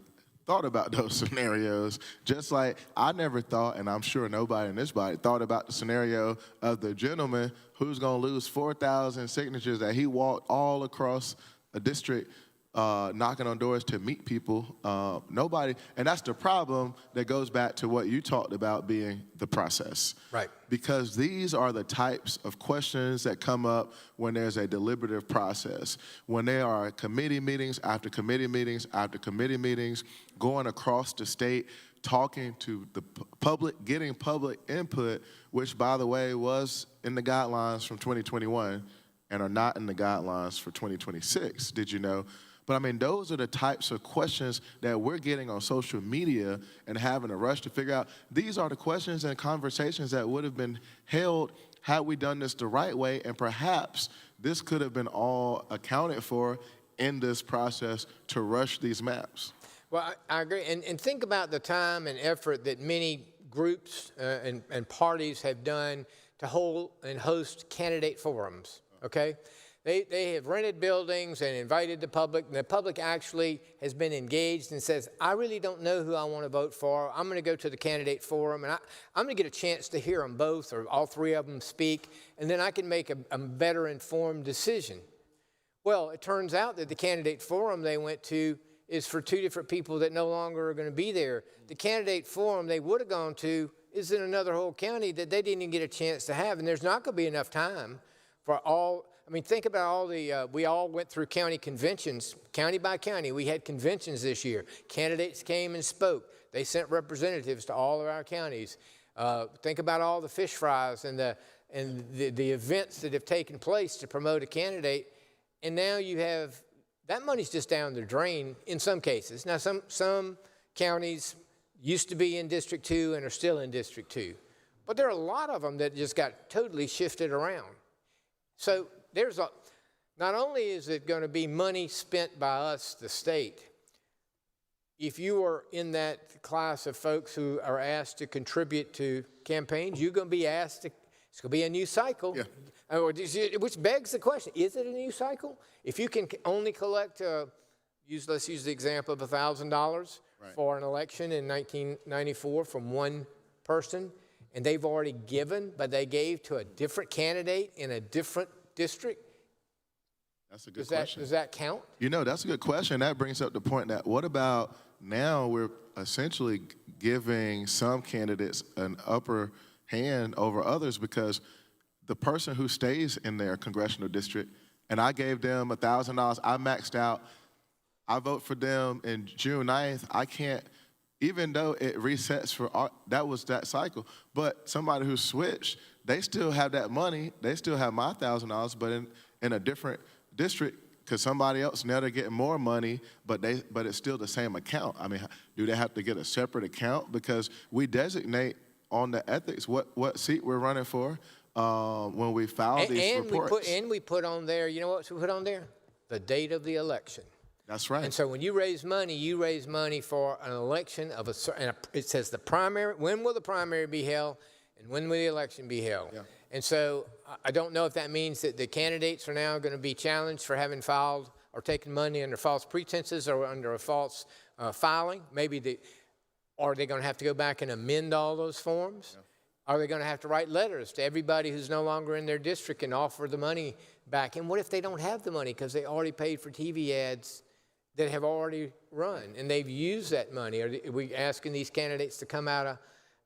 thought about those scenarios, just like I never thought, and I'm sure nobody in this body thought about the scenario of the gentleman who's going to lose 4,000 signatures that he walked all across a district knocking on doors to meet people. Nobody, and that's the problem that goes back to what you talked about being the process. Right. Because these are the types of questions that come up when there's a deliberative process. When there are committee meetings after committee meetings after committee meetings, going across the state, talking to the public, getting public input, which, by the way, was in the guidelines from 2021 and are not in the guidelines for 2026. Did you know? But I mean, those are the types of questions that we're getting on social media and having a rush to figure out. These are the questions and conversations that would have been held had we done this the right way, and perhaps this could have been all accounted for in this process to rush these maps. Well, I agree. And think about the time and effort that many groups and parties have done to hold and host candidate forums, okay? They have rented buildings and invited the public, and the public actually has been engaged and says, I really don't know who I want to vote for. I'm going to go to the candidate forum, and I'm going to get a chance to hear them both or all three of them speak, and then I can make a better informed decision. Well, it turns out that the candidate forum they went to is for two different people that no longer are going to be there. The candidate forum they would have gone to is in another whole county that they didn't even get a chance to have, and there's not going to be enough time for all. I mean, think about all the, we all went through county conventions, county by county. We had conventions this year. Candidates came and spoke. They sent representatives to all of our counties. Think about all the fish fries and the events that have taken place to promote a candidate. And now you have, that money's just down the drain in some cases. Now, some counties used to be in District 2 and are still in District 2. But there are a lot of them that just got totally shifted around. So not only is it going to be money spent by us, the state, if you are in that class of folks who are asked to contribute to campaigns, you're going to be asked to, it's going to be a new cycle. Yeah. Which begs the question, is it a new cycle? If you can only collect, let's use the example of $1,000 for an election in 1994 from one person, and they've already given, but they gave to a different candidate in a different district. That's a good question. Does that count? You know, that's a good question. That brings up the point that what about now we're essentially giving some candidates an upper hand over others, because the person who stays in their congressional district, and I gave them $1,000, I maxed out, I vote for them in June 9th, I can't, even though it resets for, that was that cycle, but somebody who switched, they still have that money, they still have my $1,000, but in a different district, because somebody else, now they're getting more money, but it's still the same account. I mean, do they have to get a separate account? Because we designate on the ethics what seat we're running for when we file these reports. We put on there, you know what we put on there? The date of the election. That's right. And so when you raise money for an election of it says the primary, when will the primary be held and when will the election be held? Yeah. And so I don't know if that means that the candidates are now going to be challenged for having filed or taken money under false pretenses or under a false filing. Maybe are they going to have to go back and amend all those forms? Yeah. Are they going to have to write letters to everybody who's no longer in their district and offer the money back? And what if they don't have the money because they already paid for TV ads that have already run and they've used that money? Are we asking these candidates to come out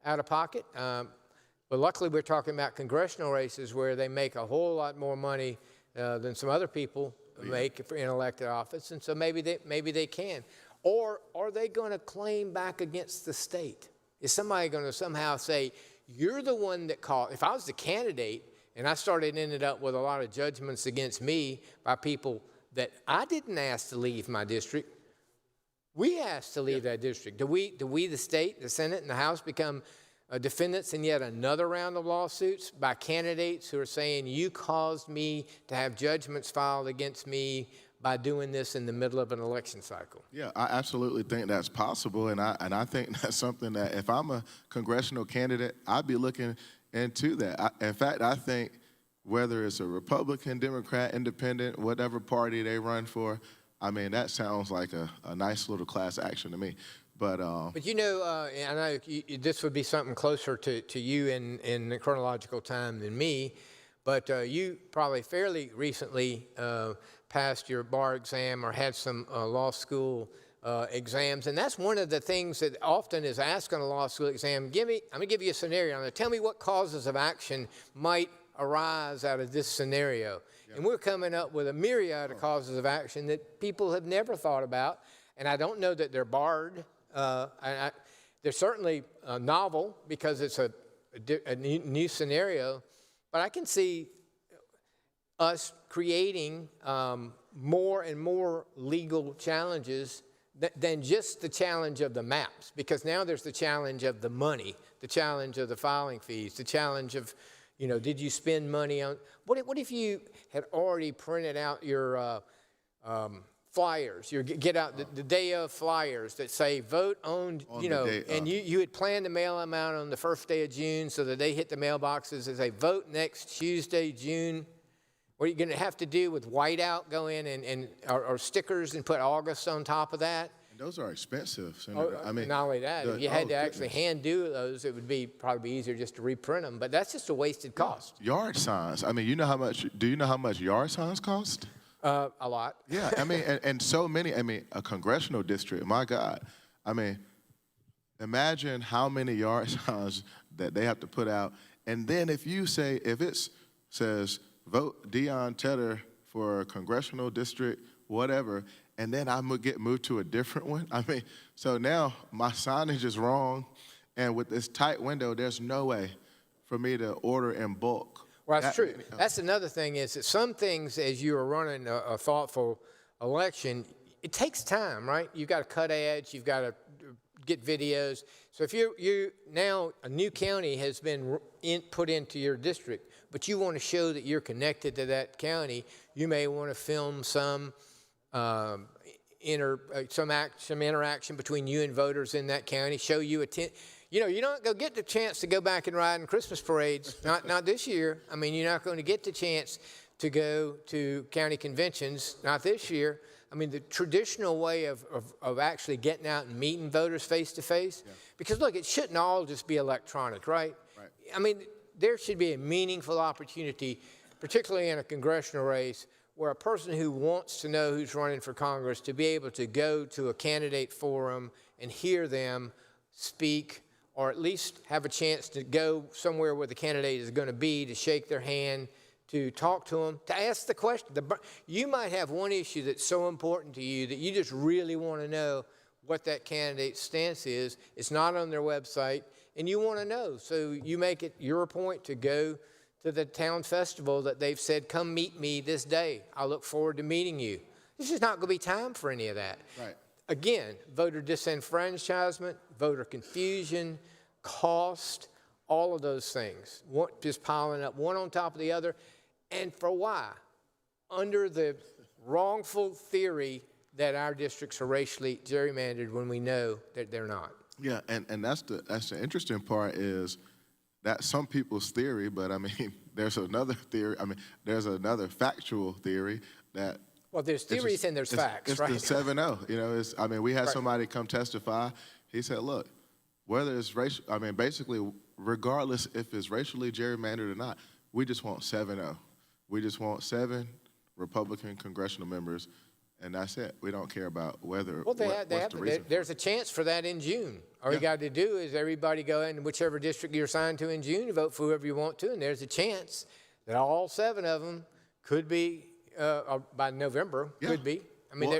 of pocket? But luckily we're talking about congressional races where they make a whole lot more money than some other people make in elected office, and so maybe they can. Or are they going to claim back against the state? Is somebody going to somehow say, you're the one that called? If I was the candidate and I ended up with a lot of judgments against me by people that I didn't ask to leave my district, we asked to leave that district. Do we, the state, the Senate, and the House become defendants in yet another round of lawsuits by candidates who are saying, you caused me to have judgments filed against me by doing this in the middle of an election cycle? Yeah, I absolutely think that's possible, and I think that's something that if I'm a congressional candidate, I'd be looking into that. In fact, I think whether it's a Republican, Democrat, Independent, whatever party they run for, I mean, that sounds like a nice little class action to me. But you know, I know this would be something closer to you in the chronological time than me, but you probably fairly recently passed your bar exam or had some law school exams, and that's one of the things that often is asked on a law school exam. I'm gonna give you a scenario. I'm gonna tell me what causes of action might arise out of this scenario. Yeah. And we're coming up with a myriad of causes of action that people have never thought about, and I don't know that they're barred. They're certainly novel because it's a new scenario, but I can see us creating more and more legal challenges than just the challenge of the maps, because now there's the challenge of the money, the challenge of the filing fees, the challenge of, you know, did you spend money on, what if you had already printed out your flyers, get out the day of flyers that say vote on you know, and you had planned to mail them out on the first day of June so that they hit the mailboxes as a vote next Tuesday, June. What are you going to have to do with whiteout, go in or stickers and put August on top of that? And those are expensive, Senator. I mean, not only that, if you had to actually hand do those, it would probably be easier just to reprint them. But that's just a wasted cost. Yard signs. I mean, you know how much? Do you know how much yard signs cost? A lot. Yeah, I mean, and so many. I mean, a congressional district. My God, I mean, imagine how many yard signs that they have to put out, and then if it says vote Dion Tedder for a congressional district, whatever, and then I get moved to a different one. I mean, so now my signage is wrong, and with this tight window, there's no way for me to order in bulk. Well, that's true. That's another thing is that some things, as you are running a thoughtful election, it takes time, right? You've got to cut ads, you've got to get videos. So if you now a new county has been put into your district, but you want to show that you're connected to that county, you may want to film some interaction between you and voters in that county. Show you you know, you're not going to get the chance to go back and ride in Christmas parades. Not this year. I mean, you're not going to get the chance to go to county conventions. Not this year. I mean, the traditional way of actually getting out and meeting voters face to face. Because look, it shouldn't all just be electronic, right? I mean, there should be a meaningful opportunity, particularly in a congressional race, where a person who wants to know who's running for Congress to be able to go to a candidate forum and hear them speak, or at least have a chance to go somewhere where the candidate is going to be, to shake their hand, to talk to them, to ask the question. You might have one issue that's so important to you that you just really want to know what that candidate's stance is. It's not on their website, and you want to know. So you make it your point to go to the town festival that they've said, come meet me this day. I look forward to meeting you. There's just not going to be time for any of that. Right. Again, voter disenfranchisement, voter confusion, cost, all of those things, just piling up one on top of the other. And for why? Under the wrongful theory that our districts are racially gerrymandered when we know that they're not. Yeah, and that's the interesting part is that's some people's theory, but I mean, there's another theory. I mean, there's another factual theory that. Well, there's theories and there's facts, right? It's the 7-0. You know, I mean, we had somebody come testify. He said, look, whether it's racial, I mean, basically, regardless if it's racially gerrymandered or not, we just want 7-0. We just want 7 Republican congressional members, and that's it. We don't care about whether. Well, there's a chance for that in June. All you got to do is everybody go in whichever district you're assigned to in June, vote for whoever you want to, and there's a chance that all 7 of them could be by November, could be. I mean, Well,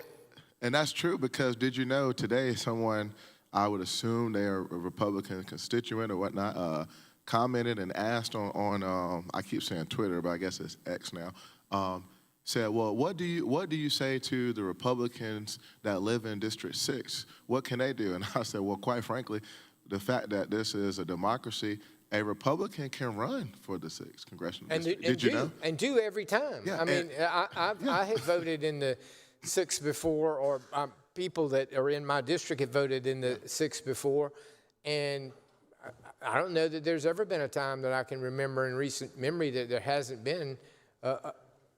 and that's true because did you know today someone, I would assume they are a Republican constituent or whatnot, commented and asked on I keep saying Twitter, but I guess it's X now, said, well, what do you say to the Republicans that live in District 6? What can they do? And I said, well, quite frankly, the fact that this is a democracy, a Republican can run for the 6th congressional district. Did you know? And do every time. Yeah, I mean, I have voted in the 6th before, or people that are in my district have voted in the 6th before, and I don't know that there's ever been a time that I can remember in recent memory that there hasn't been.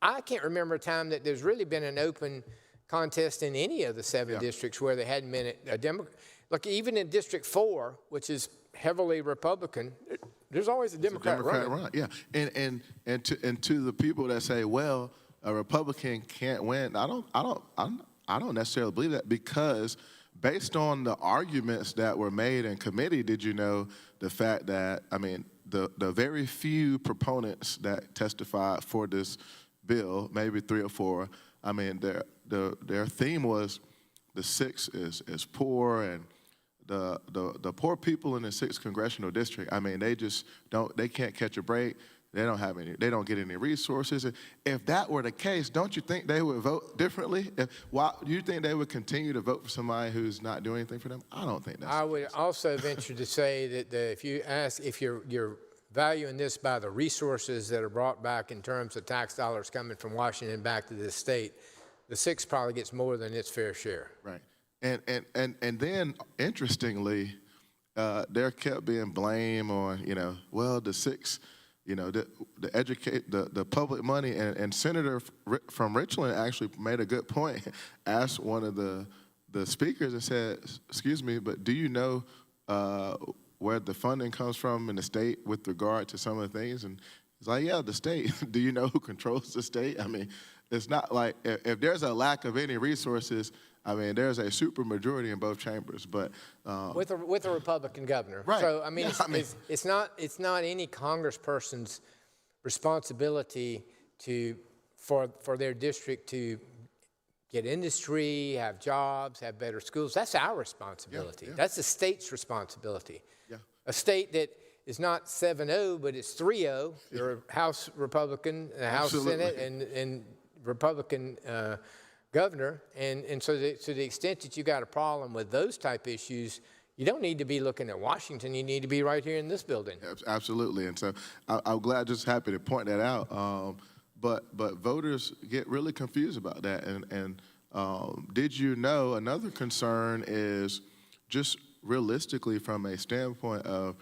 I can't remember a time that there's really been an open contest in any of the 7 districts where there hadn't been a Democrat. Look, even in District 4, which is heavily Republican, there's always a Democrat running. Yeah, and to the people that say, well, a Republican can't win, I don't necessarily believe that, because based on the arguments that were made in committee, did you know the fact that, I mean, the very few proponents that testified for this bill, maybe 3 or 4, I mean, their theme was the 6th is poor, and the poor people in the 6th congressional district, I mean, they can't catch a break. They don't get any resources. If that were the case, don't you think they would vote differently? Why do you think they would continue to vote for somebody who's not doing anything for them? I don't think that's I would also venture to say that if you ask if you're valuing this by the resources that are brought back in terms of tax dollars coming from Washington back to the state, the 6th probably gets more than its fair share. Right. And then, interestingly, there kept being blame on, well, the 6th, the public money, and Senator from Richland actually made a good point, asked one of the speakers and said, excuse me, but do you know where the funding comes from in the state with regard to some of the things? And it's like, yeah, the state. Do you know who controls the state? I mean, it's not like if there's a lack of any resources, I mean, there's a super majority in both chambers, but with a Republican governor, right? So I mean, it's not any congressperson's responsibility for their district to get industry, have jobs, have better schools. That's our responsibility. Yeah. That's the state's responsibility. Yeah. A state that is not 7-0, but it's 3-0. You're a House Republican, a House Senate, and Republican governor, and so to the extent that you got a problem with those type issues, you don't need to be looking at Washington. You need to be right here in this building. Absolutely, and so I'm glad, just happy to point that out. But voters get really confused about that. And did you know another concern is just realistically from a standpoint of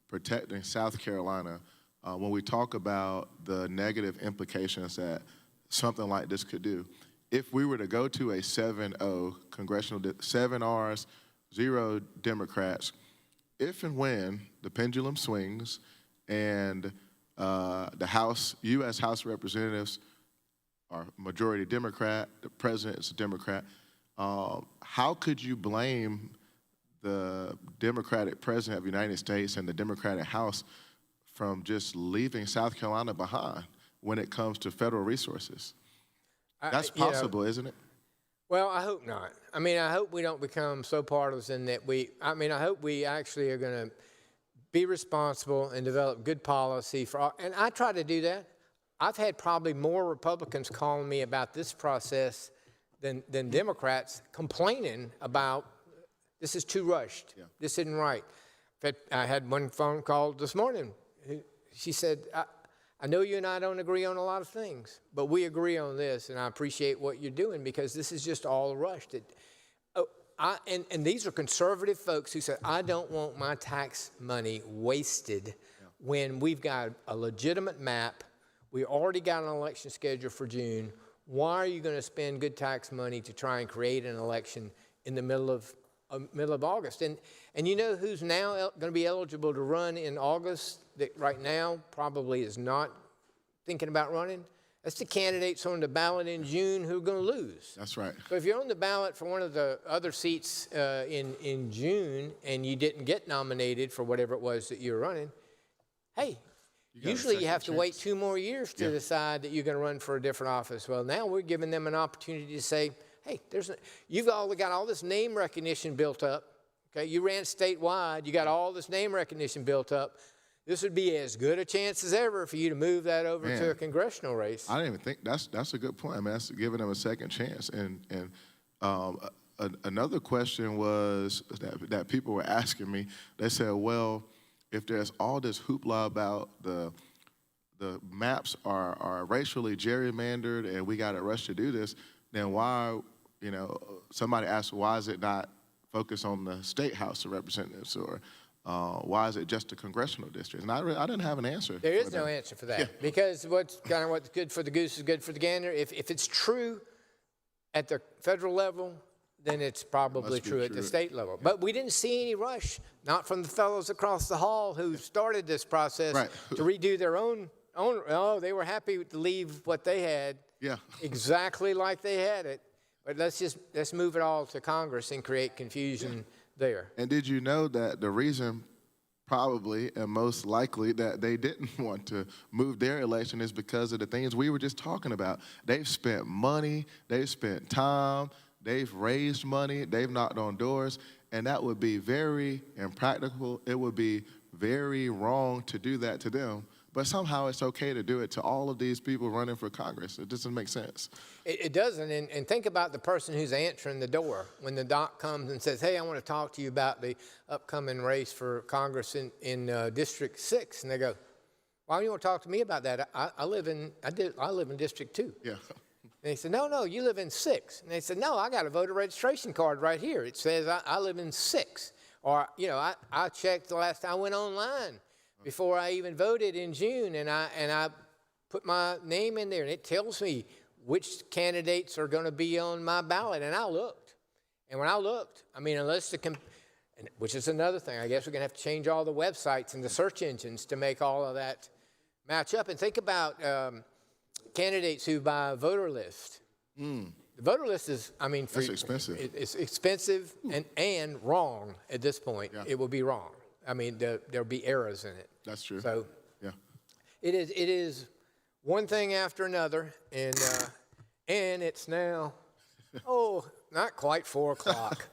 protecting South Carolina, when we talk about the negative implications that something like this could do. If we were to go to a 7-0 congressional, 7 Rs, 0 Democrats, if and when the pendulum swings and the U.S. House of Representatives are majority Democrat, the president is a Democrat, how could you blame the Democratic president of the United States and the Democratic House from just leaving South Carolina behind when it comes to federal resources? That's possible, isn't it? Well, I hope not. I mean, I hope we don't become so partisan that I hope we actually are going to be responsible and develop good policy for all, and I try to do that. I've had probably more Republicans calling me about this process than Democrats complaining about this is too rushed. Yeah. This isn't right. In fact, I had one phone call this morning. She said, I know you and I don't agree on a lot of things, but we agree on this, and I appreciate what you're doing because this is just all rushed. And these are conservative folks who said, I don't want my tax money wasted when we've got a legitimate map. We already got an election schedule for June. Why are you going to spend good tax money to try and create an election in the middle of August? And you know who's now going to be eligible to run in August that right now probably is not thinking about running? That's the candidates on the ballot in June who are going to lose. That's right. So if you're on the ballot for one of the other seats in June and you didn't get nominated for whatever it was that you're running, hey, got a Usually you second have to wait chance. 2 more years to decide that you're going to run for a different office. Well, now we're giving them an opportunity to say, hey, you've all got all this name recognition built up. Okay, you ran statewide. You got all this name recognition built up. This would be as good a chance as ever for you to move that over to a congressional race. I didn't even think that's a good point. I mean, that's giving them a second chance. And another question was that people were asking me. They said, well, if there's all this hoopla about the maps are racially gerrymandered and we got to rush to do this, then why, somebody asked, why is it not focused on the state House of Representatives, or why is it just the congressional districts? And I didn't have an answer. There is no answer for that, because what's good for the goose is good for the gander. If it's true at the federal level, then it's probably true at the state level. But we didn't see any rush, not from the fellows across the hall who started this process to redo their own. Oh, they were happy to leave what they had exactly like they had it. But let's move it all to Congress and create confusion there. And did you know that the reason probably and most likely that they didn't want to move their election is because of the things we were just talking about? They've spent money, they've spent time, they've raised money, they've knocked on doors, and that would be very impractical. It would be very wrong to do that to them. But somehow it's okay to do it to all of these people running for Congress. It doesn't make sense. It doesn't. And think about the person who's answering the door when the doc comes and says, hey, I want to talk to you about the upcoming race for Congress in District 6. And they go, why do you want to talk to me about that? I live in District 2. Yeah. And he said, no, you live in 6. And they said, no, I got a voter registration card right here. It says I live in 6. Or, I checked the last time I went online before I even voted in June, and I put my name in there, and it tells me which candidates are going to be on my ballot. And I looked. And when I looked, unless which is another thing, I guess we're going to have to change all the websites and the search engines to make all of that match up. And think about candidates who buy a voter list. The voter list is, that's expensive. It's expensive and wrong at this point. Yeah. It will be wrong. There'll be errors in it. That's true. So, yeah, it is one thing after another, and it's now, not quite 4 o'clock,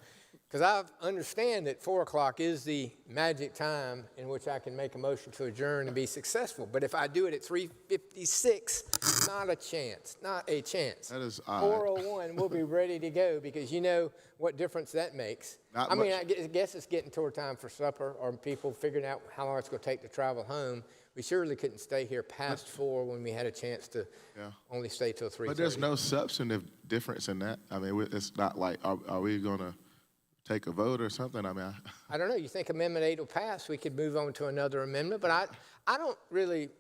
because I understand that 4 o'clock is the magic time in which I can make a motion to adjourn and be successful. But if I do it at 3:56, not a chance. That is odd. 4:01, we'll be ready to go, because you know what difference that makes. I guess it's getting toward time for supper, or people figuring out how long it's going to take to travel home. We surely couldn't stay here past 4 when we had a chance to only stay till 3:30. But there's no substantive difference in that. It's not like, are we going to take a vote or something? I don't know. You think Amendment 8 will pass, we could move on to another amendment, but I don't really,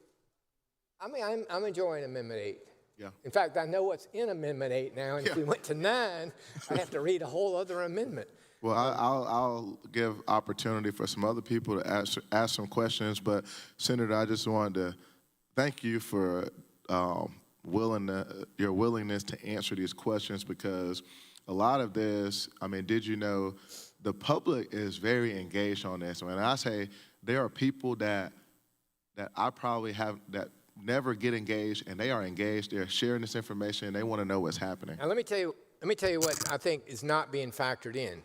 I'm enjoying Amendment 8. Yeah. In fact, I know what's in Amendment 8 now, and if we went to 9, I'd have to read a whole other amendment. Well, I'll give opportunity for some other people to ask some questions, but Senator, I just wanted to thank you for your willingness to answer these questions, because a lot of this, did you know, the public is very engaged on this. When I say there are people that I probably have that never get engaged, and they are engaged, they're sharing this information, and they want to know what's happening. Now let me tell you what I think is not being factored in.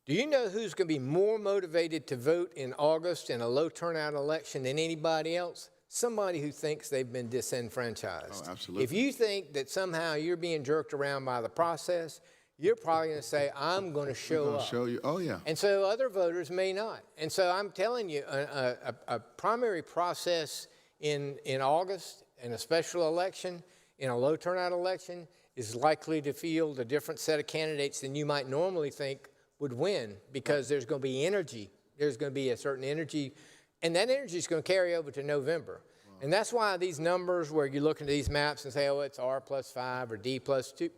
Do you know who's going to be more motivated to vote in August in a low turnout election than anybody else? Somebody who thinks they've been disenfranchised. Oh, absolutely. If you think that somehow you're being jerked around by the process, you're probably going to say, I'm going to show up. Show you. Oh, yeah. And so other voters may not. And so I'm telling you, a primary process in August, in a special election, in a low turnout election, is likely to field a different set of candidates than you might normally think would win, because there's going to be energy. There's going to be a certain energy, and that energy is going to carry over to November. Wow. And that's why these numbers where you look at these maps and say, oh, it's R+5 or D+2,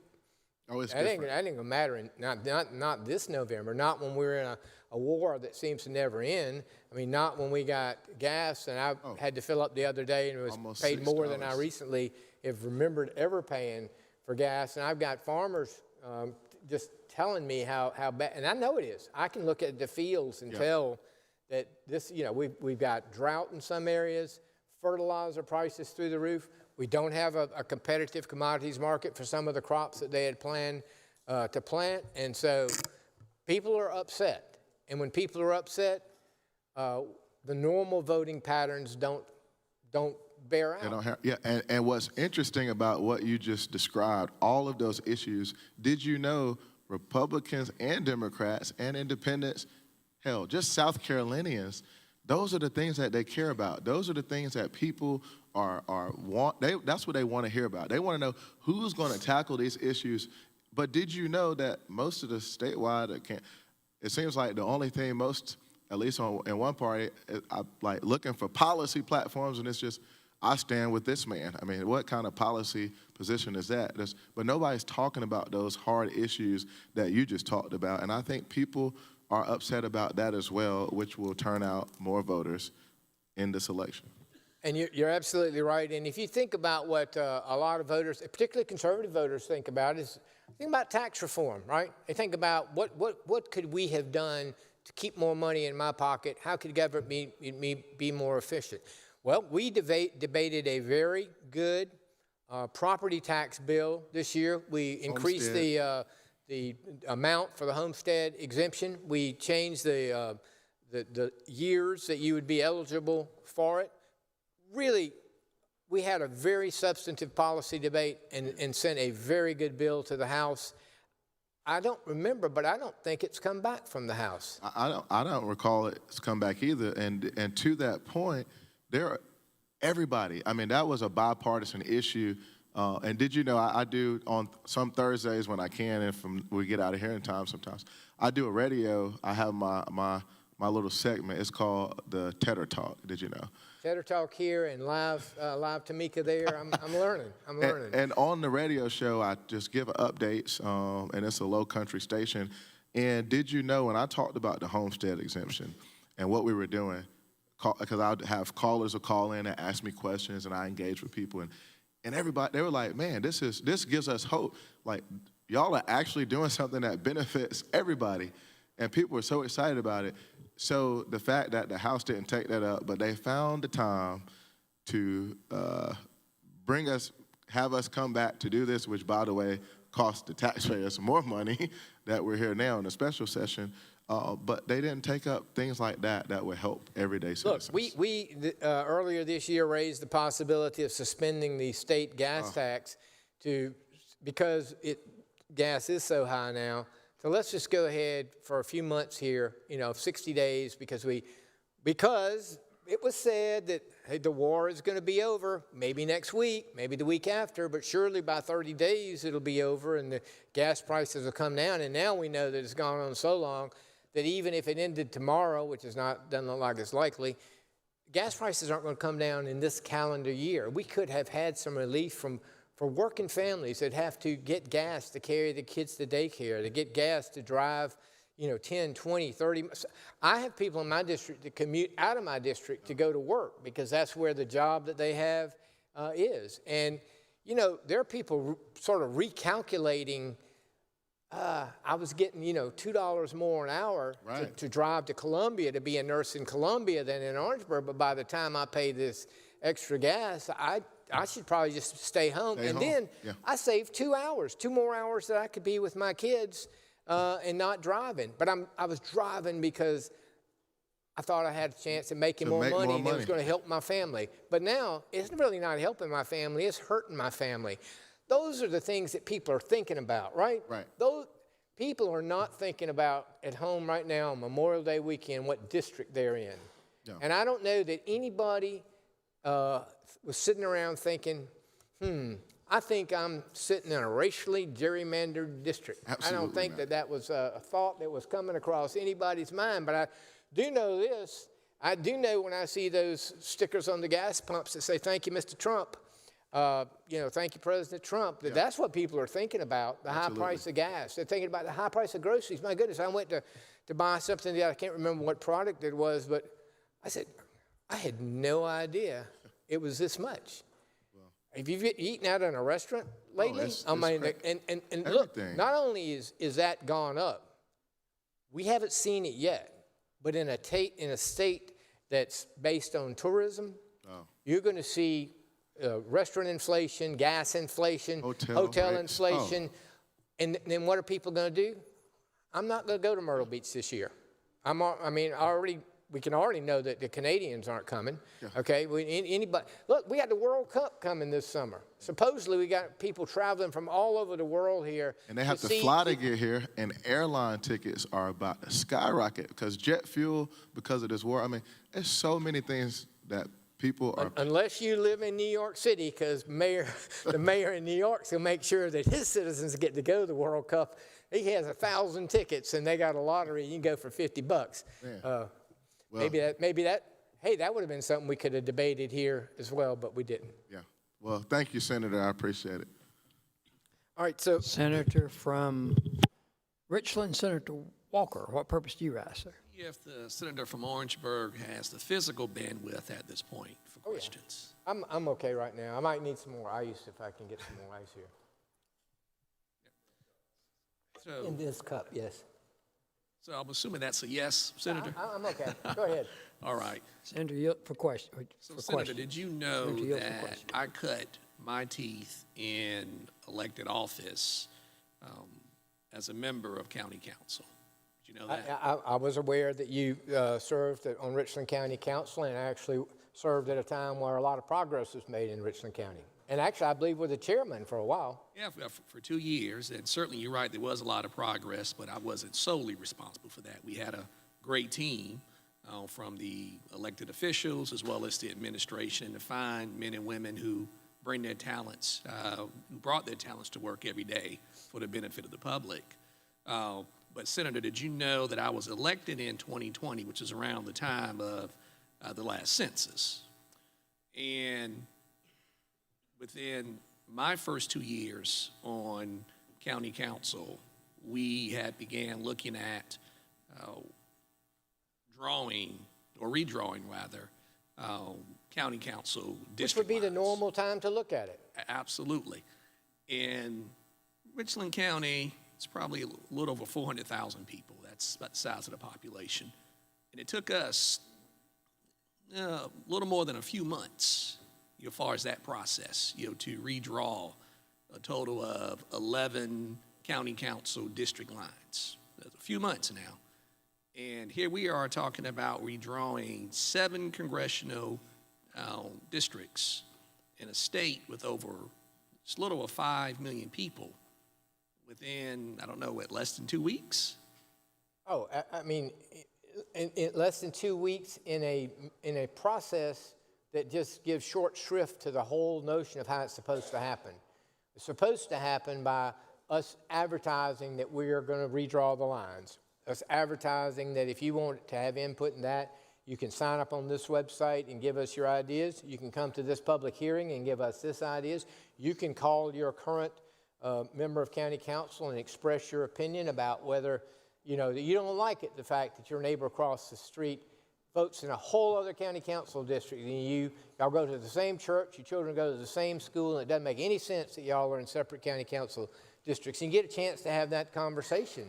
it's that ain't going to matter, not this November, not when we're in a war that seems to never end. Not when we got gas, and I had to fill up the other day, and it was paid more than I recently have remembered ever paying for gas. And I've got farmers just telling me how bad, and I know it is. I can look at the fields and tell that this, we've got drought in some areas, fertilizer prices through the roof. We don't have a competitive commodities market for some of the crops that they had planned to plant. And so people are upset. And when people are upset, the normal voting patterns don't bear out. They don't have, yeah, and what's interesting about what you just described, all of those issues, did you know Republicans and Democrats and independents, hell, just South Carolinians, those are the things that they care about. Those are the things that people that's what they want to hear about. They want to know who's going to tackle these issues. But did you know that most of the statewide, it seems like the only thing most, at least in one party, like looking for policy platforms, and it's just, I stand with this man. I mean, what kind of policy position is that? But nobody's talking about those hard issues that you just talked about, and I think people are upset about that as well, which will turn out more voters in this election. And you're absolutely right. And if you think about what a lot of voters, particularly conservative voters, think about is think about tax reform, right? They think about what could we have done to keep more money in my pocket? How could government be more efficient? Well, we debated a very good property tax bill this year. We increased the amount for the homestead exemption. We changed the years that you would be eligible for it. Really, we had a very substantive policy debate and sent a very good bill to the House. I don't remember, but I don't think it's come back from the House. I don't recall it's come back either. And to that point, everybody, I mean, that was a bipartisan issue. And did you know, I do on some Thursdays when I can, if we get out of here in time sometimes, I do a radio. I have my little segment. It's called the Tedder Talk. Did you know? Tedder Talk here and live Tamika there. I'm learning. I'm learning. And on the radio show, I just give updates, and it's a low country station. And did you know, when I talked about the homestead exemption and what we were doing, because I'd have callers will call in and ask me questions, and I engage with people, and everybody, they were like, man, this gives us hope. Like, y'all are actually doing something that benefits everybody. And people were so excited about it. So the fact that the House didn't take that up, but they found the time to have us come back to do this, which, by the way, cost the taxpayers more money that we're here now in a special session. But they didn't take up things like that would help everyday citizens. Look, we earlier this year raised the possibility of suspending the state gas tax because gas is so high now. So let's just go ahead for a few months here, 60 days, because it was said that, hey, the war is going to be over, maybe next week, maybe the week after, but surely by 30 days it'll be over and the gas prices will come down. And now we know that it's gone on so long that even if it ended tomorrow, which doesn't look like it's likely, gas prices aren't going to come down in this calendar year. We could have had some relief for working families that have to get gas to carry the kids to daycare, to get gas to drive, 10, 20, 30. I have people in my district that commute out of my district to go to work because that's where the job that they have is. And, there are people sort of recalculating. I was getting, $2 more an hour to drive to Columbia to be a nurse in Columbia than in Orangeburg. But by the time I pay this extra gas, I should probably just stay home. Then I save 2 hours, 2 more hours that I could be with my kids and not driving. But I was driving because I thought I had a chance of making more money and it was going to help my family. But now it's really not helping my family, it's hurting my family. Those are the things that people are thinking about, right? Right. Those people are not thinking about at home right now on Memorial Day weekend what district they're in. Yeah. And I don't know that anybody was sitting around thinking, I think I'm sitting in a racially gerrymandered district. Absolutely I don't think not. that was a thought that was coming across anybody's mind. But I do know this. I do know when I see those stickers on the gas pumps that say, thank you, Mr. Trump, thank you, President Trump, that's what people are thinking about, the high price of gas. They're thinking about the high price of groceries. My goodness, I went to buy something that I can't remember what product it was, but I said, I had no idea it was this much. Wow. Have you eaten out in a restaurant lately? Oh, and look, not only is that gone up, we haven't seen it yet, but in a state that's based on tourism, you're going to see restaurant inflation, gas inflation, hotel rates. inflation. And then what are people going to do? I'm not going to go to Myrtle Beach this year. We can already know that the Canadians aren't coming. Yeah. Okay, anybody. Look, we had the World Cup coming this summer. Supposedly, we got people traveling from all over the world here. And they have to fly to get here, and airline tickets are about to skyrocket because jet fuel, because of this war. I mean, there's so many things that people are. Unless you live in New York City, because the mayor in New York will make sure that his citizens get to go to the World Cup. He has 1,000 tickets, and they got a lottery. You can go for $50. Well, maybe that, hey, that would have been something we could have debated here as well, but we didn't. Yeah. Well, thank you, Senator. I appreciate it. All right, so. Senator from Richland, Senator Walker, what purpose do you ask, sir? If the senator from Orangeburg has the physical bandwidth at this point for questions. Yeah. I'm okay right now. I might need some more ice if I can get some more ice here. So, in this cup, yes. So I'm assuming that's a yes, Senator? I'm okay. Go ahead. All right. Senator, for question. So, Senator, did you know that I cut my teeth in elected office as a member of county council? Did you know that? I was aware that you served on Richland County Council and actually served at a time where a lot of progress was made in Richland County. And actually, I believe, were the chairman for a while. Yeah, for 2 years. And certainly, you're right, there was a lot of progress, but I wasn't solely responsible for that. We had a great team from the elected officials as well as the administration, to find men and women who bring their talents, who brought their talents to work every day for the benefit of the public. But, Senator, did you know that I was elected in 2020, which is around the time of the last census? And within my first 2 years on county council, we had began looking at redrawing county council district Which would be the lines. normal time to look at it. Absolutely. In Richland County, it's probably a little over 400,000 people. That's about the size of the population. And it took us a little more than a few months as far as that process, to redraw a total of 11 county council district lines. That's a few months now. And here we are talking about redrawing 7 congressional districts in a state with over, it's a little over 5 million people within, I don't know, less than 2 weeks? Oh, I mean, in less than 2 weeks in a process that just gives short shrift to the whole notion of how it's supposed to happen. It's supposed to happen by us advertising that we are going to redraw the lines, us advertising that if you want to have input in that, you can sign up on this website and give us your ideas. You can come to this public hearing and give us this ideas. You can call your current member of county council and express your opinion about whether, that you don't like it, the fact that your neighbor across the street votes in a whole other county council district than you. Y'all go to the same church, your children go to the same school, and it doesn't make any sense that y'all are in separate county council districts. And you get a chance to have that conversation.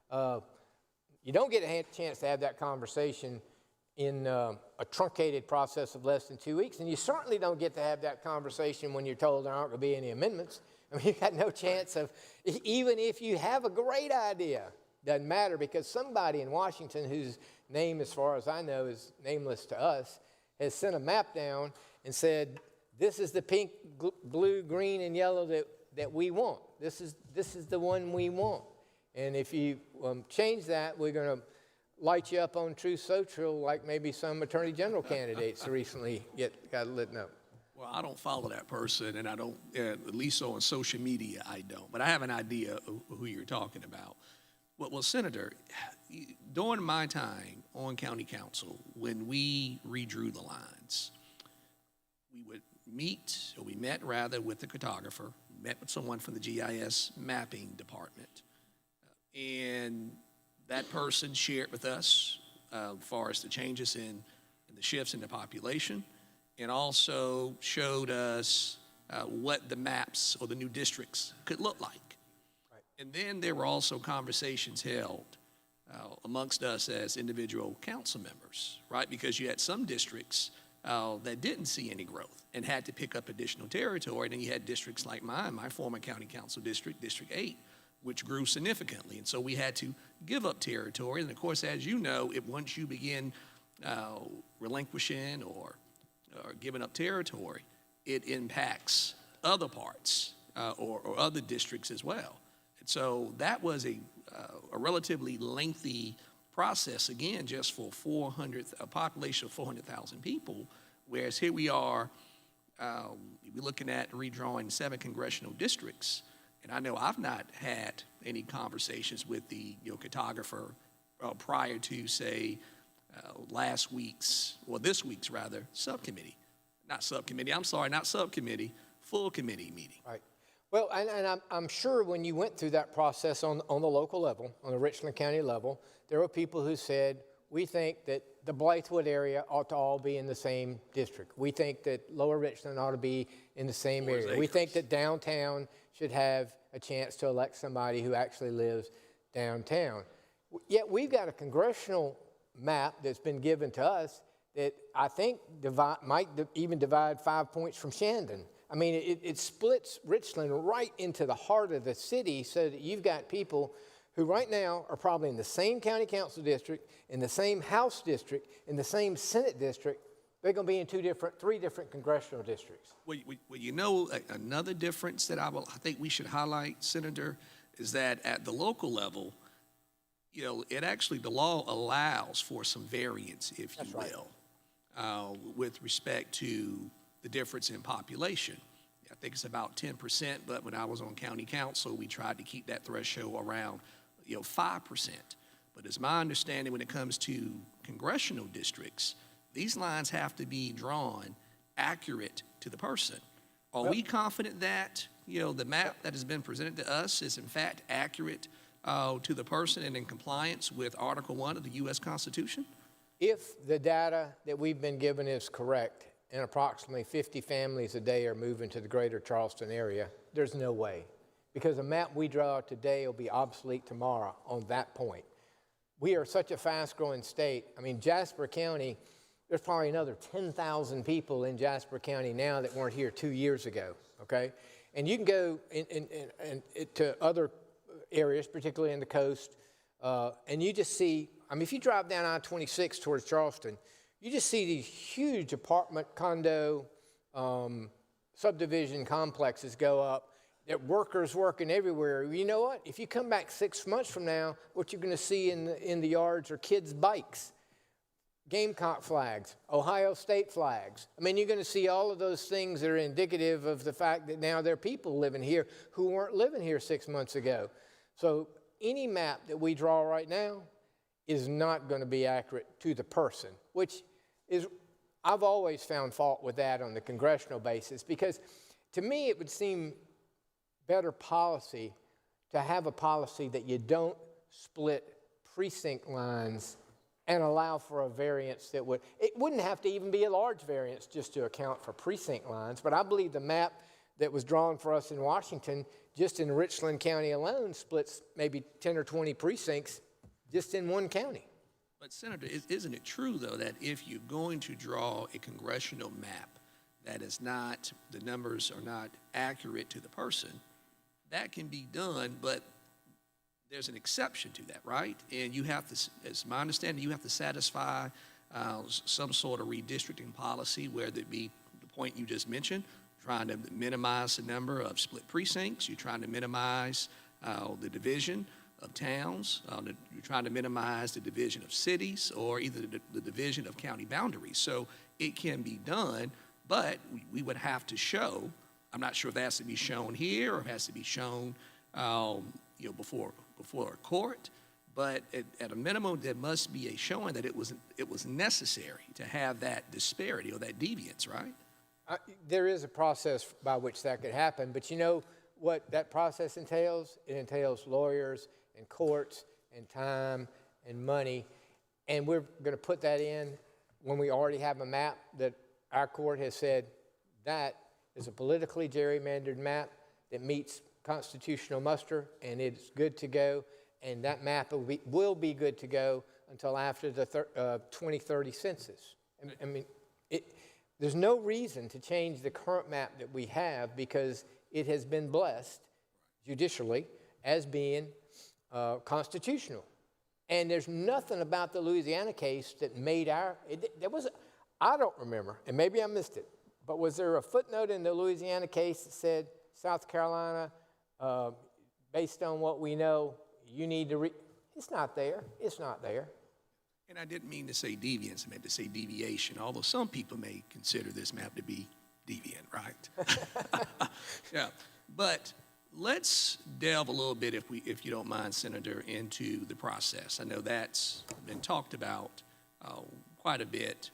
You don't get a chance to have that conversation in a truncated process of less than 2 weeks, and you certainly don't get to have that conversation when you're told there aren't going to be any amendments. I mean, you've got no chance of, even if you have a great idea, doesn't matter, because somebody in Washington whose name, as far as I know, is nameless to us, has sent a map down and said, this is the pink, blue, green, and yellow that we want. This is the one we want. And if you change that, we're going to light you up on Truth Social like maybe some attorney general candidates recently got lit up. Well, I don't follow that person, and I don't, at least on social media, I don't. But I have an idea of who you're talking about. Well, Senator, during my time on county council, when we redrew the lines, we met with the cartographer, met with someone from the GIS mapping department, and that person shared with us as far as the changes in the shifts in the population, and also showed us what the maps or the new districts could look like. And then there were also conversations held amongst us as individual council members, right? Because you had some districts that didn't see any growth and had to pick up additional territory. And then you had districts like mine, my former county council district, District 8, which grew significantly. And so we had to give up territory. And of course, as you know, once you begin relinquishing or giving up territory, it impacts other parts or other districts as well. And so that was a relatively lengthy process, again, just for a population of 400,000 people, whereas here we are, we're looking at redrawing 7 congressional districts. And I know I've not had any conversations with the cartographer prior to, say, this week's subcommittee. Not subcommittee, full committee meeting. Right. Well, and I'm sure when you went through that process on the local level, on the Richland County level, there were people who said, we think that the Blythewood area ought to all be in the same district. We think that Lower Richland ought to be in the same area. We think that downtown should have a chance to elect somebody who actually lives downtown. Yet we've got a congressional map that's been given to us that I think might even divide 5 points from Shandon. I mean, it splits Richland right into the heart of the city so that you've got people who right now are probably in the same county council district, in the same House district, in the same Senate district. They're going to be in 3 different congressional districts. Well, you know, another difference that I think we should highlight, Senator, is that at the local level, the law allows for some variance, if you will, with respect to the difference in population. I think it's about 10%, but when I was on county council, we tried to keep that threshold around 5%. But it's my understanding when it comes to congressional districts, these lines have to be drawn accurate to the person. Are we confident that the map that has been presented to us is in fact accurate to the person and in compliance with Article 1 of the U.S. Constitution? If the data that we've been given is correct, and approximately 50 families a day are moving to the greater Charleston area, there's no way. Because the map we draw today will be obsolete tomorrow on that point. We are such a fast-growing state. I mean, Jasper County, there's probably another 10,000 people in Jasper County now that weren't here 2 years ago, okay? And you can go to other areas, particularly in the coast, and you just see, I mean, if you drive down I-26 towards Charleston, you just see these huge apartment, condo, subdivision complexes go up, that workers working everywhere. You know what? If you come back 6 months from now, what you're going to see in the yards are kids' bikes, Gamecock flags, Ohio State flags. I mean, you're going to see all of those things that are indicative of the fact that now there are people living here who weren't living here 6 months ago. So any map that we draw right now is not going to be accurate to the person, which is, I've always found fault with that on the congressional basis, because to me it would seem better policy to have a policy that you don't split precinct lines and allow for a variance that it wouldn't have to even be a large variance just to account for precinct lines, but I believe the map that was drawn for us in Washington, just in Richland County alone, splits maybe 10 or 20 precincts just in one county. But Senator, isn't it true, though, that if you're going to draw a congressional map that is not, the numbers are not accurate to the person, that can be done, but there's an exception to that, right? And you have to, as my understanding, you have to satisfy some sort of redistricting policy, whether it be the point you just mentioned, trying to minimize the number of split precincts, you're trying to minimize the division of towns, you're trying to minimize the division of cities, or either the division of county boundaries. So it can be done, but we would have to show, I'm not sure if that has to be shown here or has to be shown before a court, but at a minimum there must be a showing that it was necessary to have that disparity or that deviance, right? There is a process by which that could happen, but you know what that process entails? It entails lawyers and courts and time and money, and we're going to put that in when we already have a map that our court has said that is a politically gerrymandered map that meets constitutional muster, and it's good to go, and that map will be good to go until after the 2030 census. I mean, there's no reason to change the current map that we have because it has been blessed judicially as being constitutional. And there's nothing about the Louisiana case that made I don't remember, and maybe I missed it, but was there a footnote in the Louisiana case that said, South Carolina, based on what we know, you need to it's not there. It's not there. And I didn't mean to say deviance, I meant to say deviation, although some people may consider this map to be deviant, right? Yeah, but let's delve a little bit, if you don't mind, Senator, into the process. I know that's been talked about quite a bit,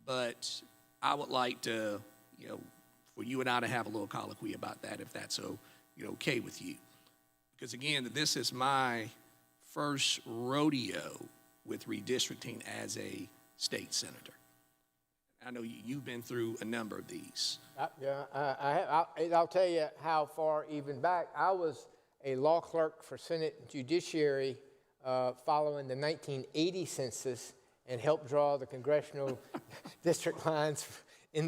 but I would like to, for you and I to have a little colloquy about that, if that's okay with you. Because again, this is my first rodeo with redistricting as a state senator. I know you've been through a number of these. I'll tell you how far even back. I was a law clerk for Senate Judiciary following the 1980 census and helped draw the congressional district lines in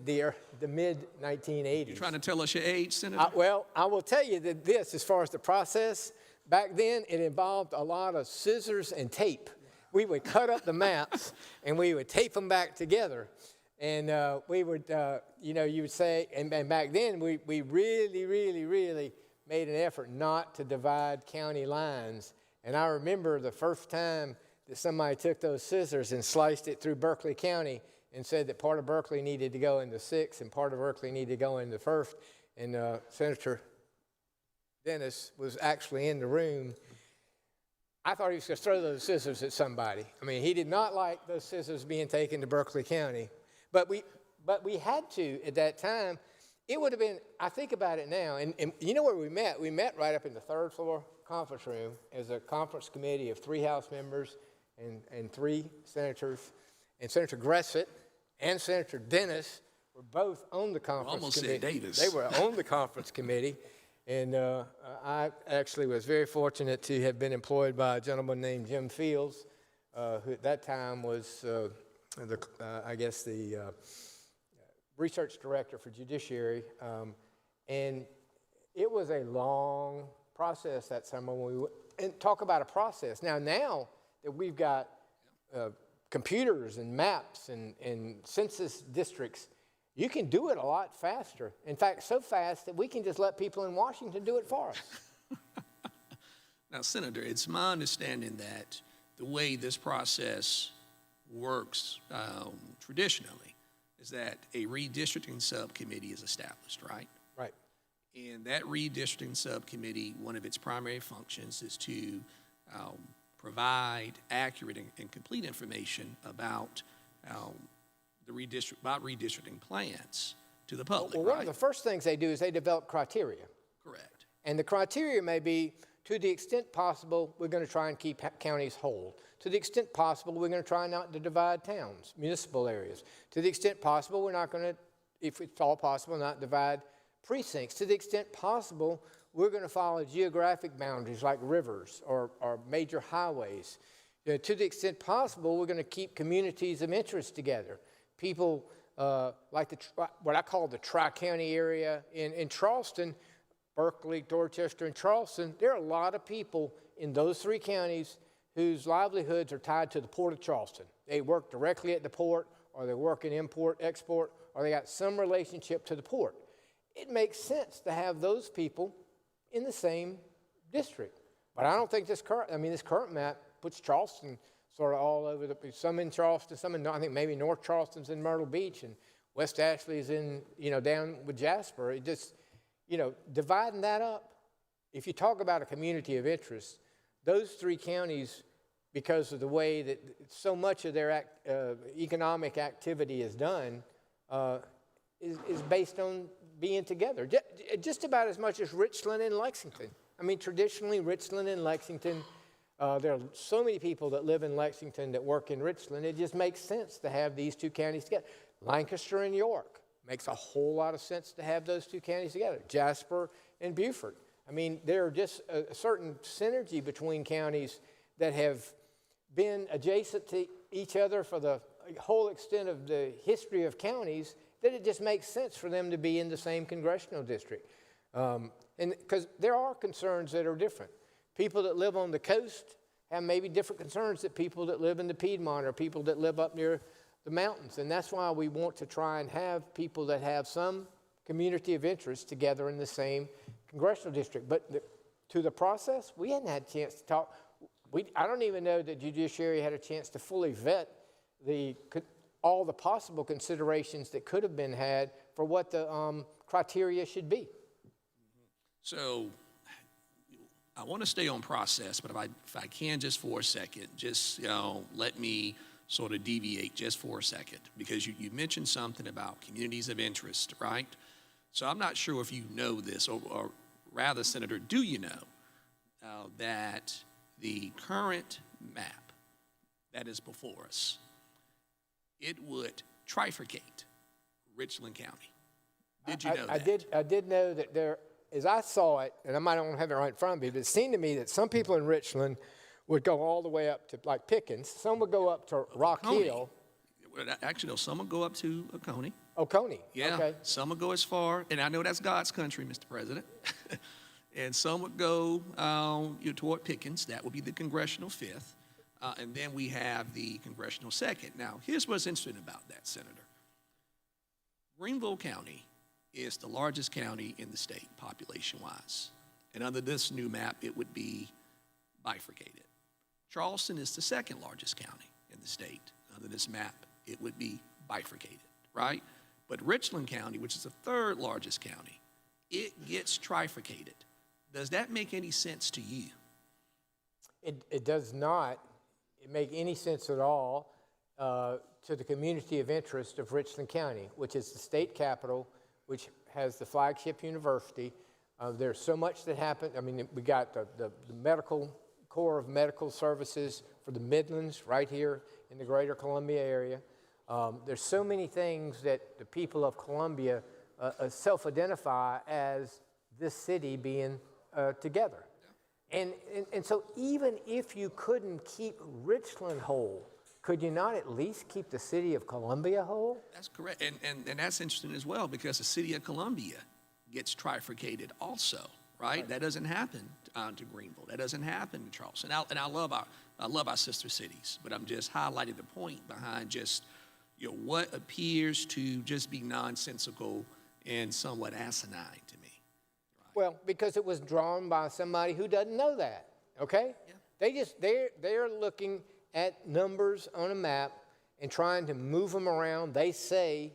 the mid-1980s. You trying to tell us your age, Senator? Well, I will tell you that as far as the process, back then it involved a lot of scissors and tape. We would cut up the maps and we would tape them back together. And we would, you would say, and back then we really, really, really made an effort not to divide county lines. And I remember the first time that somebody took those scissors and sliced it through Berkeley County and said that part of Berkeley needed to go into 6th and part of Berkeley needed to go into 1st. And Senator Dennis was actually in the room. I thought he was going to throw those scissors at somebody. I mean, he did not like those scissors being taken to Berkeley County. But we had to at that time. It would have been, I think about it now, and you know where we met? We met right up in the 3rd floor conference room as a conference committee of 3 House members and 3 senators. And Senator Gressett and Senator Dennis were both on the conference committee. Almost said Davis. They were on the conference committee. And I actually was very fortunate to have been employed by a gentleman named Jim Fields, who at that time was the research director for Judiciary. And it was a long process that summer when and talk about a process. Now that we've got computers and maps and census districts, you can do it a lot faster. In fact, so fast that we can just let people in Washington do it for us. Now, Senator, it's my understanding that the way this process works traditionally is that a redistricting subcommittee is established, right? Right. And that redistricting subcommittee, one of its primary functions is to provide accurate and complete information about redistricting plans to the public. Well, one of the first things they do is they develop criteria. Correct. And the criteria may be, to the extent possible, we're going to try and keep counties whole. To the extent possible, we're going to try not to divide towns, municipal areas. To the extent possible, we're not going to, if it's all possible, not divide precincts. To the extent possible, we're going to follow geographic boundaries like rivers or major highways. To the extent possible, we're going to keep communities of interest together. People like what I call the Tri-County area in Charleston, Berkeley, Dorchester, and Charleston. There are a lot of people in those 3 counties whose livelihoods are tied to the Port of Charleston. They work directly at the port, or they work in import, export, or they got some relationship to the port. It makes sense to have those people in the same district. But I don't think this current map puts Charleston sort of all over some in Charleston, some in, I think maybe North Charleston's in Myrtle Beach, and West Ashley's in, down with Jasper. It just, dividing that up, if you talk about a community of interest, those 3 counties, because of the way that so much of their economic activity is done, is based on being together. Just about as much as Richland and Lexington. I mean, traditionally, Richland and Lexington, there are so many people that live in Lexington that work in Richland. It just makes sense to have these 2 counties together. Lancaster and York makes a whole lot of sense to have those 2 counties together. Jasper and Beaufort. I mean, there are just a certain synergy between counties that have been adjacent to each other for the whole extent of the history of counties that it just makes sense for them to be in the same congressional district. And because there are concerns that are different. People that live on the coast have maybe different concerns than people that live in the Piedmont or people that live up near the mountains. And that's why we want to try and have people that have some community of interest together in the same congressional district. But to the process, we hadn't had a chance to talk. I don't even know that judiciary had a chance to fully vet all the possible considerations that could have been had for what the criteria should be. So I want to stay on process, but if I can just for a second, just let me sort of deviate just for a second, because you mentioned something about communities of interest, right? So I'm not sure if you know this, or rather, Senator, do you know that the current map that is before us, it would trifurcate Richland County? Did you know that? I did know that there, as I saw it, and I might not have it right in front of me, but it seemed to me that some people in Richland would go all the way up to like Pickens. Some would go up to Rock Hill. Actually, no, some would go up to Oconee. Oconee, Yeah, okay. some would go as far, and I know that's God's country, Mr. President. And some would go toward Pickens. That would be the congressional 5th. And then we have the congressional 2nd. Now, here's what's interesting about that, Senator. Greenville County is the largest county in the state, population-wise. And under this new map, it would be bifurcated. Charleston is the 2nd largest county in the state. Under this map, it would be bifurcated, right? But Richland County, which is the 3rd largest county, it gets trifurcated. Does that make any sense to you? It does not make any sense at all to the community of interest of Richland County, which is the state capital, which has the flagship university. There's so much that happened. I mean, we got the medical core of medical services for the Midlands right here in the greater Columbia area. There's so many things that the people of Columbia self-identify as this city being together. And so even if you couldn't keep Richland whole, could you not at least keep the city of Columbia whole? That's correct. And that's interesting as well, because the city of Columbia gets trifurcated also, right? That doesn't happen to Greenville. That doesn't happen to Charleston. And I love our sister cities, but I'm just highlighting the point behind just what appears to just be nonsensical and somewhat asinine to me. Right? Well, because it was drawn by somebody who doesn't know that, okay? Yeah. They're looking at numbers on a map and trying to move them around. They say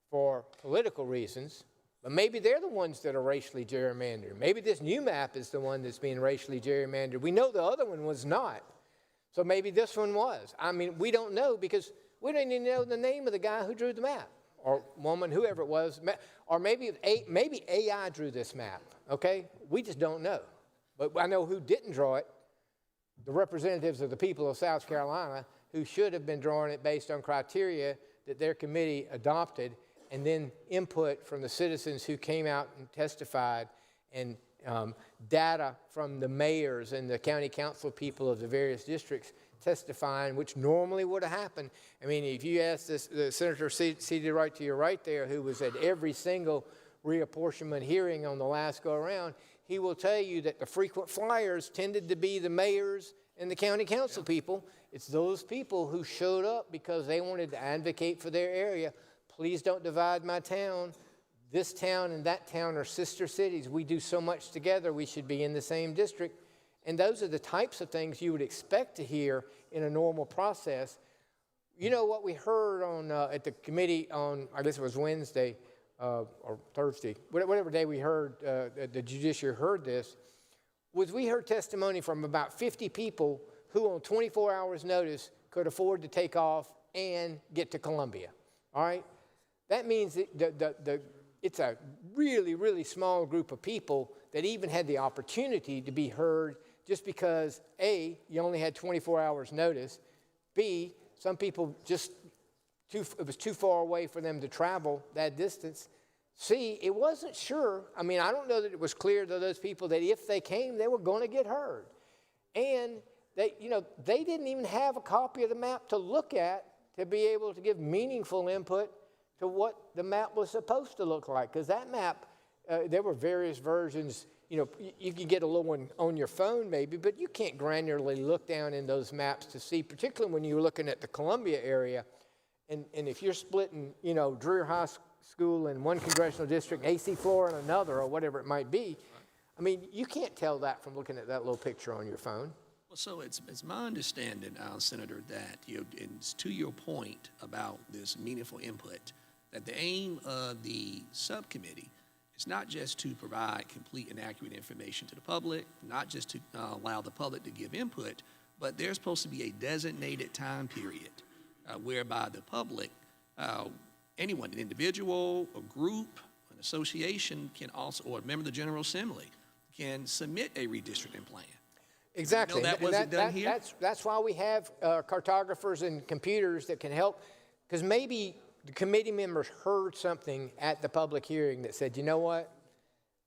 for political reasons, but maybe they're the ones that are racially gerrymandered. Maybe this new map is the one that's being racially gerrymandered. We know the other one was not. So maybe this one was. I mean, we don't know because we don't even know the name of the guy who drew the map or woman, whoever it was. Or maybe AI drew this map, okay? We just don't know. But I know who didn't draw it, the representatives of the people of South Carolina, who should have been drawing it based on criteria that their committee adopted, and then input from the citizens who came out and testified, and data from the mayors and the county council people of the various districts testifying, which normally would have happened. I mean, if you ask the senator seated right to your right there, who was at every single reapportionment hearing on the last go-around, he will tell you that the frequent flyers tended to be the mayors and the county council people. It's those people who showed up because they wanted to advocate for their area. Please don't divide my town. This town and that town are sister cities. We do so much together. We should be in the same district. And those are the types of things you would expect to hear in a normal process. You know what we heard on at the committee on, I guess it was Wednesday or Thursday, whatever day we heard, the judiciary heard this, was we heard testimony from about 50 people who on 24 hours notice could afford to take off and get to Columbia, all right? That means that it's a really, really small group of people that even had the opportunity to be heard just because, A, you only had 24 hours notice, B, some people just, it was too far away for them to travel that distance, C, it wasn't sure. I mean, I don't know that it was clear to those people that if they came, they were going to get heard. And they didn't even have a copy of the map to look at to be able to give meaningful input to what the map was supposed to look like. Because that map, there were various versions. You can get a little one on your phone maybe, but you can't granularly look down in those maps to see, particularly when you're looking at the Columbia area. And if you're splitting, Dreher High School in one congressional district, AC Flora in another, or whatever it might be, I mean, you can't tell that from looking at that little picture on your phone. Well, so it's my understanding, Senator, that it's to your point about this meaningful input, that the aim of the subcommittee is not just to provide complete and accurate information to the public, not just to allow the public to give input, but there's supposed to be a designated time period whereby the public, anyone, an individual, a group, an association can also, or a member of the General Assembly, can submit a redistricting plan. Exactly. That wasn't done here? That's why we have cartographers and computers that can help, because maybe the committee members heard something at the public hearing that said, you know what,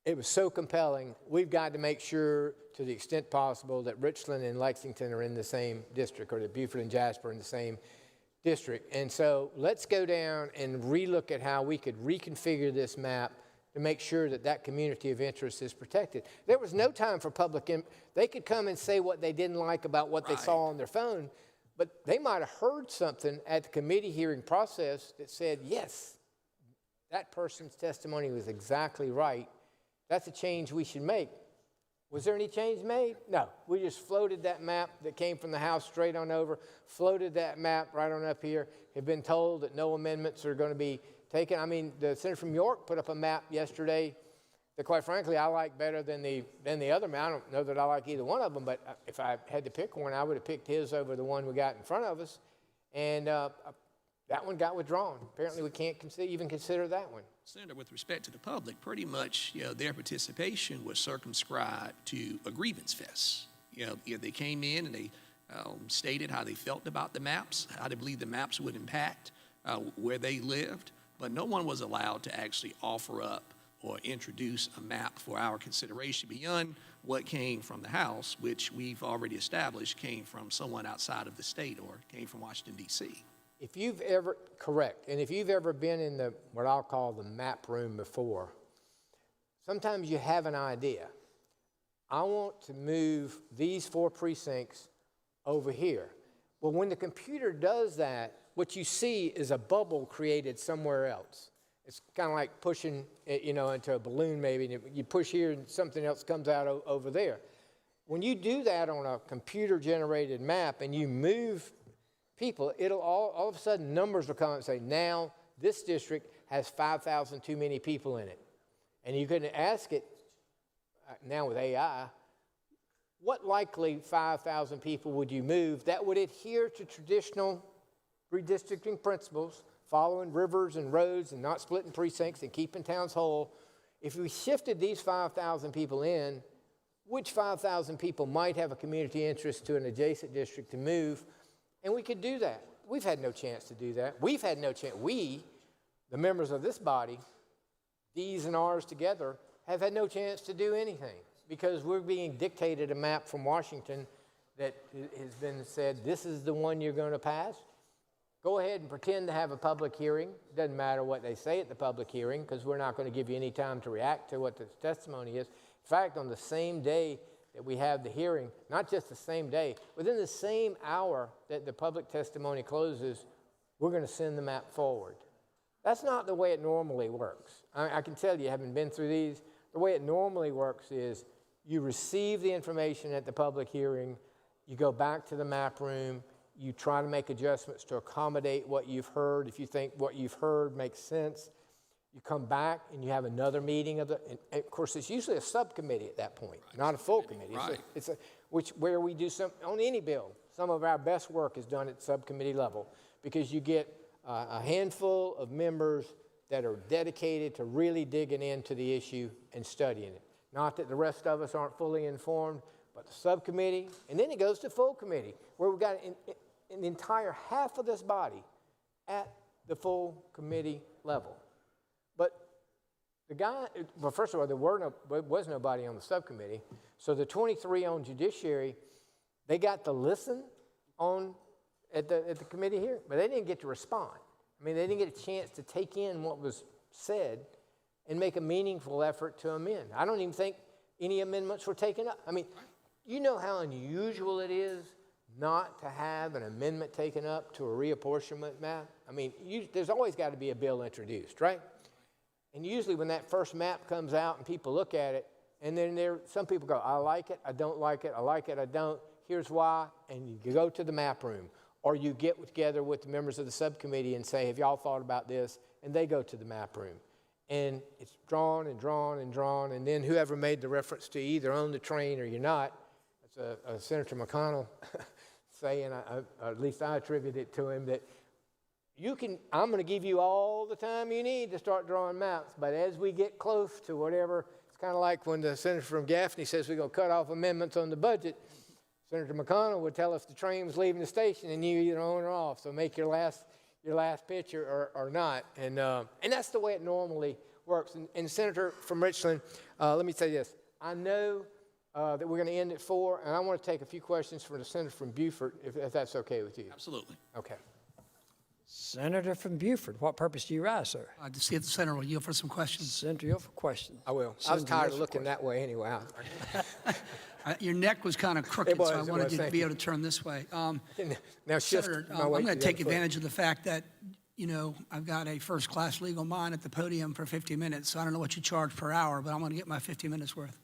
it was so compelling, we've got to make sure to the extent possible that Richland and Lexington are in the same district, or that Beaufort and Jasper are in the same district. And so let's go down and relook at how we could reconfigure this map to make sure that that community of interest is protected. There was no time for public they could come and say what they didn't like about what they saw on their phone, but they might have heard something at the committee hearing process that said, yes, that person's testimony was exactly right. That's a change we should make. Was there any change made? No. We just floated that map that came from the House straight on over, floated that map right on up here, have been told that no amendments are going to be taken. I mean, the senator from York put up a map yesterday that, quite frankly, I like better than the other map. I don't know that I like either one of them, but if I had to pick one, I would have picked his over the one we got in front of us. And that one got withdrawn. Apparently, we can't even consider that one. Senator, with respect to the public, pretty much, their participation was circumscribed to a grievance fest. They came in and they stated how they felt about the maps, how they believed the maps would impact where they lived, but no one was allowed to actually offer up or introduce a map for our consideration beyond what came from the House, which we've already established came from someone outside of the state or came from Washington, D.C. If you've ever, correct, and if you've ever been in the, what I'll call the map room before, sometimes you have an idea. I want to move these 4 precincts over here. Well, when the computer does that, what you see is a bubble created somewhere else. It's kind of like pushing, into a balloon maybe, and you push here and something else comes out over there. When you do that on a computer-generated map and you move people, it'll all of a sudden numbers will come and say, now this district has 5,000 too many people in it. And you can ask it, now with AI, what likely 5,000 people would you move that would adhere to traditional redistricting principles, following rivers and roads and not splitting precincts and keeping towns whole? If we shifted these 5,000 people in, which 5,000 people might have a community interest to an adjacent district to move? And we could do that. We've had no chance to do that. We've had no chance. We, the members of this body, D's and R's together, have had no chance to do anything because we're being dictated a map from Washington that has been said, this is the one you're going to pass. Go ahead and pretend to have a public hearing. Doesn't matter what they say at the public hearing because we're not going to give you any time to react to what the testimony is. In fact, on the same day that we have the hearing, not just the same day, within the same hour that the public testimony closes, we're going to send the map forward. That's not the way it normally works. I can tell you, having been through these, the way it normally works is you receive the information at the public hearing, you go back to the map room, you try to make adjustments to accommodate what you've heard. If you think what you've heard makes sense, you come back and you have another meeting and of course, it's usually a subcommittee at that point, not a full committee. Right. Where we do some, on any bill, some of our best work is done at subcommittee level because you get a handful of members that are dedicated to really digging into the issue and studying it. Not that the rest of us aren't fully informed, but the subcommittee, and then it goes to full committee, where we've got an entire half of this body at the full committee level. But well, first of all, there was nobody on the subcommittee, so the 23 on judiciary, They got to listen at the committee hearing, but they didn't get to respond. I mean, they didn't get a chance to take in what was said and make a meaningful effort to amend. I don't even think any amendments were taken up. I mean, you know how unusual it is not to have an amendment taken up to a reapportionment map? I mean, there's always got to be a bill introduced, right? And usually when that first map comes out and people look at it, and then some people go, I like it, I don't like it, I like it, I don't, here's why, and you go to the map room. Or you get together with the members of the subcommittee and say, have y'all thought about this? And they go to the map room. And it's drawn and drawn and drawn, and then whoever made the reference to either own the train or you're not, that's Senator McConnell saying, at least I attribute it to him, that I'm going to give you all the time you need to start drawing maps, but as we get close to whatever, it's kind of like when the senator from Gaffney says we're going to cut off amendments on the budget, Senator McConnell would tell us the train was leaving the station and you either on or off, so make your last pitch or not. And that's the way it normally works. And Senator from Richland, let me say this. I know that we're going to end at 4, and I want to take a few questions from the Senator from Beaufort, if that's okay with you. Absolutely. Okay. Senator from Beaufort, what purpose do you rise, sir? To see if the senator will yield for some questions. Senator, yield for questions. I will. I was tired of looking that way anyway. Your neck was kind of crooked, so I wanted you to be able to turn this way. Now, Senator, I'm going to take advantage of the fact that, I've got a first-class legal mind at the podium for 50 minutes, so I don't know what you charge per hour, but I'm going to get my 50 minutes worth.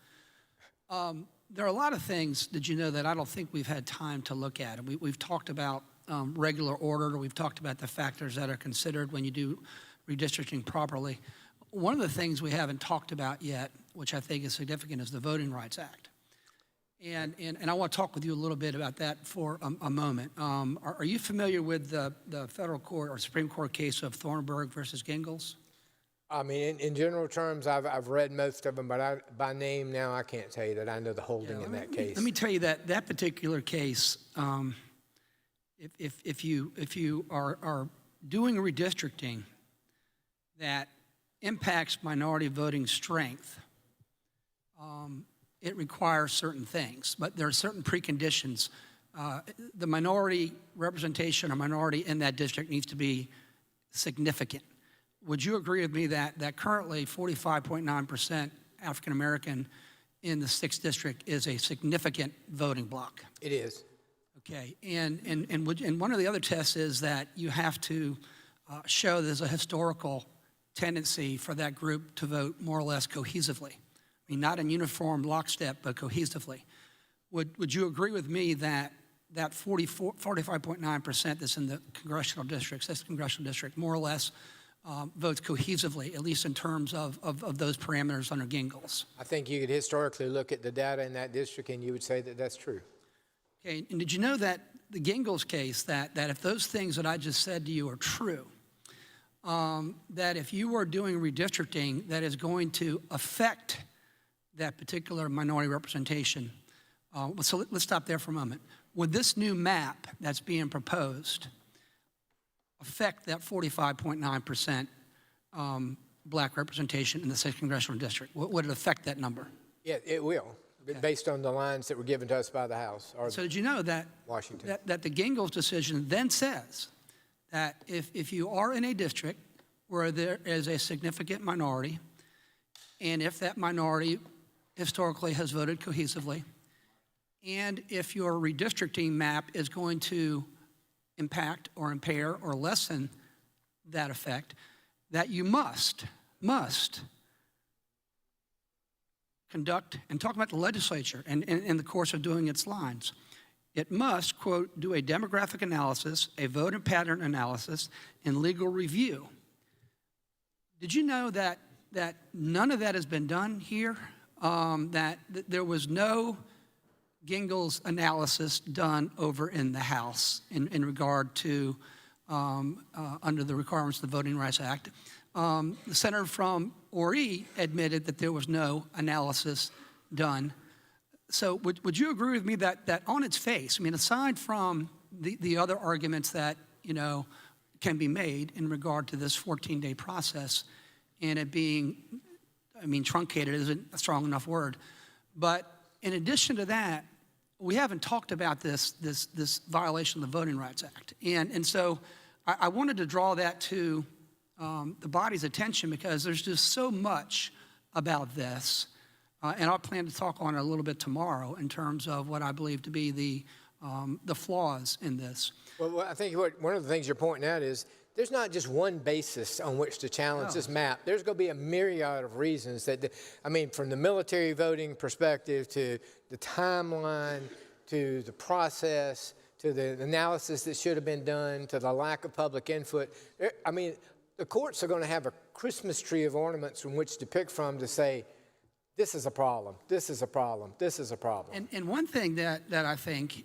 There are a lot of things, did you know, that I don't think we've had time to look at. And we've talked about regular order, we've talked about the factors that are considered when you do redistricting properly. One of the things we haven't talked about yet, which I think is significant, is the Voting Rights Act. And I want to talk with you a little bit about that for a moment. Are you familiar with the federal court or Supreme Court case of Thornburg versus Gingles? I mean, in general terms, I've read most of them, but by name now I can't tell you that I know the holding in that case. Let me tell you that particular case, if you are doing redistricting that impacts minority voting strength, it requires certain things, but there are certain preconditions. The minority representation or minority in that district needs to be significant. Would you agree with me that currently 45.9% African American in the 6th district is a significant voting bloc? It is. Okay, and one of the other tests is that you have to show there's a historical tendency for that group to vote more or less cohesively. I mean, not in uniform lockstep, but cohesively. Would you agree with me that 45.9% that's in the congressional districts, this congressional district, more or less votes cohesively, at least in terms of those parameters under Gingles? I think you could historically look at the data in that district and you would say that that's true. Okay, and did you know that the Gingles case, that if those things that I just said to you are true, that if you are doing redistricting that is going to affect that particular minority representation, so let's stop there for a moment. Would this new map that's being proposed affect that 45.9% black representation in the 6th congressional district? Would it affect that number? Yeah, it will, based on the lines that were given to us by the House. So did you know that Washington? That the Gingles decision then says that if you are in a district where there is a significant minority, and if that minority historically has voted cohesively, and if your redistricting map is going to impact or impair or lessen that effect, that you must conduct, and talk about the legislature and in the course of doing its lines, it must, quote, do a demographic analysis, a voting pattern analysis, and legal review. Did you know that none of that has been done here? That there was no Gingles analysis done over in the House in regard to under the requirements of the Voting Rights Act. The senator from Horry admitted that there was no analysis done. So would you agree with me that on its face, I mean, aside from the other arguments that, can be made in regard to this 14-day process and it being, truncated isn't a strong enough word, but in addition to that, we haven't talked about this violation of the Voting Rights Act. And so I wanted to draw that to the body's attention because there's just so much about this. And I'll plan to talk on it a little bit tomorrow in terms of what I believe to be the flaws in this. Well, I think one of the things you're pointing out is there's not just one basis on which to challenge this map. There's going to be a myriad of reasons that, from the military voting perspective to the timeline, to the process, to the analysis that should have been done, to the lack of public input. The courts are going to have a Christmas tree of ornaments from which to pick from to say, this is a problem, this is a problem, this is a problem. And one thing that I think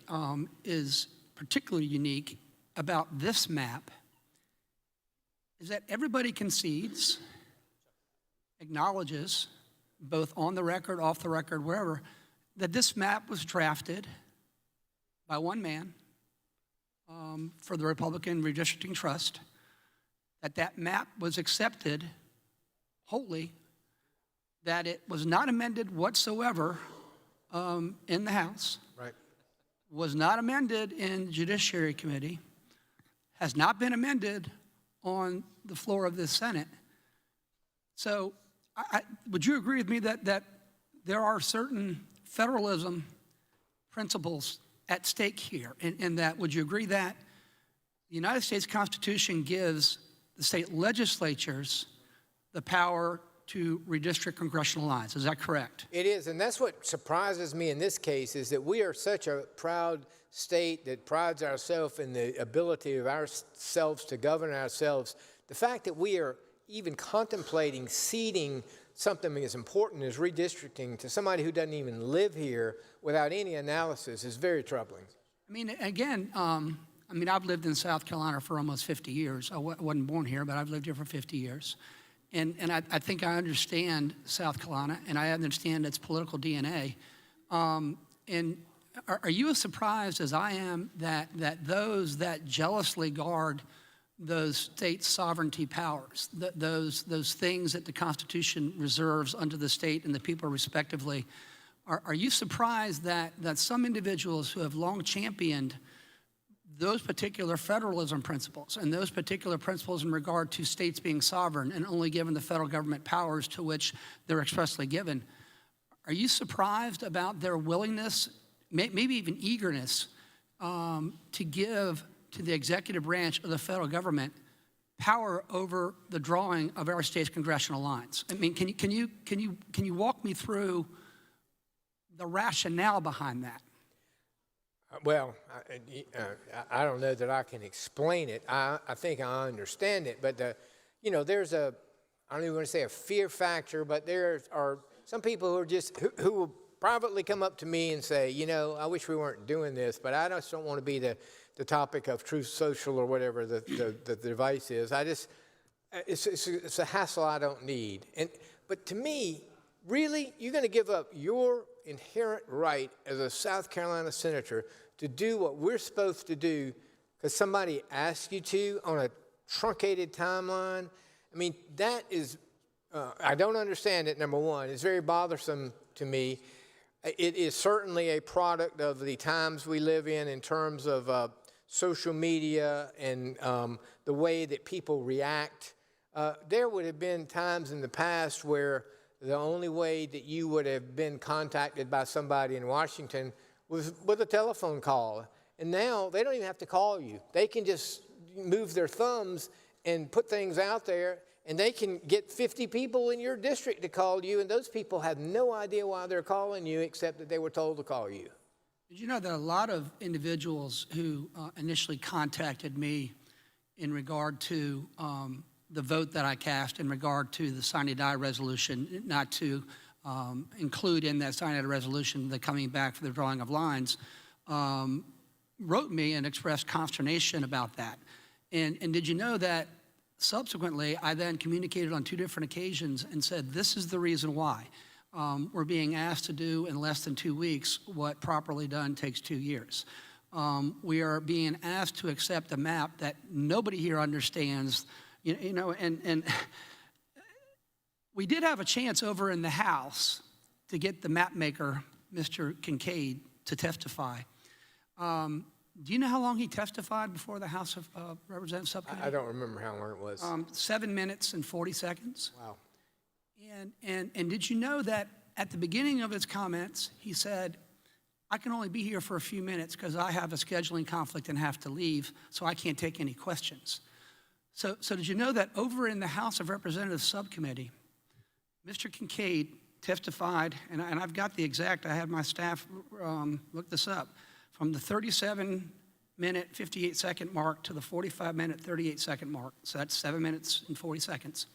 is particularly unique about this map is that everybody concedes, acknowledges, both on the record, off the record, wherever, that this map was drafted by one man for the Republican Redistricting Trust, that map was accepted wholly, that it was not amended whatsoever in the House, right. Was not amended in the Judiciary Committee, has not been amended on the floor of the Senate. So would you agree with me that there are certain federalism principles at stake here? And that, would you agree that the United States Constitution gives the state legislatures the power to redistrict congressional lines? Is that correct? It is, and that's what surprises me in this case, is that we are such a proud state that prides ourselves in the ability of ourselves to govern ourselves. The fact that we are even contemplating ceding something as important as redistricting to somebody who doesn't even live here without any analysis is very troubling. I've lived in South Carolina for almost 50 years. I wasn't born here, but I've lived here for 50 years. And I think I understand South Carolina, and I understand its political DNA. And are you as surprised as I am that those that jealously guard those state sovereignty powers, those things that the Constitution reserves unto the state and the people respectively, are you surprised that some individuals who have long championed those particular federalism principles and those particular principles in regard to states being sovereign and only given the federal government powers to which they're expressly given, are you surprised about their willingness, maybe even eagerness, to give to the executive branch of the federal government power over the drawing of our state's congressional lines? Can you walk me through the rationale behind that? Well, I don't know that I can explain it. I think I understand it, but there's I don't even want to say a fear factor, but there are some people who are who will privately come up to me and say, I wish we weren't doing this, but I just don't want to be the topic of Truth Social or whatever the device is. It's a hassle I don't need. But to me, really, you're going to give up your inherent right as a South Carolina senator to do what we're supposed to do because somebody asked you to on a truncated timeline? That is, I don't understand it, number one. It's very bothersome to me. It is certainly a product of the times we live in terms of social media and the way that people react. There would have been times in the past where the only way that you would have been contacted by somebody in Washington was with a telephone call. And now they don't even have to call you. They can just move their thumbs and put things out there, and they can get 50 people in your district to call you, and those people have no idea why they're calling you except that they were told to call you. Did you know that a lot of individuals who initially contacted me in regard to the vote that I cast in regard to the sine die resolution, not to include in that sine die resolution the coming back for the drawing of lines, wrote me and expressed consternation about that. And did you know that subsequently I then communicated on 2 different occasions and said, this is the reason why. We're being asked to do in less than 2 weeks what properly done takes 2 years. We are being asked to accept a map that nobody here understands, and we did have a chance over in the House to get the map maker, Mr. Kincaid, to testify. Do you know how long he testified before the House of Representatives Subcommittee? I don't remember how long it was. 7 minutes and 40 seconds. Wow. And did you know that at the beginning of his comments, he said, I can only be here for a few minutes because I have a scheduling conflict and have to leave, so I can't take any questions. So did you know that over in the House of Representatives Subcommittee, Mr. Kincaid testified, and I've got the exact, I had my staff look this up, from the 37-minute, 58-second mark to the 45-minute, 38-second mark. So that's 7 minutes and 40 seconds.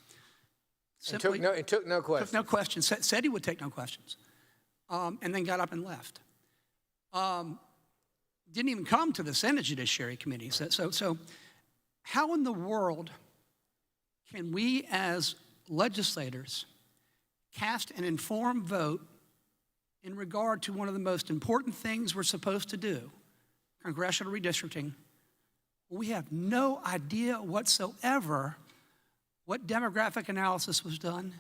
It took no questions. Took no questions. Said he would take no questions. And then got up and left. Didn't even come to the Senate Judiciary Committee. So how in the world can we as legislators cast an informed vote in regard to one of the most important things we're supposed to do, congressional redistricting? We have no idea whatsoever what demographic analysis was done,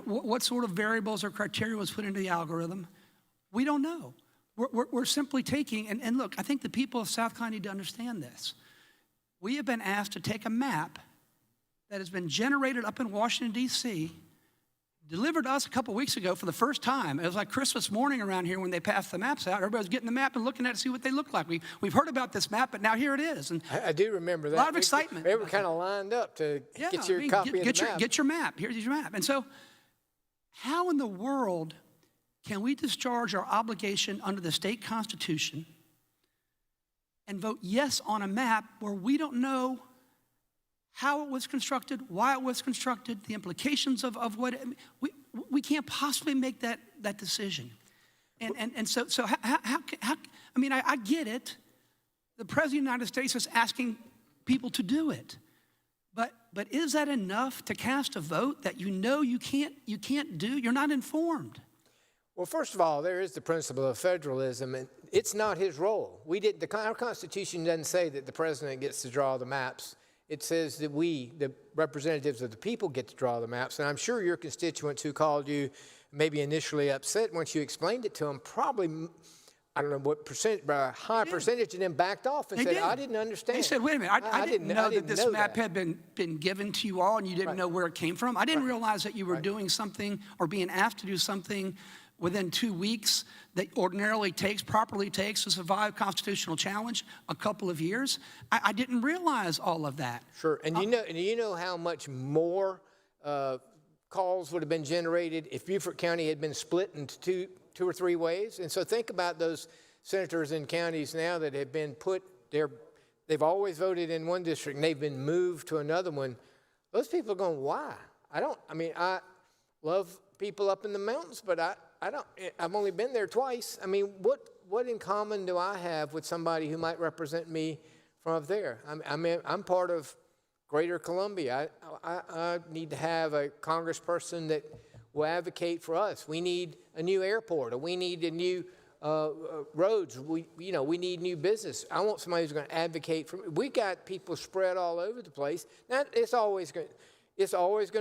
what sort of variables or criteria was put into the algorithm. We don't know. We're simply taking, and look, I think the people of South Carolina need to understand this. We have been asked to take a map that has been generated up in Washington, D.C., delivered to us a couple weeks ago for the first time. It was like Christmas morning around here when they passed the maps out. Everybody was getting the map and looking at it to see what they look like. We've heard about this map, but now here it is. And I do remember that. A lot of excitement. They were kind of lined up to get your copy of the map. Get your map. Here's your map. And so how in the world can we discharge our obligation under the state constitution and vote yes on a map where we don't know how it was constructed, why it was constructed, the implications of what it, we can't possibly make that decision. And so how I mean, I get it. The President of the United States is asking people to do it. But is that enough to cast a vote that you can't do? You're not informed. Well, first of all, there is the principle of federalism, and it's not his role. Our Constitution doesn't say that the president gets to draw the maps. It says that we, the representatives of the people, get to draw the maps. And I'm sure your constituents who called you maybe initially upset once you explained it to them, probably, I don't know what percent, but a high percentage of them backed off and said, I didn't understand. They said, wait a minute, I didn't know that this map had been given to you all and you didn't know where it came from. I didn't realize that you were doing something or being asked to do something within 2 weeks that ordinarily properly takes to survive constitutional challenge a couple of years. I didn't realize all of that. Sure, and you know how much more calls would have been generated if Beaufort County had been split into two or three ways? And so think about those senators in counties now that have been put there. They've always voted in one district and they've been moved to another one. Those people are going, why? I love people up in the mountains, but I've only been there twice. I mean, what in common do I have with somebody who might represent me from up there? I'm part of Greater Columbia. I need to have a congressperson that will advocate for us. We need a new airport, or we need a new roads. We need new business. I want somebody who's going to advocate for me. We got people spread all over the place. Now, it's always going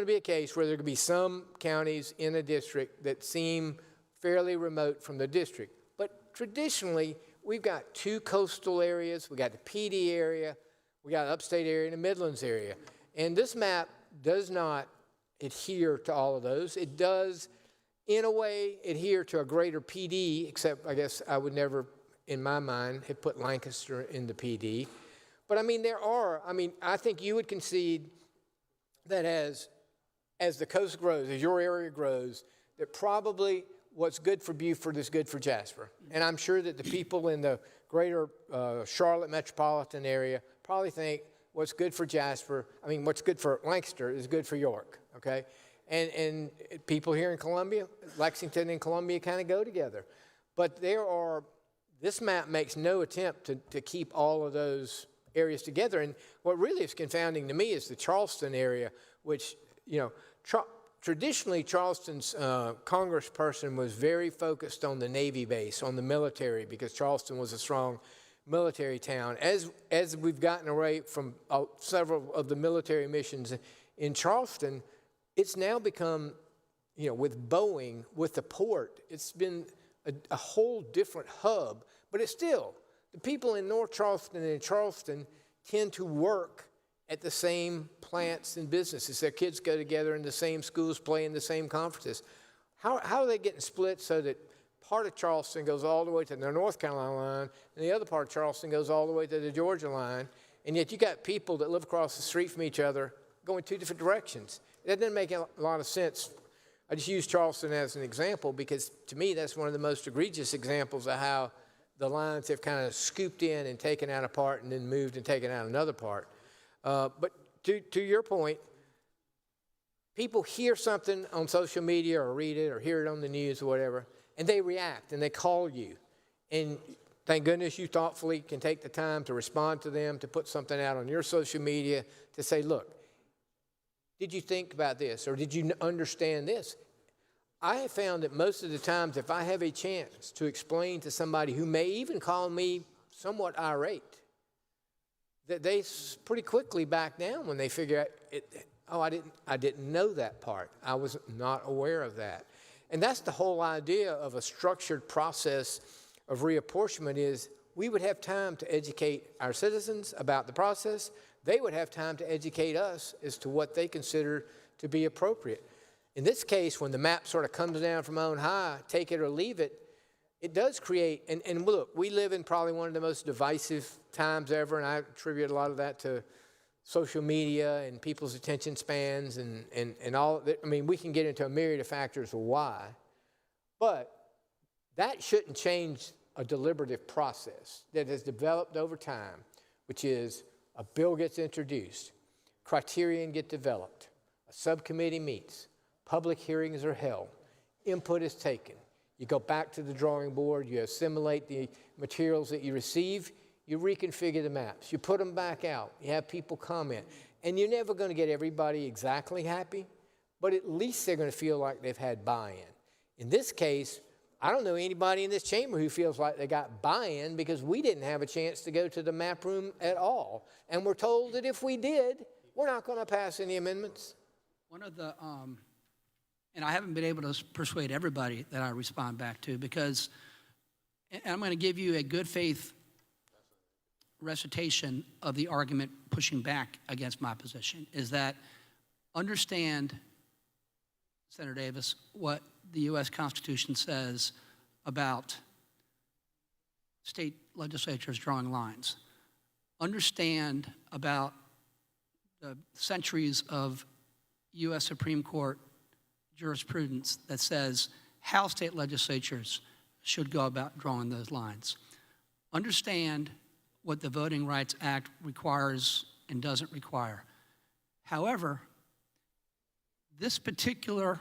to be a case where there could be some counties in a district that seem fairly remote from the district. But traditionally, we've got two coastal areas. We got the PD area, we got the upstate area, and the Midlands area. And this map does not adhere to all of those. It does, in a way, adhere to a greater PD, except I guess I would never, in my mind, have put Lancaster in the PD. But I think you would concede that as the coast grows, as your area grows, that probably what's good for Beaufort is good for Jasper. And I'm sure that the people in the greater Charlotte metropolitan area probably think what's good for what's good for Lancaster is good for York, okay? And people here in Columbia, Lexington and Columbia kind of go together. But this map makes no attempt to keep all of those areas together. And what really is confounding to me is the Charleston area, which, traditionally Charleston's congressperson was very focused on the Navy base, on the military, because Charleston was a strong military town. As we've gotten away from several of the military missions in Charleston, it's now become, with Boeing, with the port, it's been a whole different hub, but it's still, the people in North Charleston and Charleston tend to work at the same plants and businesses. Their kids go together in the same schools, play in the same conferences. How are they getting split so that part of Charleston goes all the way to the North Carolina line, and the other part of Charleston goes all the way to the Georgia line, and yet you got people that live across the street from each other going 2 different directions? That doesn't make a lot of sense. I just use Charleston as an example because, to me, that's one of the most egregious examples of how the lines have kind of scooped in and taken out a part and then moved and taken out another part. But to your point, people hear something on social media or read it or hear it on the news or whatever, and they react and they call you. And thank goodness you thoughtfully can take the time to respond to them, to put something out on your social media to say, look, did you think about this or did you understand this? I have found that most of the times if I have a chance to explain to somebody who may even call me somewhat irate, that they pretty quickly back down when they figure out, oh, I didn't know that part. I was not aware of that. And that's the whole idea of a structured process of reapportionment is we would have time to educate our citizens about the process. They would have time to educate us as to what they consider to be appropriate. In this case, when the map sort of comes down from on high, take it or leave it, it does create, and look, we live in probably one of the most divisive times ever, and I attribute a lot of that to social media and people's attention spans and all. I mean, we can get into a myriad of factors of why, but that shouldn't change a deliberative process that has developed over time, which is a bill gets introduced, criterion get developed, a subcommittee meets, public hearings are held, input is taken. You go back to the drawing board, you assimilate the materials that you receive, you reconfigure the maps, you put them back out, you have people comment. And you're never going to get everybody exactly happy, but at least they're going to feel like they've had buy-in. In this case, I don't know anybody in this chamber who feels like they got buy-in because we didn't have a chance to go to the map room at all. And we're told that if we did, we're not going to pass any amendments. One of the, and I haven't been able to persuade everybody that I respond back to because, and I'm going to give you a good faith recitation of the argument pushing back against my position, is that understand, Senator Davis, what the U.S. Constitution says about state legislatures drawing lines. Understand about the centuries of U.S. Supreme Court jurisprudence that says how state legislatures should go about drawing those lines. Understand what the Voting Rights Act requires and doesn't require. However, this particular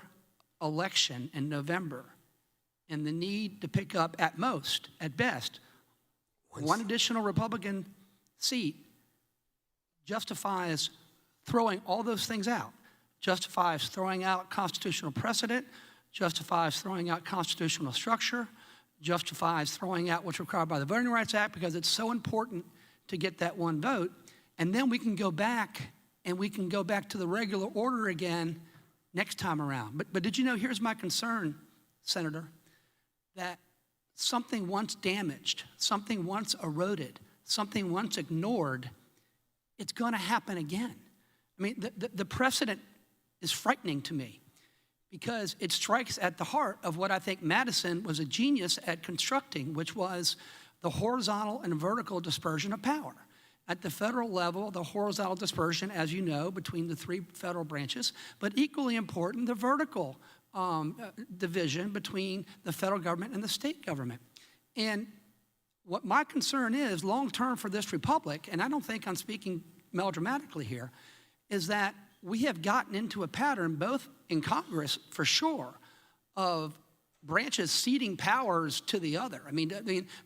election in November and the need to pick up at most, at best, one additional Republican seat justifies throwing all those things out, justifies throwing out constitutional precedent, justifies throwing out constitutional structure, justifies throwing out what's required by the Voting Rights Act because it's so important to get that one vote. And then we can go back and we can go back to the regular order again next time around. But did you know, here's my concern, Senator, that something once damaged, something once eroded, something once ignored, it's going to happen again. I mean, the precedent is frightening to me because it strikes at the heart of what I think Madison was a genius at constructing, which was the horizontal and vertical dispersion of power. At the federal level, the horizontal dispersion, as you know, between the 3 federal branches, but equally important, the vertical division between the federal government and the state government. And what my concern is long-term for this republic, and I don't think I'm speaking melodramatically here, is that we have gotten into a pattern, both in Congress for sure, of branches ceding powers to the other. I mean,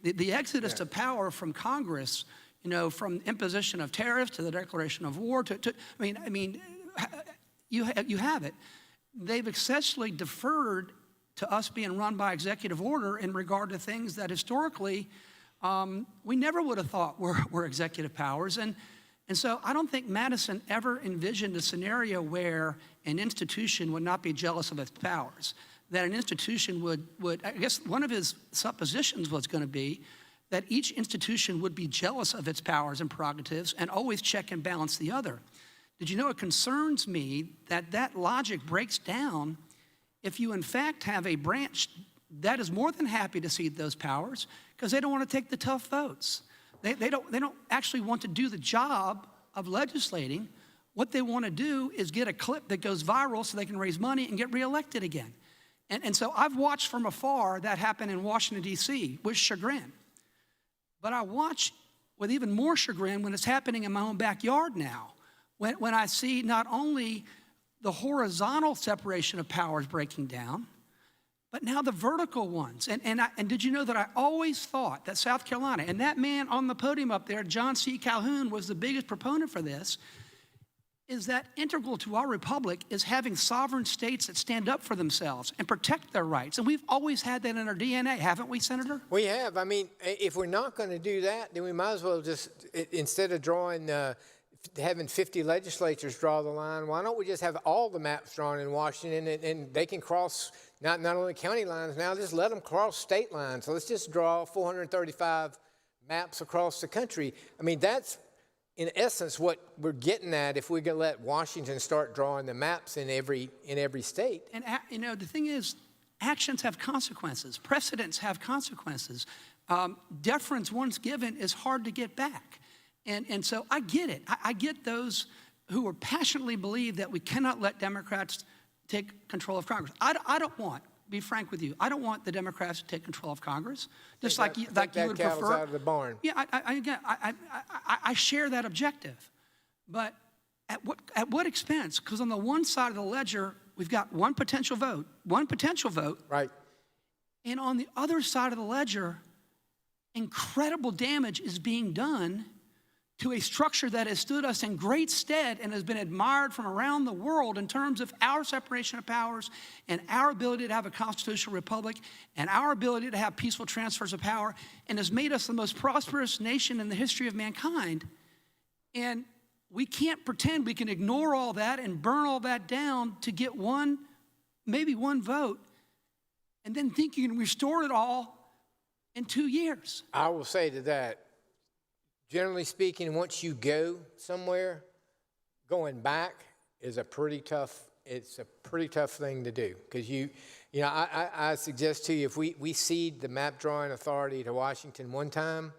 the exodus of power from Congress, you know, from imposition of tariffs to the declaration of war you have it. They've excessively deferred to us being run by executive order in regard to things that historically we never would have thought were executive powers. And so I don't think Madison ever envisioned a scenario where an institution would not be jealous of its powers. that an institution would, I guess one of his suppositions was going to be that each institution would be jealous of its powers and prerogatives and always check and balance the other. Did you know it concerns me that that logic breaks down if you in fact have a branch that is more than happy to cede those powers because they don't want to take the tough votes. They don't actually want to do the job of legislating. What they want to do is get a clip that goes viral so they can raise money and get reelected again. And so I've watched from afar that happen in Washington, D.C. with chagrin. But I watch with even more chagrin when it's happening in my own backyard now, when I see not only the horizontal separation of powers breaking down, but now the vertical ones. And did you know that I always thought that South Carolina, and that man on the podium up there, John C. Calhoun, was the biggest proponent for this, is that integral to our republic is having sovereign states that stand up for themselves and protect their rights. And we've always had that in our DNA, haven't we, Senator? We have. I mean, if we're not going to do that, then we might as well just, instead of having 50 legislatures draw the line, why don't we just have all the maps drawn in Washington and they can cross not only county lines now, just let them cross state lines. So let's just draw 435 maps across the country. I mean, that's in essence what we're getting at if we're going to let Washington start drawing the maps in every state. And you know, the thing is, actions have consequences. Precedents have consequences. Deference once given is hard to get back. And so I get it. I get those who are passionately believe that we cannot let Democrats take control of Congress. I don't want, be frank with you, I don't want the Democrats to take control of Congress, just like you would prefer. Out of the barn. Yeah, I share that objective, but at what expense? Because on the one side of the ledger, we've got one potential vote, right, and on the other side of the ledger, incredible damage is being done to a structure that has stood us in great stead and has been admired from around the world in terms of our separation of powers and our ability to have a constitutional republic and our ability to have peaceful transfers of power, and has made us the most prosperous nation in the history of mankind. And we can't pretend we can ignore all that and burn all that down to get maybe one vote, and then think you can restore it all in 2 years. I will say to that, generally speaking, once you go somewhere, going back is a pretty tough thing to do. Because I suggest to you, if we cede the map drawing authority to Washington one time,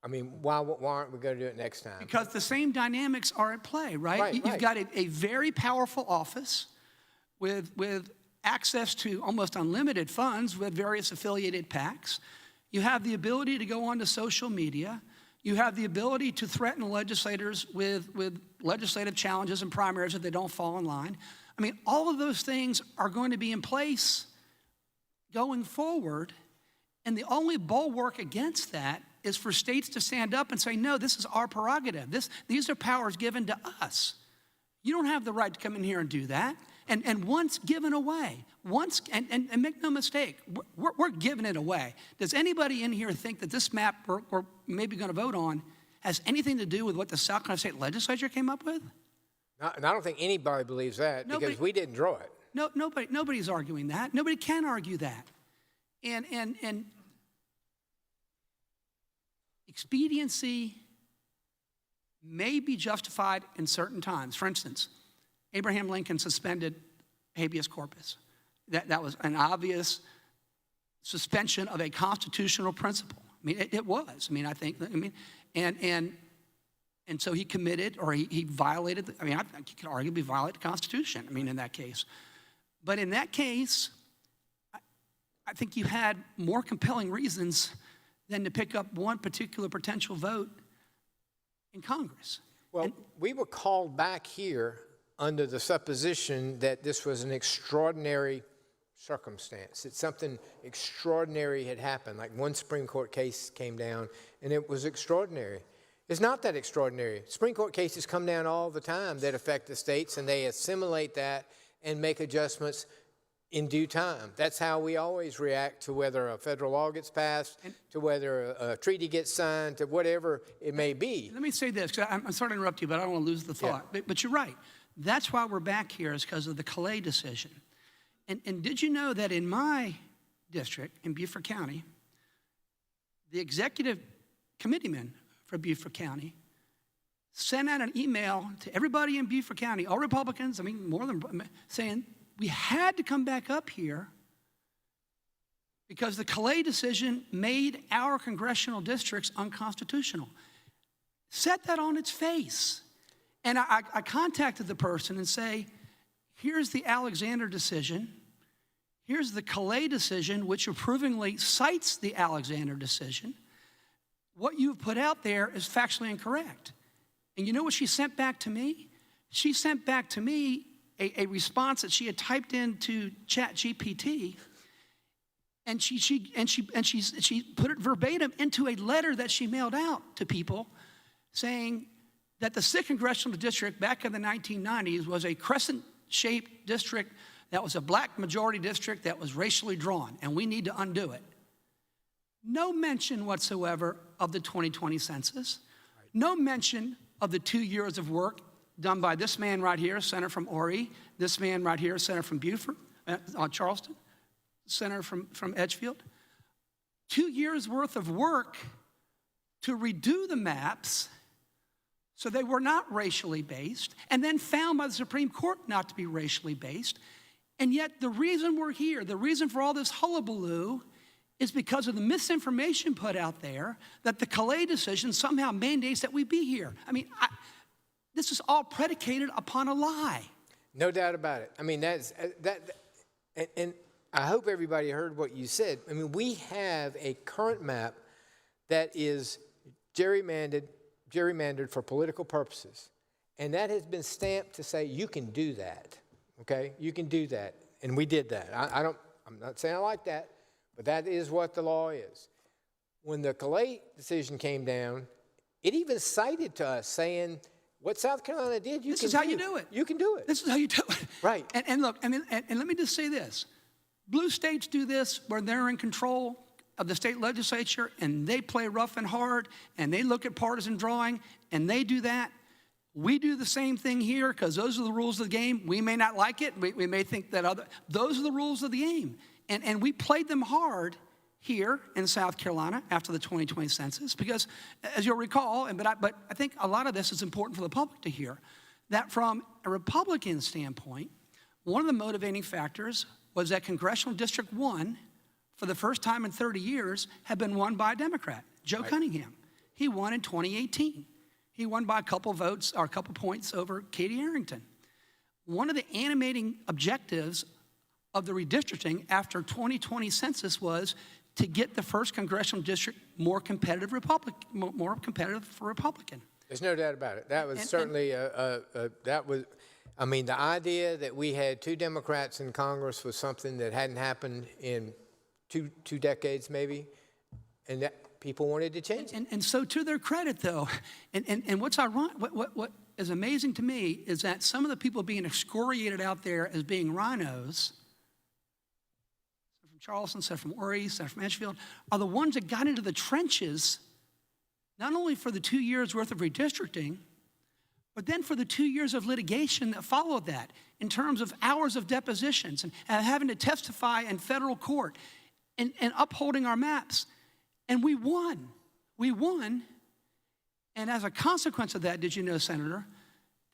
I mean, why aren't we going to do it next time? Because the same dynamics are at play, right? You've got a very powerful office with access to almost unlimited funds with various affiliated PACs. You have the ability to go onto social media. You have the ability to threaten legislators with legislative challenges and primaries if they don't fall in line. I mean, all of those things are going to be in place going forward, and the only bulwark against that is for states to stand up and say, no, this is our prerogative. These are powers given to us. You don't have the right to come in here and do that. And once given away, and make no mistake, we're giving it away. Does anybody in here think that this map we're maybe going to vote on has anything to do with what the South Carolina State Legislature came up with? And I don't think anybody believes that because we didn't draw it. No, nobody's arguing that. Nobody can argue that. And expediency may be justified in certain times. For instance, Abraham Lincoln suspended habeas corpus. That was an obvious suspension of a constitutional principle. I mean, it was. I mean, I think. I mean, and so he committed, or he violated. I think he could arguably violate the Constitution. I mean, in that case, but in that case, I think you had more compelling reasons than to pick up one particular potential vote in Congress. Well, we were called back here under the supposition that this was an extraordinary circumstance, that something extraordinary had happened, like one Supreme Court case came down, and it was extraordinary. It's not that extraordinary. Supreme Court cases come down all the time that affect the states, and they assimilate that and make adjustments in due time. That's how we always react to whether a federal law gets passed, to whether a treaty gets signed, to whatever it may be. Let me say this, because I'm sorry to interrupt you, but I don't want to lose the thought. Yeah. But you're right. That's why we're back here, is because of the Calais decision. And did you know that in my district, in Beaufort County, the executive committeeman for Beaufort County sent out an email to everybody in Beaufort County, all Republicans, I mean, more than, saying we had to come back up here because the Calais decision made our congressional districts unconstitutional. Set that on its face. And I contacted the person and say, here's the Alexander decision. Here's the Calais decision, which approvingly cites the Alexander decision. What you've put out there is factually incorrect. And you know what she sent back to me? She sent back to me a response that she had typed into ChatGPT, and she put it verbatim into a letter that she mailed out to people saying that the 6th Congressional District back in the 1990s was a crescent-shaped district that was a black majority district that was racially drawn, and we need to undo it. No mention whatsoever of the 2020 census. No mention of the 2 years of work done by this man right here, senator from Horry, this man right here, senator from Beaufort, Charleston, senator from Edgefield. 2 years worth of work to redo the maps so they were not racially based, and then found by the Supreme Court not to be racially based. And yet the reason we're here, the reason for all this hullabaloo, is because of the misinformation put out there that the Calais decision somehow mandates that we be here. I mean, this is all predicated upon a lie. No doubt about it. I mean, and I hope everybody heard what you said. I mean, we have a current map that is gerrymandered for political purposes. And that has been stamped to say, you can do that, okay? You can do that. And we did that. I'm not saying I like that, but that is what the law is. When the Calais decision came down, it even cited to us saying, what South Carolina did, This is how you do it. You can do it. This is how you do it. Right. And look, and let me just say this. Blue states do this where they're in control of the state legislature, and they play rough and hard, and they look at partisan drawing, and they do that. We do the same thing here because those are the rules of the game. We may not like it. We may think that those are the rules of the game. And we played them hard here in South Carolina after the 2020 census because, as you'll recall, but I think a lot of this is important for the public to hear, that from a Republican standpoint, one of the motivating factors was that Congressional District 1, for the first time in 30 years, had been won by a Democrat, Joe Cunningham. He won in 2018. He won by a couple votes or a couple points over Katie Arrington. One of the animating objectives of the redistricting after 2020 census was to get the first congressional district more competitive for Republican. There's no doubt about it. That was certainly I mean, the idea that we had 2 Democrats in Congress was something that hadn't happened in two decades maybe, and that people wanted to change it. And so to their credit, though, and what's ironic, what is amazing to me is that some of the people being excoriated out there as being rhinos, from Charleston, some from Horry, some from Edgefield, are the ones that got into the trenches, not only for the 2 years worth of redistricting, but then for the 2 years of litigation that followed that, in terms of hours of depositions and having to testify in federal court and upholding our maps. And we won. We won. And as a consequence of that, did you know, Senator,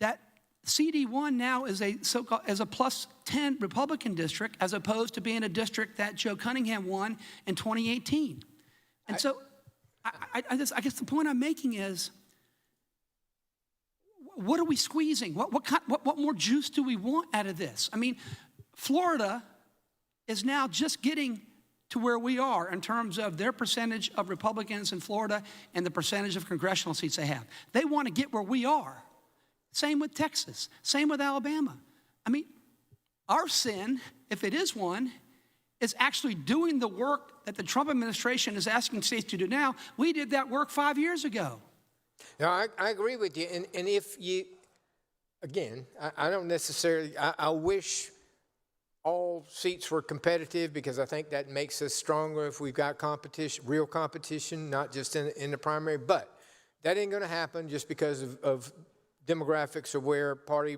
that CD1 now is a so-called as a plus 10 Republican district as opposed to being a district that Joe Cunningham won in 2018. And so I guess the point I'm making is, what are we squeezing? What more juice do we want out of this? I mean, Florida is now just getting to where we are in terms of their percentage of Republicans in Florida and the percentage of congressional seats they have. They want to get where we are. Same with Texas. Same with Alabama. I mean, our sin, if it is one, is actually doing the work that the Trump administration is asking states to do now. We did that work 5 years ago. No, I agree with you. And if you, again, I don't necessarily, I wish all seats were competitive because I think that makes us stronger if we've got competition, real competition, not just in the primary. But that ain't going to happen just because of demographics or where party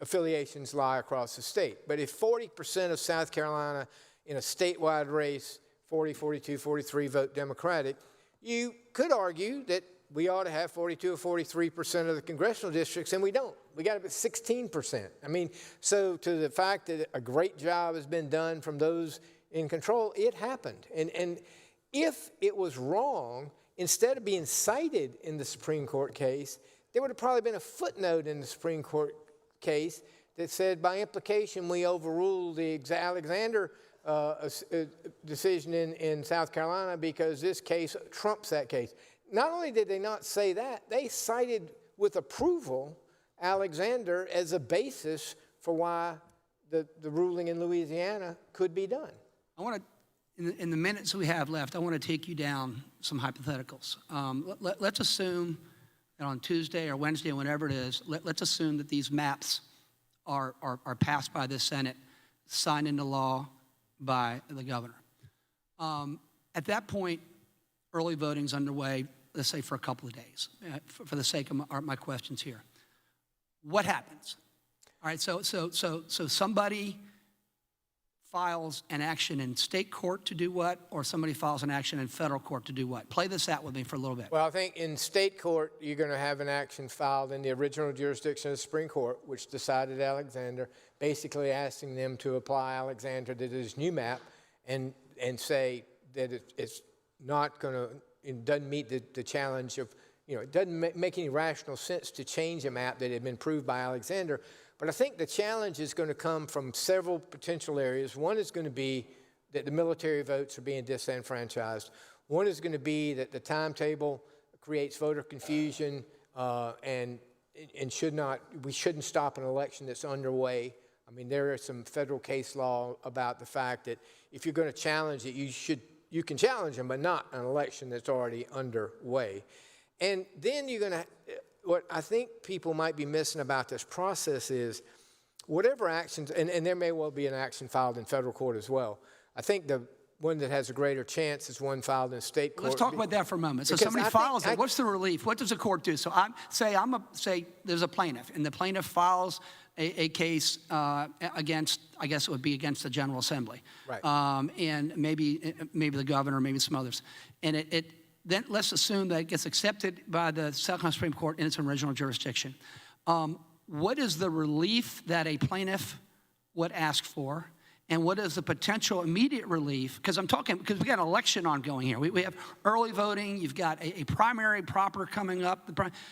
affiliations lie across the state. But if 40% of South Carolina in a statewide race, 40, 42, 43 vote Democratic, you could argue that we ought to have 42 or 43% of the congressional districts, and we don't. We got about 16%. I mean, so to the fact that a great job has been done from those in control, it happened. And if it was wrong, instead of being cited in the Supreme Court case, there would have probably been a footnote in the Supreme Court case that said, by implication, we overruled the Alexander decision in South Carolina because this case trumps that case. Not only did they not say that, they cited with approval Alexander as a basis for why the ruling in Louisiana could be done. I want to, in the minutes we have left, I want to take you down some hypotheticals. Let's assume that on Tuesday or Wednesday, whenever it is, let's assume that these maps are passed by the Senate, signed into law by the governor. At that point, early voting's underway, let's say for a couple of days, for the sake of my questions here. What happens? All right, so somebody files an action in state court to do what, or somebody files an action in federal court to do what? Play this out with me for a little bit. Well, I think in state court, you're going to have an action filed in the original jurisdiction of the Supreme Court, which decided Alexander, basically asking them to apply Alexander to this new map and say that it's not going to, it doesn't meet the challenge of, it doesn't make any rational sense to change a map that had been proved by Alexander. But I think the challenge is going to come from several potential areas. One is going to be that the military votes are being disenfranchised. One is going to be that the timetable creates voter confusion and we shouldn't stop an election that's underway. I mean, there is some federal case law about the fact that if you're going to challenge it, you can challenge them, but not an election that's already underway. And then you're going to, what I think people might be missing about this process is whatever actions, and there may well be an action filed in federal court as well. I think the one that has a greater chance is one filed in state court. Let's talk about that for a moment. So somebody files it. What's the relief? What does the court do? So say there's a plaintiff, and the plaintiff files a case against, I guess it would be against the General Assembly, right? And maybe the governor, maybe some others, and then let's assume that it gets accepted by the South Carolina Supreme Court in its original jurisdiction. What is the relief that a plaintiff would ask for? And what is the potential immediate relief? Because we got an election ongoing here. We have early voting. You've got a primary proper coming up.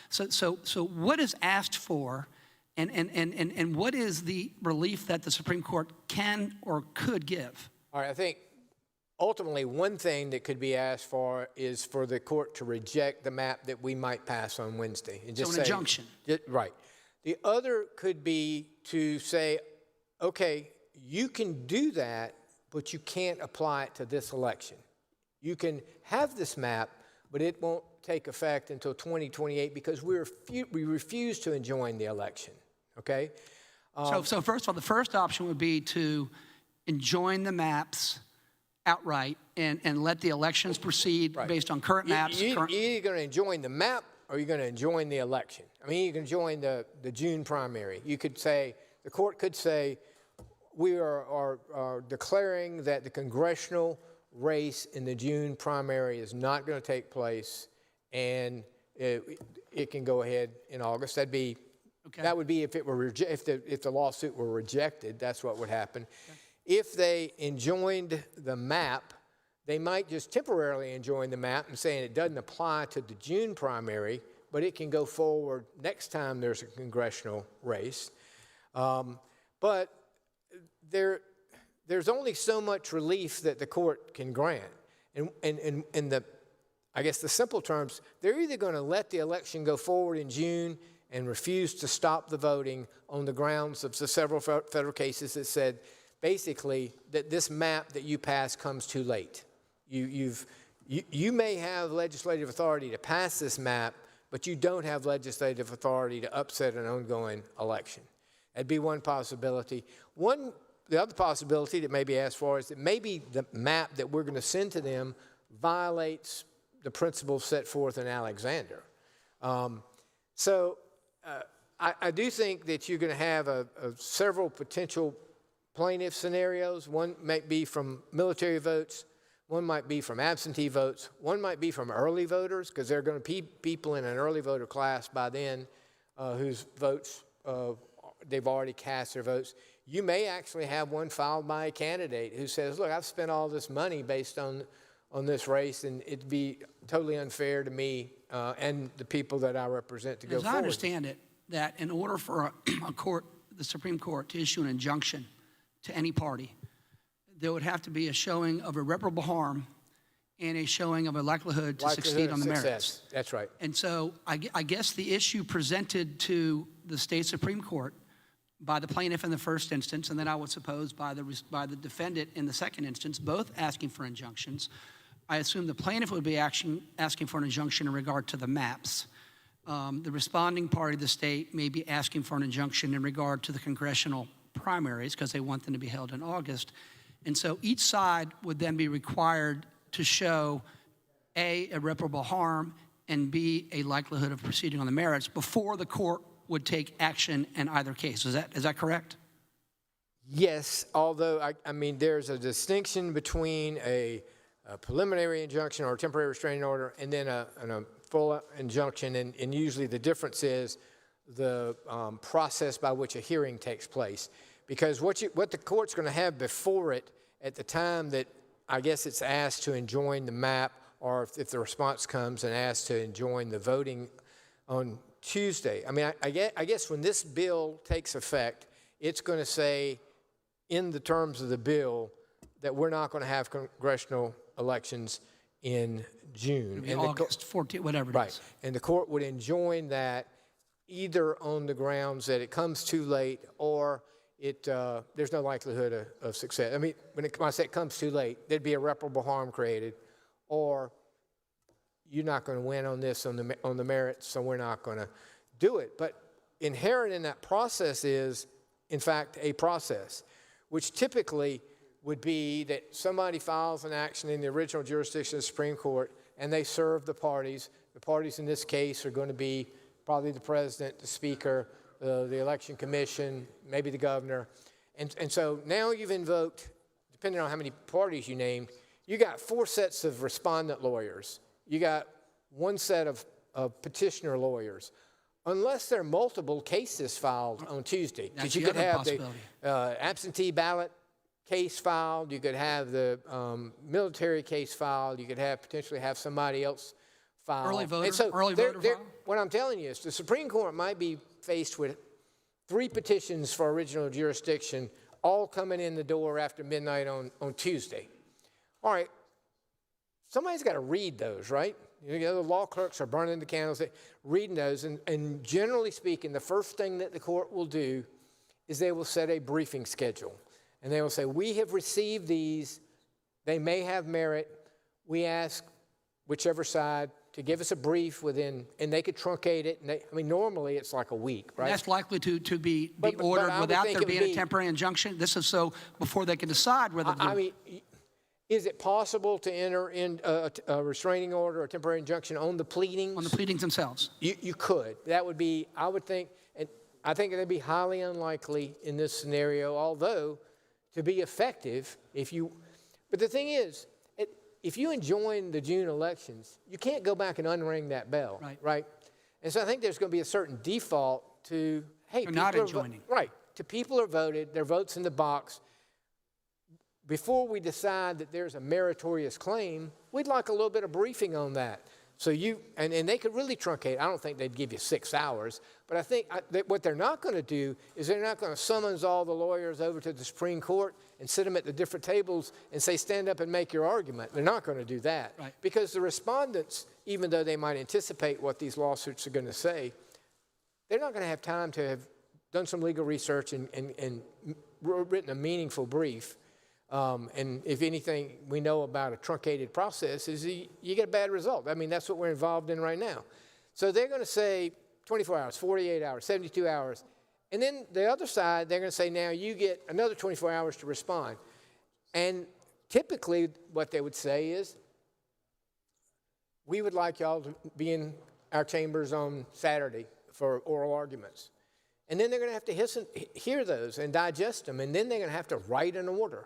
So what is asked for, and what is the relief that the Supreme Court can or could give? All right, I think ultimately one thing that could be asked for is for the court to reject the map that we might pass on Wednesday. And just so an injunction. Right. The other could be to say, okay, you can do that, but you can't apply it to this election. You can have this map, but it won't take effect until 2028 because we refuse to enjoin the election, okay? So first of all, the first option would be to enjoin the maps outright and let the elections proceed based on current maps. You're either going to enjoin the map or you're going to enjoin the election. I mean, you can join the June primary. You could say, the court could say, we are declaring that the congressional race in the June primary is not going to take place, and it can go ahead in August. That would be if the lawsuit were rejected. That's what would happen. Okay. If they enjoined the map, they might just temporarily enjoin the map and saying it doesn't apply to the June primary, but it can go forward next time there's a congressional race. But there's only so much relief that the court can grant. And I guess the simple terms, they're either going to let the election go forward in June and refuse to stop the voting on the grounds of the several federal cases that said basically that this map that you pass comes too late. You may have legislative authority to pass this map, but you don't have legislative authority to upset an ongoing election. That'd be one possibility. The other possibility that may be asked for is that maybe the map that we're going to send to them violates the principles set forth in Alexander. I do think that you're going to have several potential plaintiff scenarios. One might be from military votes. One might be from absentee votes. One might be from early voters, because there are going to be people in an early voter class by then whose votes, they've already cast their votes. You may actually have one filed by a candidate who says, look, I've spent all this money based on this race, and it'd be totally unfair to me and the people that I represent to go forward. As I understand it, that in order for a court, the Supreme Court, to issue an injunction to any party, there would have to be a showing of irreparable harm and a showing of a likelihood to succeed on the merits. That's right. And so I guess the issue presented to the state Supreme Court by the plaintiff in the first instance, and then I would suppose by the defendant in the second instance, both asking for injunctions. I assume the plaintiff would be asking for an injunction in regard to the maps. The responding party, the state, may be asking for an injunction in regard to the congressional primaries because they want them to be held in August. And so each side would then be required to show A, irreparable harm, and B, a likelihood of proceeding on the merits before the court would take action in either case. Is that correct? Yes, although, I mean, there's a distinction between a preliminary injunction or a temporary restraining order and then a full injunction, and usually the difference is the process by which a hearing takes place. Because what the court's going to have before it at the time that I guess it's asked to enjoin the map, or if the response comes and asks to enjoin the voting on Tuesday. I mean, I guess when this bill takes effect, it's going to say in the terms of the bill that we're not going to have congressional elections in June. In August 14th, whatever it is. Right. And the court would enjoin that either on the grounds that it comes too late or there's no likelihood of success. I mean, when I say it comes too late, there'd be irreparable harm created, or you're not going to win on this on the merits, so we're not going to do it. But inherent in that process is, in fact, a process, which typically would be that somebody files an action in the original jurisdiction of the Supreme Court, and they serve the parties. The parties in this case are going to be probably the president, the speaker, the election commission, maybe the governor. And so now you've invoked, depending on how many parties you named, you got 4 sets of respondent lawyers. You got 1 set of petitioner lawyers. Unless there are multiple cases filed on Tuesday. Because you could have the absentee ballot case filed, you could have the military case filed, you could potentially have somebody else filed. Early voter file? What I'm telling you is the Supreme Court might be faced with 3 petitions for original jurisdiction, all coming in the door after midnight on Tuesday. All right, somebody's got to read those, right? You know, the law clerks are burning the candles, reading those, and generally speaking, the first thing that the court will do is they will set a briefing schedule. And they will say, we have received these, they may have merit, we ask whichever side to give us a brief within, and they could truncate it. And I mean, normally it's like a week, right? And that's likely to be ordered without there being a temporary injunction? This is so before they can decide whether to... I mean, is it possible to enter in a restraining order or a temporary injunction on the pleadings? On the pleadings themselves? You could. That would be, I would think, and I think it would be highly unlikely in this scenario, although to be effective, but the thing is, if you enjoin the June elections, you can't go back and unring that bell, right? And so I think there's going to be a certain default to, hey, people not enjoining. Right, to people are voted, their vote's in the box. Before we decide that there's a meritorious claim, we'd like a little bit of briefing on that. So and they could really truncate. I don't think they'd give you 6 hours, but I think that what they're not going to do is they're not going to summons all the lawyers over to the Supreme Court and sit them at the different tables and say, stand up and make your argument. They're not going to do that. Right. Because the respondents, even though they might anticipate what these lawsuits are going to say, they're not going to have time to have done some legal research and written a meaningful brief. And if anything we know about a truncated process is you get a bad result. I mean, that's what we're involved in right now. So they're going to say 24 hours, 48 hours, 72 hours. And then the other side, they're going to say, now you get another 24 hours to respond. And typically what they would say is, we would like y'all to be in our chambers on Saturday for oral arguments. And then they're going to have to hear those and digest them, and then they're going to have to write an order.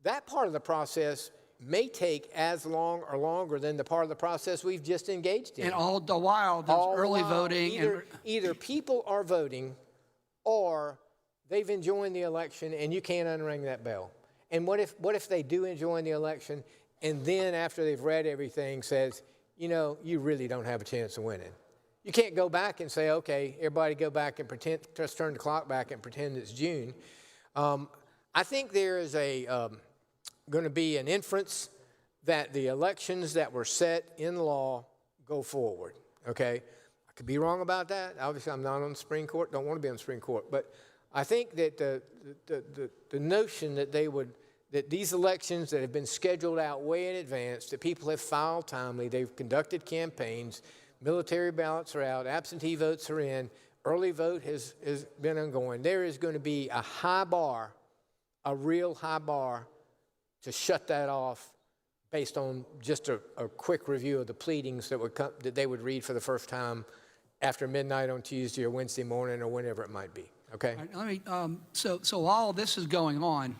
That part of the process may take as long or longer than the part of the process we've just engaged in. And all the while, there's early voting. Either people are voting or they've enjoined the election and you can't unring that bell. And what if they do enjoin the election and then after they've read everything says, you know, you really don't have a chance of winning? You can't go back and say, okay, everybody go back and pretend, just turn the clock back and pretend it's June. I think there is going to be an inference that the elections that were set in law go forward, okay? I could be wrong about that. Obviously, I'm not on the Supreme Court, don't want to be on the Supreme Court, but I think that the notion that that these elections that have been scheduled out way in advance, that people have filed timely, they've conducted campaigns, military ballots are out, absentee votes are in, early vote has been ongoing. There is going to be a high bar, a real high bar, to shut that off based on just a quick review of the pleadings that they would read for the first time after midnight on Tuesday or Wednesday morning or whenever it might be. Okay. All right, let me, so while this is going on,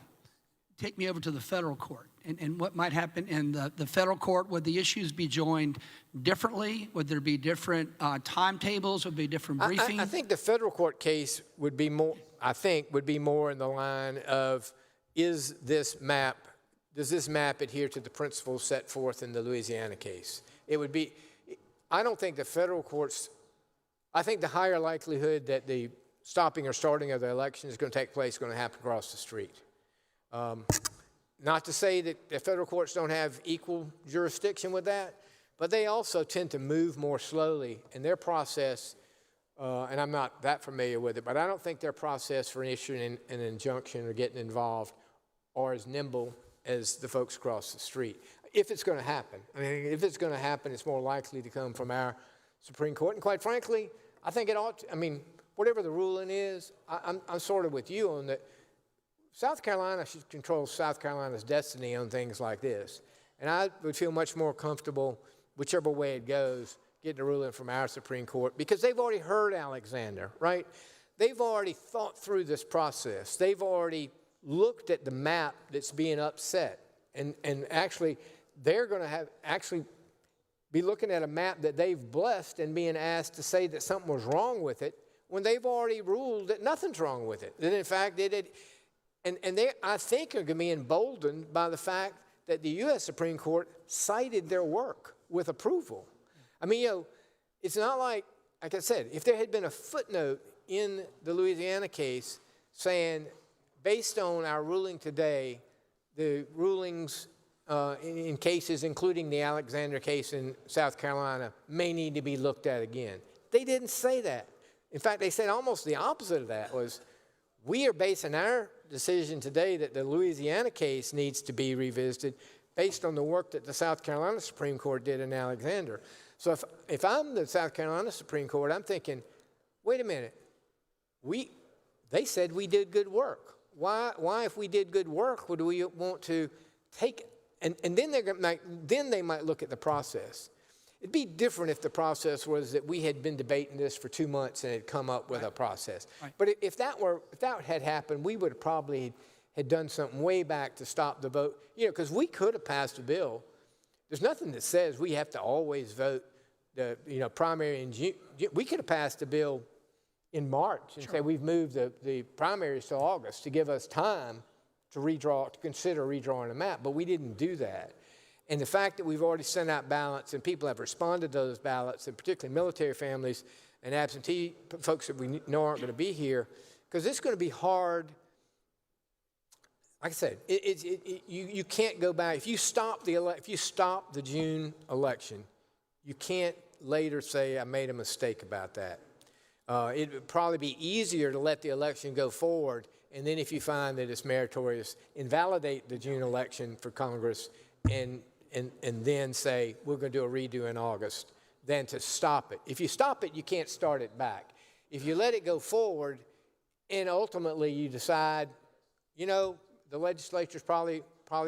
take me over to the federal court and what might happen in the federal court. Would the issues be joined differently? Would there be different timetables? Would be different briefings? I think the federal court case would be more, in the line of, does this map adhere to the principles set forth in the Louisiana case? It would be, I don't think the federal courts, I think the higher likelihood that the stopping or starting of the election is going to take place is going to happen across the street. Not to say that the federal courts don't have equal jurisdiction with that, but they also tend to move more slowly in their process, and I'm not that familiar with it, but I don't think their process for issuing an injunction or getting involved are as nimble as the folks across the street. If it's going to happen. I mean, if it's going to happen, it's more likely to come from our Supreme Court. And quite frankly, I think it ought to, I mean, whatever the ruling is, I'm sort of with you on that. South Carolina should control South Carolina's destiny on things like this. And I would feel much more comfortable, whichever way it goes, getting a ruling from our Supreme Court, because they've already heard Alexander, right? They've already thought through this process. They've already looked at the map that's being upset. And actually, they're going to be looking at a map that they've blessed and being asked to say that something was wrong with it when they've already ruled that nothing's wrong with it. That in fact, they, I think, are going to be emboldened by the fact that the U.S. Supreme Court cited their work with approval. I mean, you know, it's not like I said, if there had been a footnote in the Louisiana case saying, based on our ruling today, the rulings in cases, including the Alexander case in South Carolina, may need to be looked at again. They didn't say that. In fact, they said almost the opposite of that was, we are basing our decision today that the Louisiana case needs to be revisited based on the work that the South Carolina Supreme Court did in Alexander. So if I'm the South Carolina Supreme Court, I'm thinking, wait a minute, they said we did good work. Why if we did good work, would we want to take it? And then they might look at the process. It'd be different if the process was that we had been debating this for 2 months and had come up with a process. Right. But if that had happened, we would have probably had done something way back to stop the vote. You know, because we could have passed a bill. There's nothing that says we have to always vote the primary in June. We could have passed a bill in March and say we've moved the primaries to August to give us time to consider redrawing a map, but we didn't do that. And the fact that we've already sent out ballots and people have responded to those ballots, and particularly military families and absentee folks that we know aren't going to be here, because it's going to be hard. Like I said, you can't go back. If you stop the June election, you can't later say I made a mistake about that. It would probably be easier to let the election go forward, and then if you find that it's meritorious, invalidate the June election for Congress and then say, we're going to do a redo in August, than to stop it. If you stop it, you can't start it back. If you let it go forward and ultimately you decide, you know, the legislature probably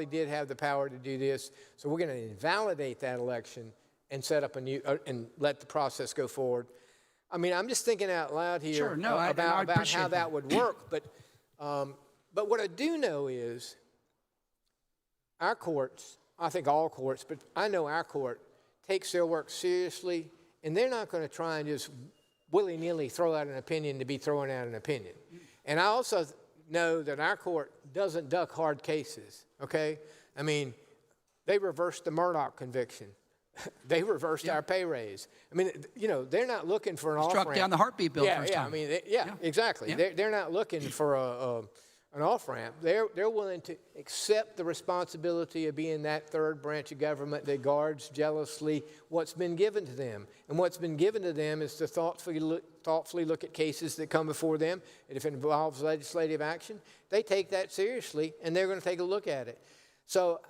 did have the power to do this, so we're going to invalidate that election and set up a new, and let the process go forward. I mean, I'm just thinking out loud here Sure, no, I about appreciate how that. that would work. But what I do know is our courts, I think all courts, but I know our court takes their work seriously, and they're not going to try and just willy-nilly throw out an opinion to be throwing out an opinion. And I also know that our court doesn't duck hard cases, okay? I mean, they reversed the Murdoch conviction. They reversed our pay raise. I mean, you know, they're not looking for an off-ramp. Struck down the heartbeat bill first Yeah, time. I mean, exactly. Yeah. They're not looking for an off-ramp. They're willing to accept the responsibility of being that third branch of government that guards jealously what's been given to them. And what's been given to them is to thoughtfully look at cases that come before them. And if it involves legislative action, they take that seriously, and they're going to take a look at it. So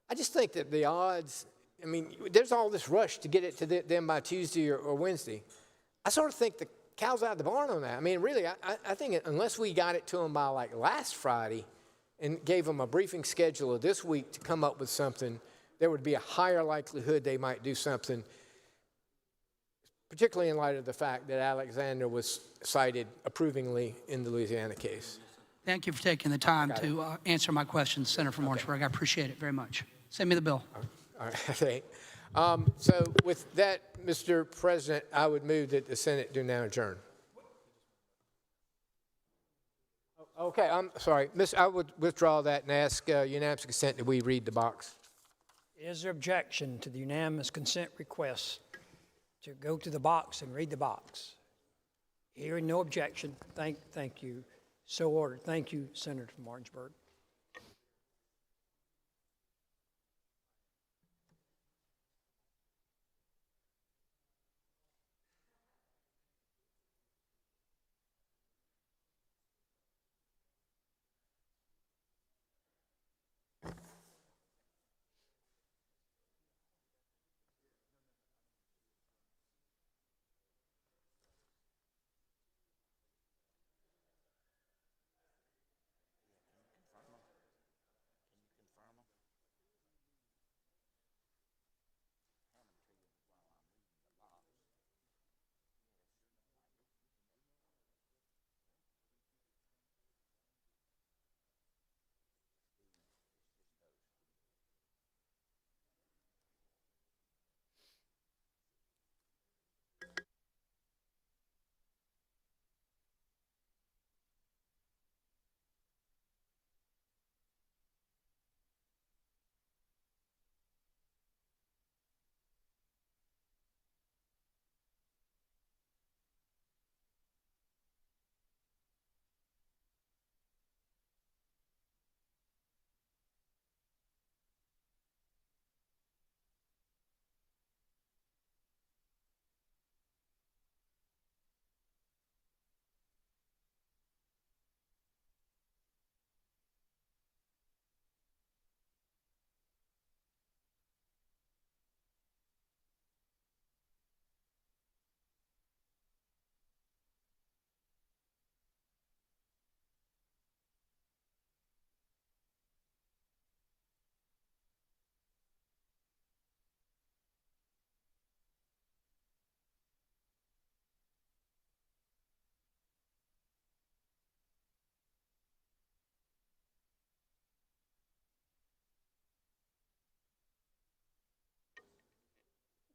I just think that the odds, I mean, there's all this rush to get it to them by Tuesday or Wednesday. I sort of think the cow's out of the barn on that. I mean, really, I think unless we got it to them by like last Friday and gave them a briefing schedule of this week to come up with something, there would be a higher likelihood they might do something, particularly in light of the fact that Alexander was cited approvingly in the Louisiana case. Thank you for taking the time to answer my questions, Senator from Orangeburg. I appreciate it very much. Send me the bill. All right, okay. So with that, Mr. President, I would move that the Senate do now adjourn. Okay, I'm sorry. I would withdraw that and ask unanimous consent that we read the box. Is there objection to the unanimous consent request to go to the box and read the box? Hearing no objection, thank you. So ordered. Thank you, Senator from Orangeburg.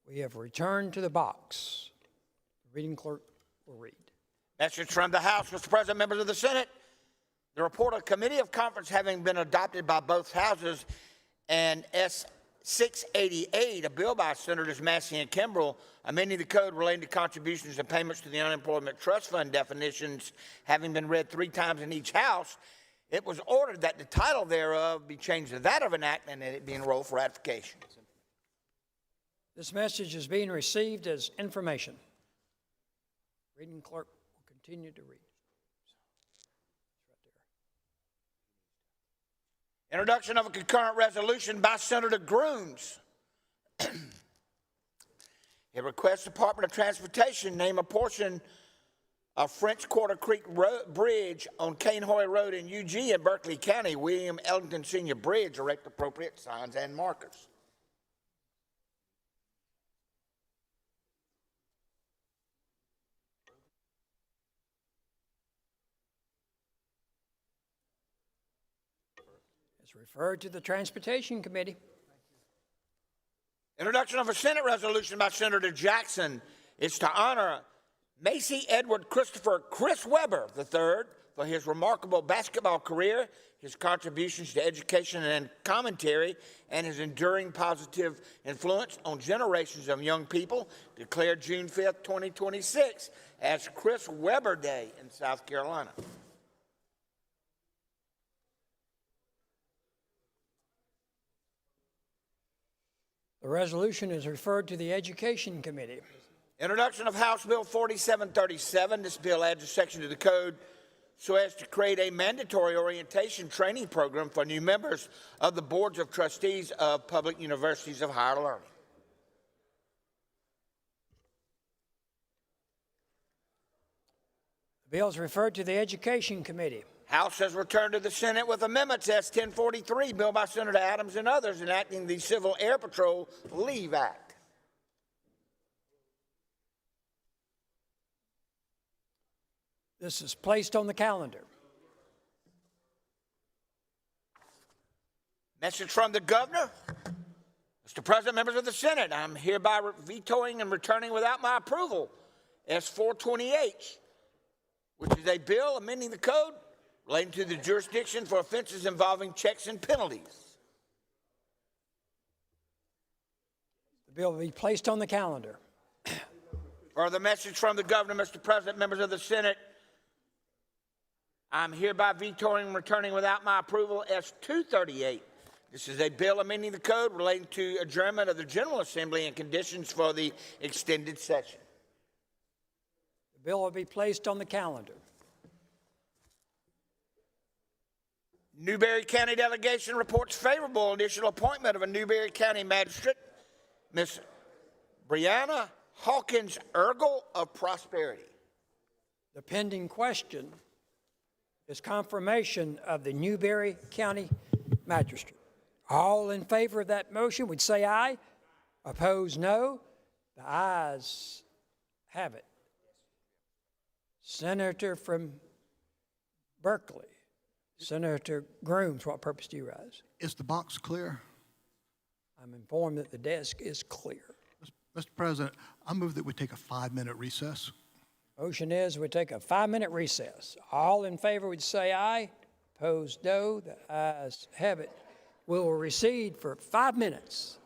We have returned to the box. The reading clerk will read. Message from the House, Mr. President, members of the Senate. The report of Committee of Conference having been adopted by both houses and S. 688, a bill by Senators Massey and Kimbrell, amending the code relating to contributions and payments to the unemployment trust fund definitions, having been read 3 times in each house, it was ordered that the title thereof be changed to that of an act and that it be enrolled for ratification. This message is being received as information. Reading clerk will continue to read. Introduction of a concurrent resolution by Senator Grooms. It requests the Department of Transportation name a portion of French Quarter Creek Bridge on Cainhoy Road in UG in Berkeley County, William Ellington Senior Bridge, erect appropriate signs and markers. It's referred to the Transportation Committee. Introduction of a Senate resolution by Senator Jackson is to honor Macy Edward Christopher Chris Webber III for his remarkable basketball career, his contributions to education and commentary, and his enduring positive influence on generations of young people, declared June 5th, 2026 as Chris Webber Day in South Carolina. The resolution is referred to the Education Committee. Introduction of House Bill 4737. This bill adds a section to the code so as to create a mandatory orientation training program for new members of the boards of trustees of public universities of higher learning. The bill is referred to the Education Committee. House has returned to the Senate with amendments S 1043, bill by Senator Adams and others, enacting the Civil Air Patrol Leave Act. This is placed on the calendar. Message from the governor. Mr. President, members of the Senate, I'm hereby vetoing and returning without my approval S 428, which is a bill amending the code relating to the jurisdiction for offenses involving checks and penalties. The bill will be placed on the calendar. Further message from the governor, Mr. President, members of the Senate, I'm hereby vetoing and returning without my approval S 238. This is a bill amending the code relating to adjournment of the General Assembly and conditions for the extended session. The bill will be placed on the calendar. Newberry County delegation reports favorable initial appointment of a Newberry County magistrate, Ms. Brianna Hawkins Ergel of Prosperity. The pending question is confirmation of the Newberry County magistrate. All in favor of that motion would say aye. Opposed, no. The ayes have it. Senator from Berkeley, Senator Grooms, what purpose do you rise? Is the box clear? I'm informed that the desk is clear. Mr. President, I move that we take a 5-minute recess. Motion is we take a 5-minute recess. All in favor would say aye. Opposed, no. The ayes have it. We will recede for 5 minutes.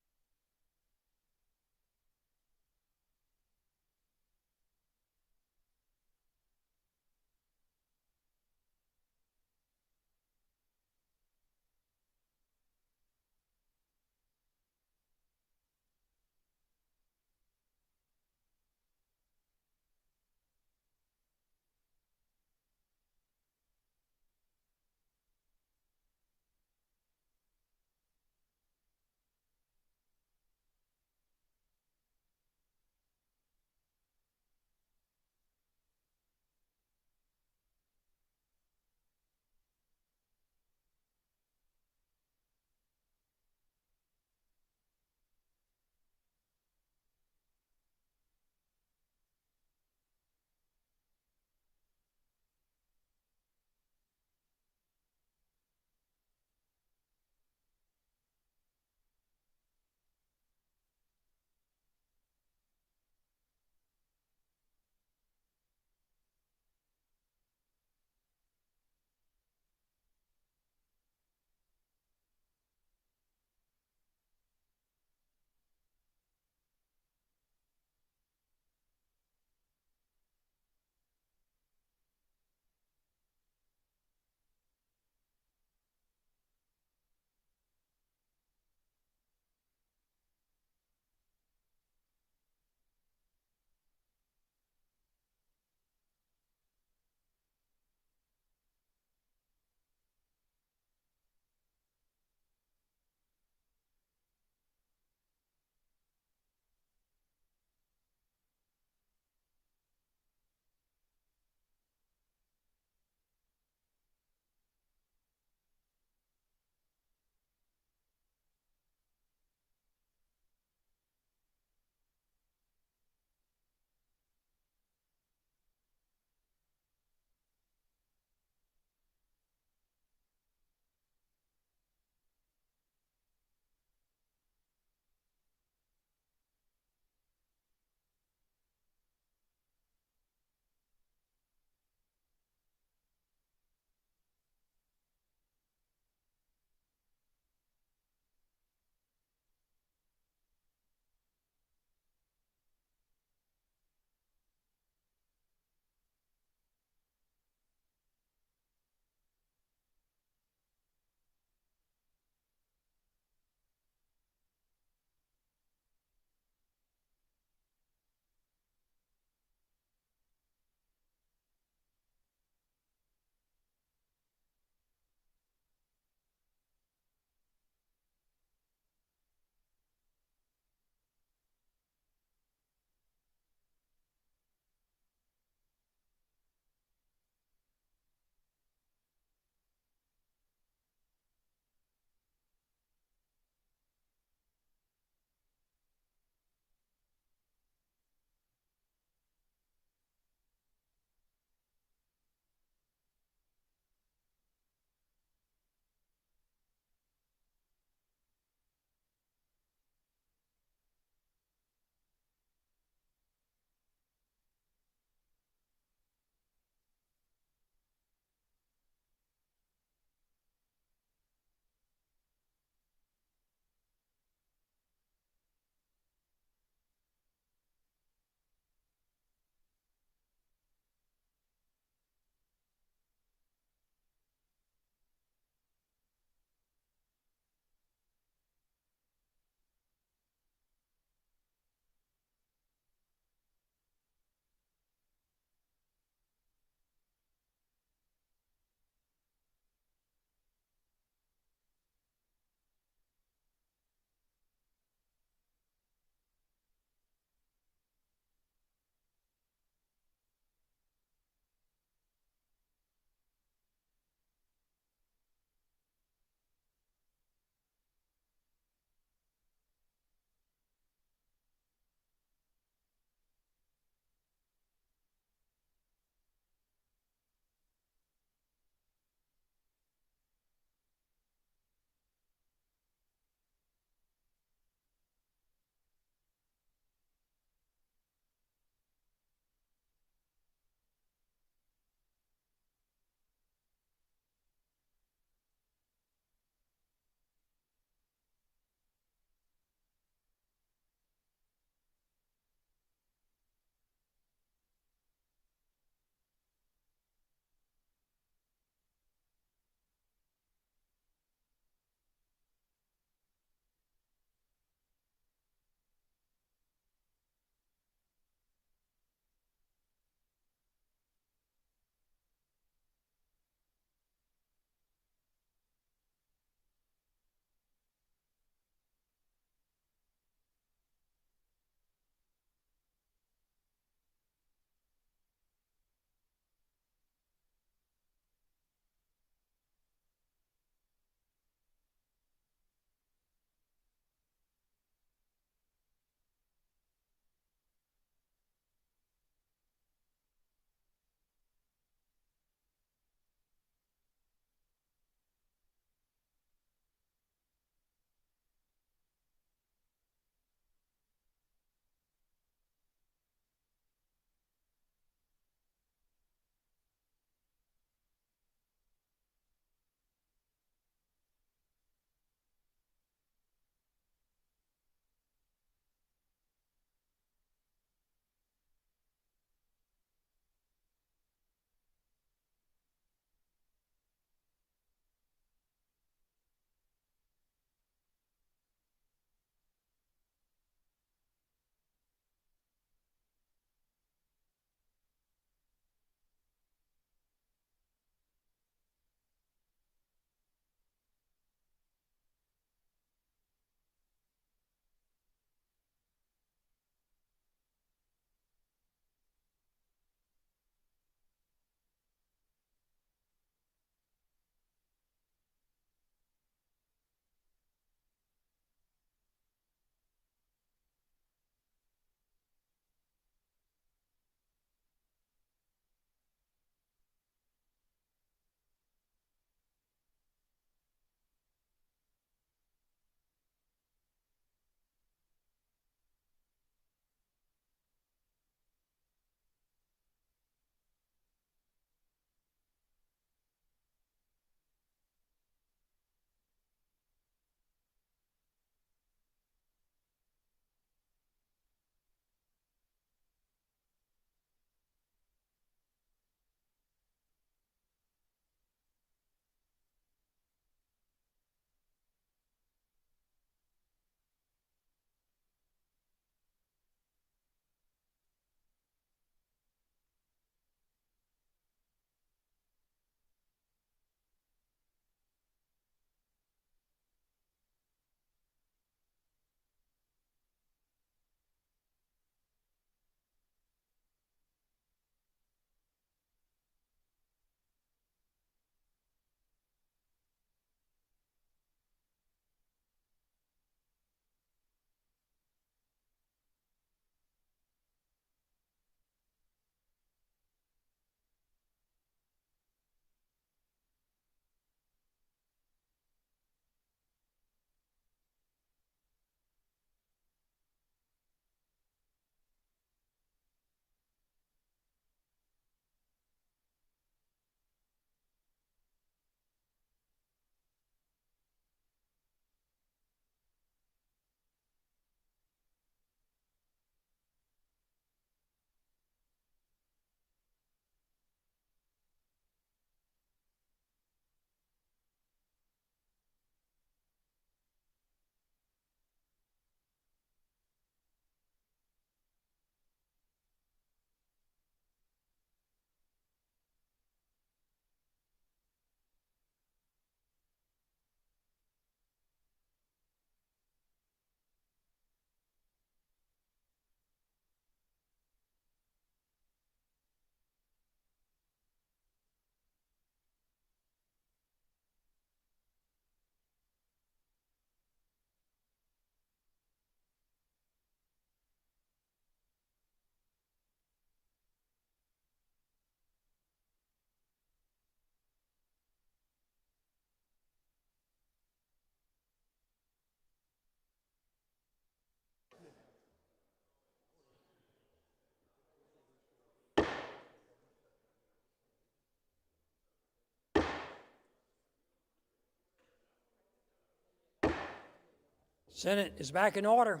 Senate is back in order,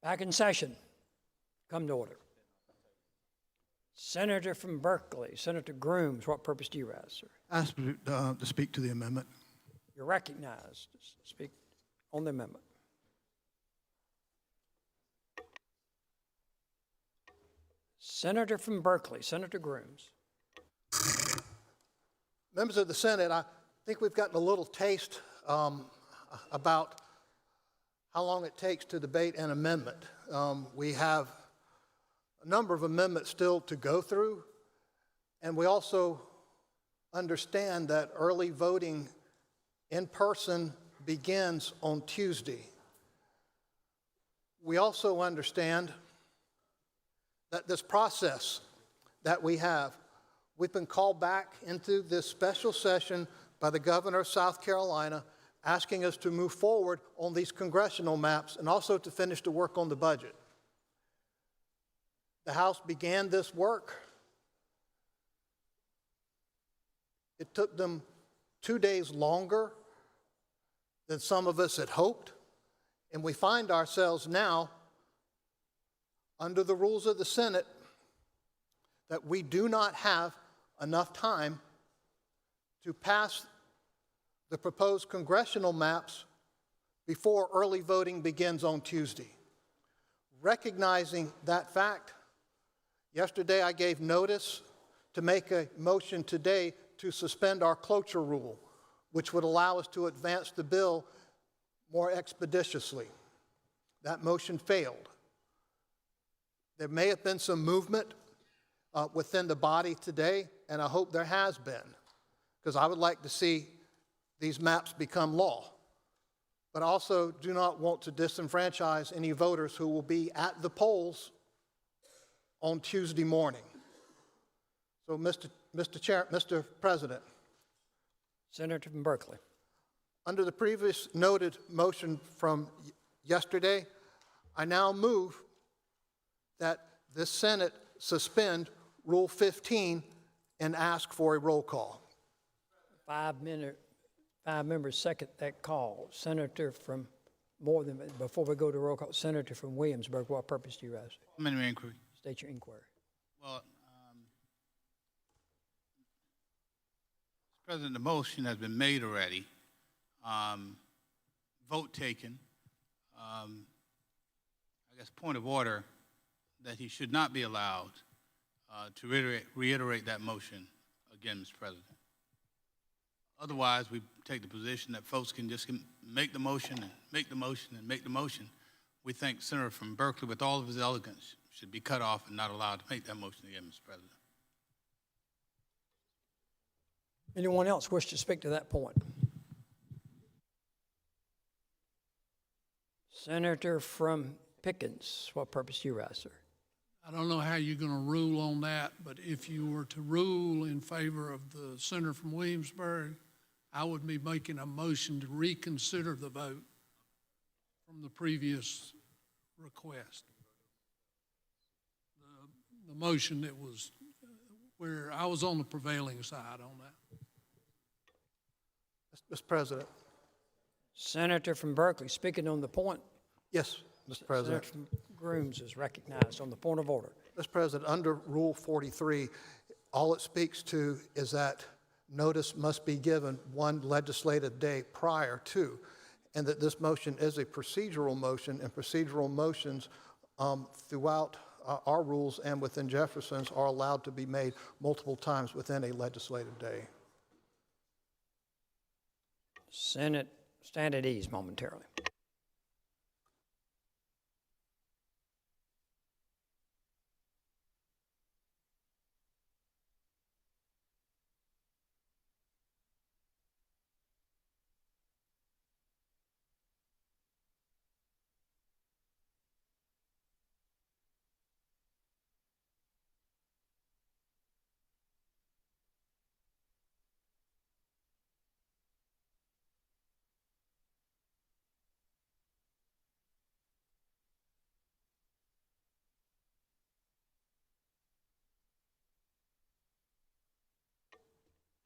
back in session. Come to order. Senator from Berkeley, Senator Grooms, what purpose do you rise, sir? Ask to speak to the amendment. You're recognized to speak on the amendment. Senator from Berkeley, Senator Grooms. Members of the Senate, I think we've gotten a little taste about how long it takes to debate an amendment. We have a number of amendments still to go through, and we also understand that early voting in person begins on Tuesday. We also understand that this process that we have, we've been called back into this special session by the governor of South Carolina asking us to move forward on these congressional maps and also to finish the work on the budget. The House began this work. It took them 2 days longer than some of us had hoped, and we find ourselves now under the rules of the Senate that we do not have enough time to pass the proposed congressional maps before early voting begins on Tuesday. Recognizing that fact, yesterday I gave notice to make a motion today to suspend our cloture rule, which would allow us to advance the bill more expeditiously. That motion failed. There may have been some movement within the body today, and I hope there has been, because I would like to see these maps become law. But I also do not want to disenfranchise any voters who will be at the polls on Tuesday morning. So, Mr. President. Senator from Berkeley. Under the previous noted motion from yesterday, I now move that the Senate suspend Rule 15 and ask for a roll call. 5 members second that call. Senator from before we go to roll call, Senator from Williamsburg, what purpose do you rise? Preliminary inquiry. State your inquiry. Well, Mr. President, the motion has been made already. Vote taken. I guess point of order that he should not be allowed to reiterate that motion again, Mr. President. Otherwise, we take the position that folks can just make the motion and make the motion and make the motion. We think Senator from Berkeley, with all of his elegance, should be cut off and not allowed to make that motion again, Mr. President. Anyone else wish to speak to that point? Senator from Pickens, what purpose do you rise, sir? I don't know how you're going to rule on that, but if you were to rule in favor of the senator from Williamsburg, I would be making a motion to reconsider the vote from the previous request. The motion that was where I was on the prevailing side on that. Mr. President. Senator from Berkeley, speaking on the point. Yes, Mr. President. Senator from Grooms is recognized on the point of order. Mr. President, under Rule 43, all it speaks to is that notice must be given one legislative day prior to, and that this motion is a procedural motion, and procedural motions throughout our rules and within Jefferson's are allowed to be made multiple times within a legislative day. Senate, stand at ease momentarily.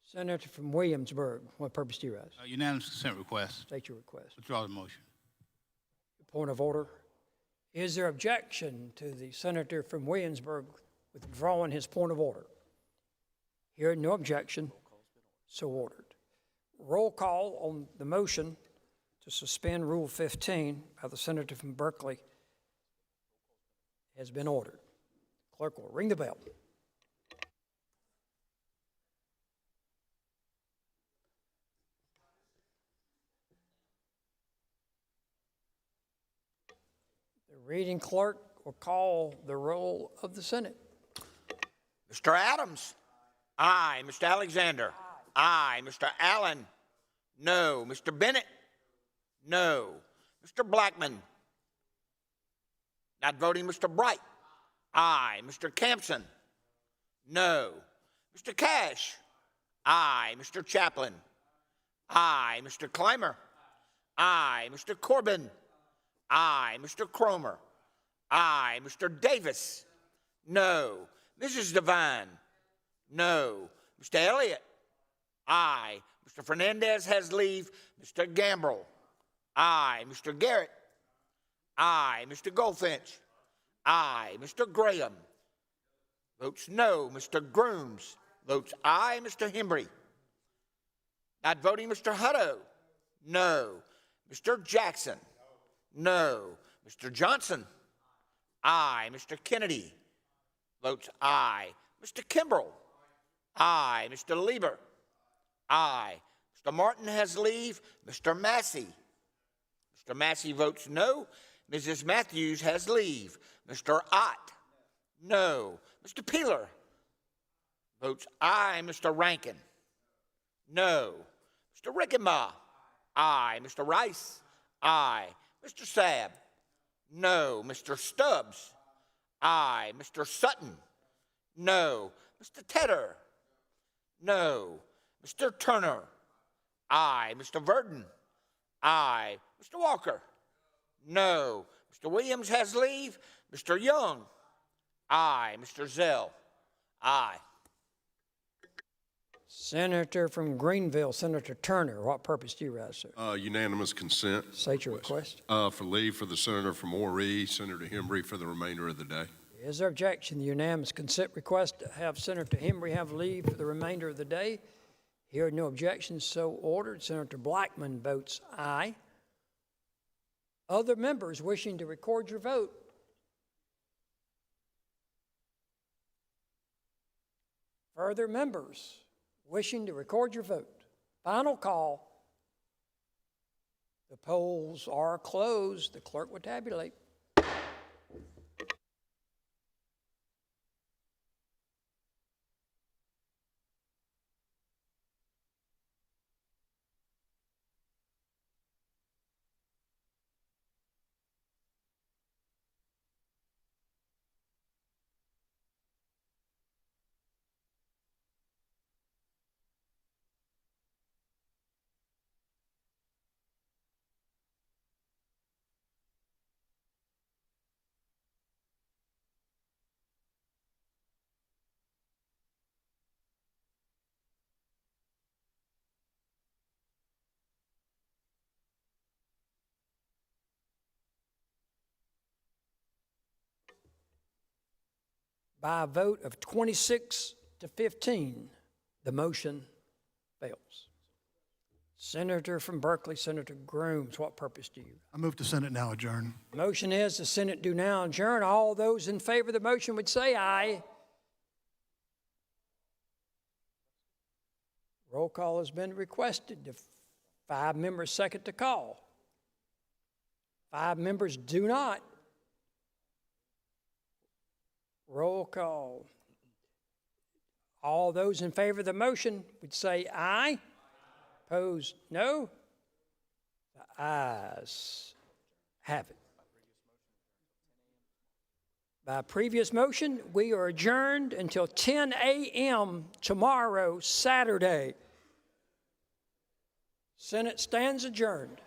Senator from Williamsburg, what purpose do you rise? Unanimous consent request. State your request. Withdraw the motion. Point of order. Is there objection to the senator from Williamsburg withdrawing his point of order? Hearing no objection, so ordered. Roll call on the motion to suspend Rule 15 by the senator from Berkeley has been ordered. Clerk will ring the bell. The reading clerk will call the roll of the Senate. Mr. Adams? Aye. Mr. Alexander? Aye. Mr. Allen? No. Mr. Bennett? No. Mr. Blackman? Not voting. Mr. Bright? Aye. Mr. Campson? No. Mr. Cash? Aye. Mr. Chaplin? Aye. Mr. Clymer? Aye. Mr. Corbin? Aye. Mr. Cromer? Aye. Mr. Davis? No. Mrs. Devine? No. Mr. Elliott? Aye. Mr. Fernandez has leave. Mr. Gambrell? Aye. Mr. Garrett? Aye. Mr. Goldfinch? Aye. Mr. Graham? Votes no. Mr. Grooms? Votes aye. Mr. Hembry? Not voting. Mr. Hutto? No. Mr. Jackson? No. Mr. Johnson? Aye. Mr. Kennedy? Votes aye. Mr. Kimbrell? Aye. Mr. Lieber? Aye. Mr. Martin has leave. Mr. Massey? Mr. Massey votes no. Mrs. Matthews has leave. Mr. Ott? No. Mr. Peeler? Votes aye. Mr. Rankin? No. Mr. Rickenbaugh? Aye. Mr. Rice? Aye. Mr. Sabb? No. Mr. Stubbs? Aye. Mr. Sutton? No. Mr. Tedder? No. Mr. Turner? Aye. Mr. Verdon? Aye. Mr. Walker? No. Mr. Williams has leave. Mr. Young? Aye. Mr. Zell? Aye. Senator from Greenville, Senator Turner, what purpose do you rise, sir? Unanimous consent. State your request. For leave for the senator from Oree, Senator Hembry for the remainder of the day. Is there objection to the unanimous consent request to have Senator Hembry have leave for the remainder of the day? Hearing no objection, so ordered. Senator Blackman votes aye. Other members wishing to record your vote? Further members wishing to record your vote? Final call. The polls are closed. The clerk will tabulate. By a vote of 26 to 15, the motion fails. Senator from Berkeley, Senator Grooms, what purpose do you? I move the Senate now adjourn. Motion is the Senate do now adjourn. All those in favor of the motion would say aye. Roll call has been requested. The 5 members second to call. 5 members do not. Roll call. All those in favor of the motion would say aye. Opposed, no. The ayes have it. By previous motion, we are adjourned until 10 a.m. tomorrow, Saturday. Senate stands adjourned.